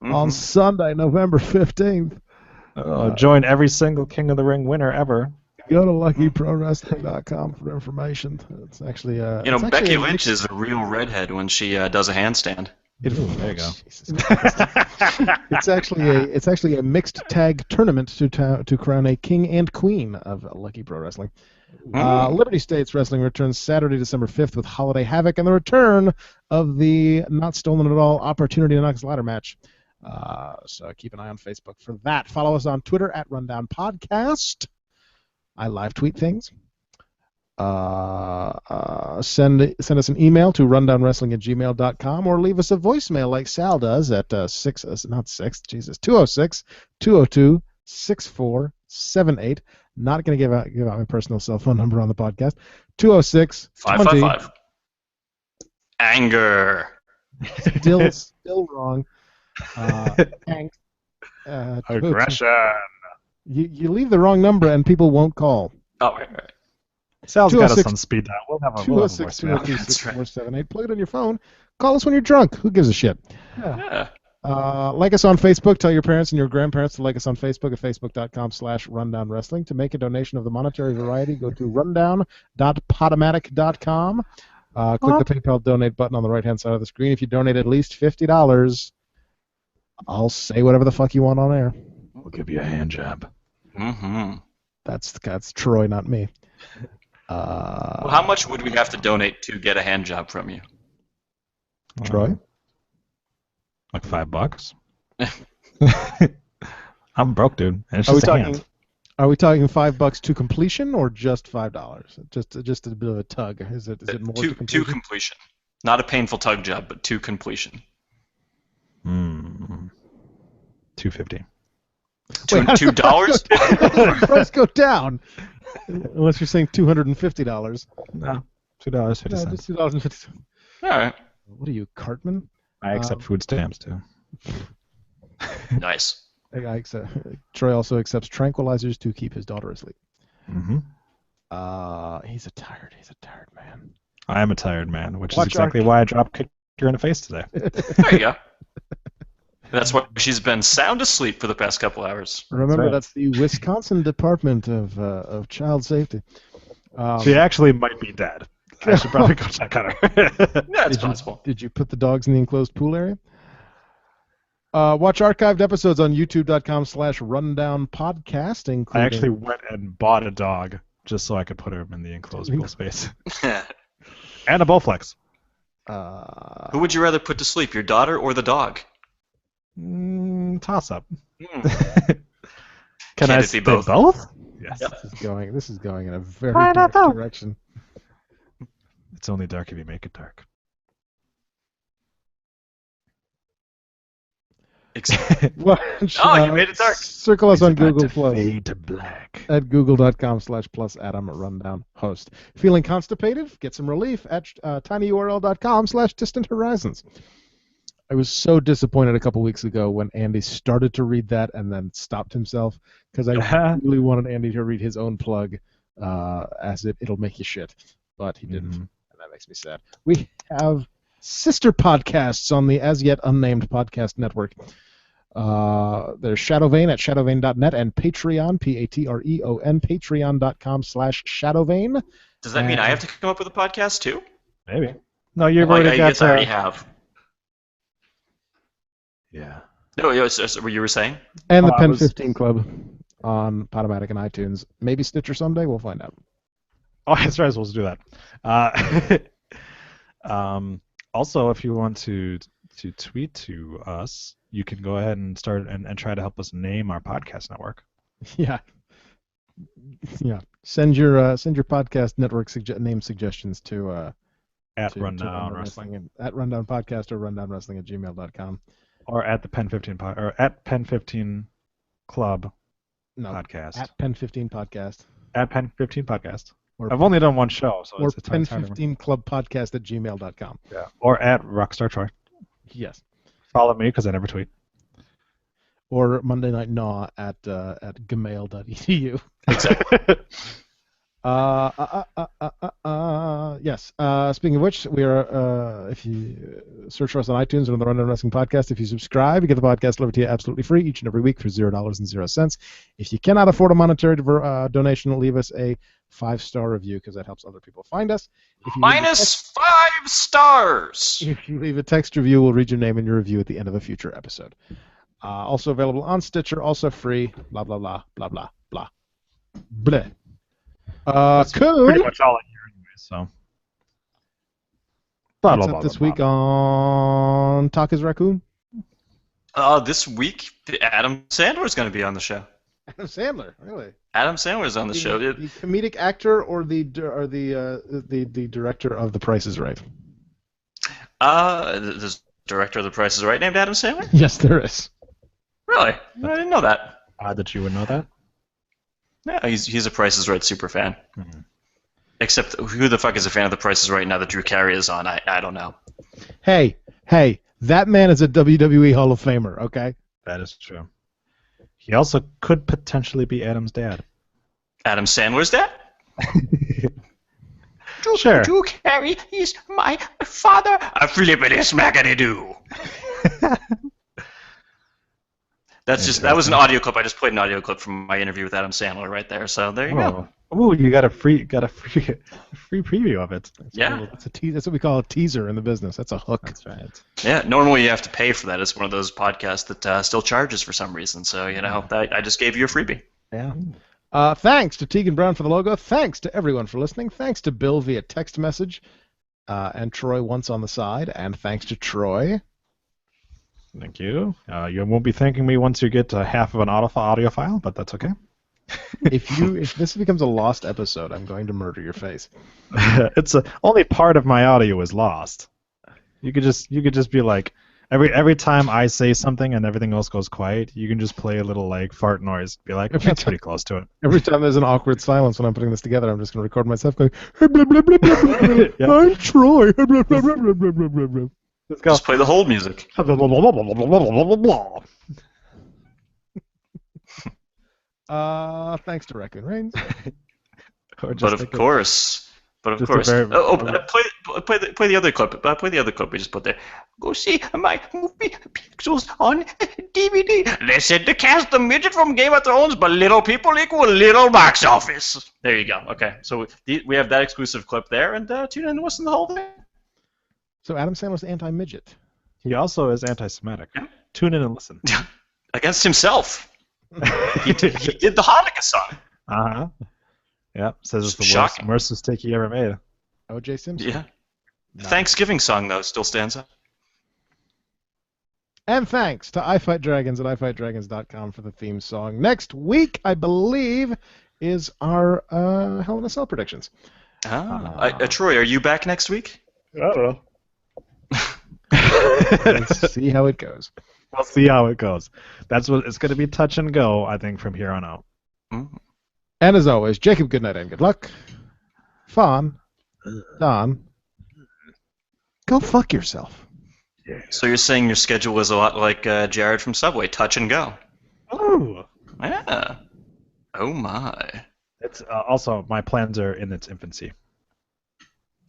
On Sunday, November 15th. Join every single King of the Ring winner ever Go to luckyprowrestling.com for information. It's actually Becky Lynch is a real redhead when she does a handstand. There you go. It's actually a mixed tag tournament to crown a king and queen of Lucky Pro Wrestling. Liberty States Wrestling returns Saturday, December 5th with Holiday Havoc and the return of the Not Stolen at All Opportunity to Knox ladder match. So keep an eye on Facebook for that. Follow us on Twitter at Rundown Podcast. I live tweet things. Send us an email to rundownwrestling@gmail.com or leave us a voicemail like Sal does at 206-202-6478. Not going to give out my personal cell phone number on the podcast. 206-555. Anger. Still wrong. Aggression. You leave the wrong number and people won't call. Oh, right. Sal's got us on speed dial. We'll have a voicemail. 206-202-6478. Plug it on your phone. Call us when you're drunk. Who gives a shit? Yeah. Like us on Facebook. Tell your parents and your grandparents to like us on Facebook at facebook.com/rundownwrestling. To make a donation of the monetary variety, go to rundown.podomatic.com. Click the PayPal donate button on the right-hand side of the screen. If you donate at least $50, I'll say whatever the fuck you want on air. We'll give you a hand job. Mm-hmm. That's Troy, not me. Well, how much would we have to donate to get a hand job from you? Troy? Like $5. I'm broke, dude. And it's just a hand. Are we talking $5 to completion or just $5? Just a bit of a tug. Is it more to completion? To completion. Not a painful tug job, but to completion. $2.50. $2? Price go down. Unless you're saying $250. No, $2.50. No, just $2.50. All right. What are you, Cartman? I accept food stamps too. Nice. Troy also accepts tranquilizers to keep his daughter asleep. Mm-hmm. He's a tired man. I am a tired man, which is exactly why I dropped kicked her in the face today. There you go. That's why she's been sound asleep for the past couple hours. Remember, that's the Wisconsin Department of Child Safety. She actually might be dead. I should probably go check on her. Yeah, it's possible. Did you put the dogs in the enclosed pool area? Watch archived episodes on youtube.com/rundownpodcast. I actually went and bought a dog just so I could put him in the enclosed pool space. And a Bowflex. Who would you rather put to sleep, your daughter or the dog? Toss up. Can I say both? Yes. Yep. This is going in a very dark direction. It's only dark if you make it dark. You made it dark. Circle us on Google Plus. Fade to black. At google.com/+Adam host. Feeling constipated? Get some relief at tinyurl.com/distant horizons. I was so disappointed a couple weeks ago when Andy started to read that and then stopped himself because I really wanted Andy to read his own plug as it'll make you shit. But he didn't, and that makes me sad. We have sister podcasts on the as yet unnamed podcast network. There's Shadowvane at shadowvane.net and Patreon, Patreon, patreon.com/Shadowvane. Does that mean I have to come up with a podcast too? Maybe. No, you've already got. I guess I already have. Yeah. No, what you were saying? And the Pen15 Club on Podomatic and iTunes. Maybe Stitcher someday. We'll find out. Oh, that's right. I was supposed to do that. Also, if you want to tweet to us, you can go ahead and start and try to help us name our podcast network. Yeah. Send your podcast network name suggestions to at Rundown Wrestling. At Rundown Podcast or rundownwrestling@gmail.com. Or at the Pen15 or at Pen15 Club podcast. At Pen15 Podcast. At Pen15 Podcast. I've only done one show, so it's Pen15 Club Podcast at gmail.com. Yeah. Or at Rockstar Troy. Yes. Follow me because I never tweet. Or Monday Night Gnaw at gmail.edu. Exactly. Yes. Speaking of which, we are. If you search for us on iTunes or on the Rundown Wrestling Podcast, if you subscribe, you get the podcast delivered to you absolutely free each and every week for $0.00. If you cannot afford a monetary donation, leave us a 5-star review because that helps other people find us. If you -5 stars. If you leave a text review, we'll read your name in your review at the end of a future episode. Also available on Stitcher, also free. Blah blah blah blah blah blah. Bleh. That's cool. pretty much all I hear anyway, so. What's up this week on Talk is Raccoon? This week, Adam Sandler is going to be on the show. Adam Sandler, really? Adam Sandler is on the show. The comedic actor or the director of The Price is Right? The director of The Price is Right named Adam Sandler? Yes, there is. Really? I didn't know that. Odd that you would know that. Yeah, he's a Price is Right super fan. Mm-hmm. Except, who the fuck is a fan of The Price is Right now that Drew Carey is on? I don't know. Hey, that man is a WWE Hall of Famer, okay? That is true. He also could potentially be Adam's dad. Adam Sandler's dad? Sure. Drew Carey is my father. A flippity smackety do. That was an audio clip. I just played an audio clip from my interview with Adam Sandler right there. So there you go. Oh, you got a free preview of it. That's that's what we call a teaser in the business. That's a hook. That's right. Yeah, normally you have to pay for that. It's one of those podcasts that still charges for some reason. So I just gave you a freebie. Yeah. Thanks to Tegan Brown for the logo. Thanks to everyone for listening. Thanks to Bill via text message, and Troy once on the side. And thanks to Troy. Thank you. You won't be thanking me once you get to half of an audio file, but that's okay. If this becomes a lost episode, I'm going to murder your face. It's only part of my audio is lost. You could just be like, every time I say something and everything else goes quiet, you can just play a little like fart noise. Be like, that's pretty close to it. Every time there's an awkward silence when I'm putting this together, I'm just going to record myself going, blah, blah, blah, blah, blah, blah. Yeah. I'm Troy. Blah, blah, blah, blah, blah, blah, blah, blah. Let's go. Just play the hold music. Thanks to Raccoon Reigns. But of course. Play the other clip. Play the other clip we just put there. Go see my movie Pixels on DVD. They said to cast the midget from Game of Thrones, but little people equal little box office. There you go. Okay, so we have that exclusive clip there, and tune in and listen to the whole thing. So Adam Sandler's anti-midget. He also is anti-Semitic. Yeah. Tune in and listen. Against himself. he did the Hanukkah song. Uh-huh. Yeah, says it's the worst mistake he ever made. O.J. Simpson. Yeah. The Thanksgiving song, though, still stands up. And thanks to I Fight Dragons at ifightdragons.com for the theme song. Next week, I believe, is our Hell in a Cell predictions. Troy, are you back next week? I don't know. Let's see how it goes. We'll see how it goes. That's what it's going to be touch and go, I think, from here on out. Mm-hmm. And as always, Jacob, good night and good luck. Fawn, Don, go fuck yourself. Yeah. So you're saying your schedule is a lot like Jared from Subway, touch and go. Oh. Yeah. Oh my. It's also, my plans are in its infancy.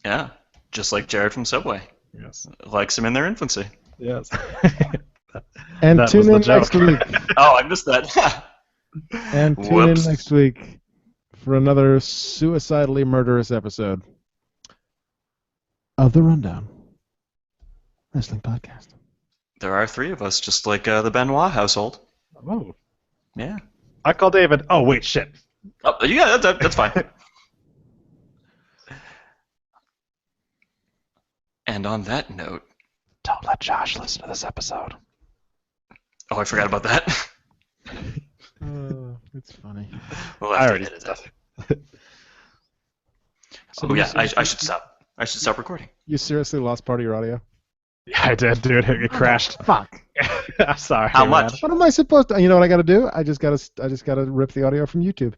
Yeah, just like Jared from Subway. Yes. Likes them in their infancy. Yes. And tune in next week. Oh, I missed that. And tune in next week for another suicidally murderous episode of the Rundown Wrestling Podcast. There are 3 of us, just like the Benoit household. Oh. Yeah. I call David. Oh, wait, shit. Oh, yeah, that's fine. And on that note... Don't let Josh listen to this episode. Oh, I forgot about that. It's funny. Well, I already did it. So yeah, I should stop. I should stop recording. You seriously lost part of your audio? Yeah, I did, dude. It crashed. Fuck. I'm sorry. How much? What am I supposed to? You know what I got to do? I just gotta rip the audio from YouTube.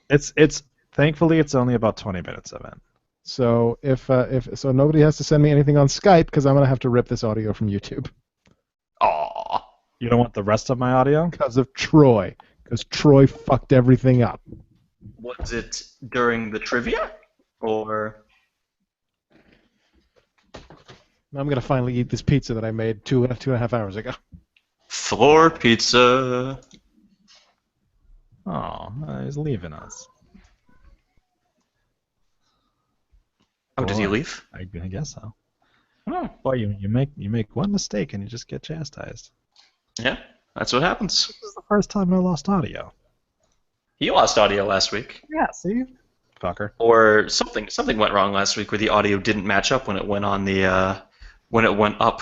It's thankfully it's only about 20 minutes of it. So if nobody has to send me anything on Skype because I'm gonna have to rip this audio from YouTube. Aww. You don't want the rest of my audio? Because of Troy. Because Troy fucked everything up. Was it during the trivia, or? I'm gonna finally eat this pizza that I made two and a half hours ago. Floor pizza. Oh, he's leaving us. Oh, did he leave? I guess so. Oh. Boy, you make one mistake and you just get chastised. Yeah, that's what happens. This is the first time I lost audio. He lost audio last week. Yeah, see? Fucker. Or something went wrong last week where the audio didn't match up when it went on the when it went up.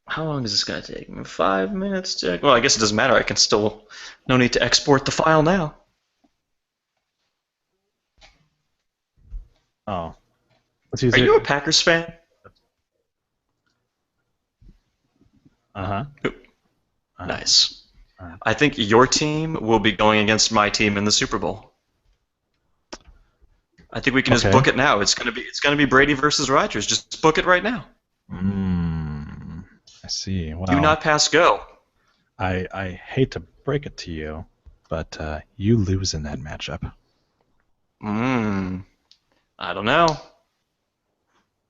How long is this gonna take? 5 minutes to. Well, I guess it doesn't matter. I can still. No need to export the file now. Oh. Are you a Packers fan? Uh-huh. Nice. I think your team will be going against my team in the Super Bowl. I think we can just book it now. It's gonna be Brady versus Rodgers. Just book it right now. I see. Well, do not pass go. I hate to break it to you, but you lose in that matchup. I don't know.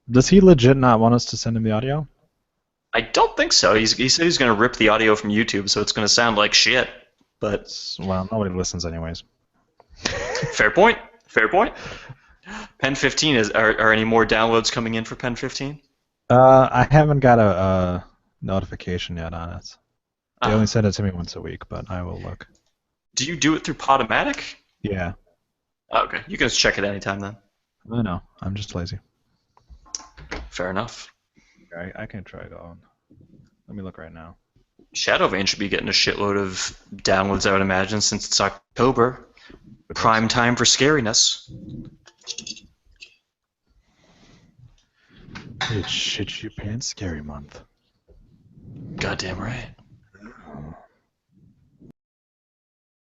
Does he legit not want us to send him the audio? I don't think so. He said he's going to rip the audio from YouTube, so it's going to sound like shit. But well, nobody listens anyways. Fair point. Fair point. Pen15 are any more downloads coming in for Pen15? I haven't got a notification yet on it. They only send it to me once a week, but I will look. Do you do it through Podomatic? Yeah. Okay, you can just check it anytime then. I know. I'm just lazy. Fair enough. I can try going. Let me look right now. Shadow Vane should be getting a shitload of downloads, I would imagine, since it's October. Prime time for scariness. It's Shit You Pants Scary Month. Goddamn right.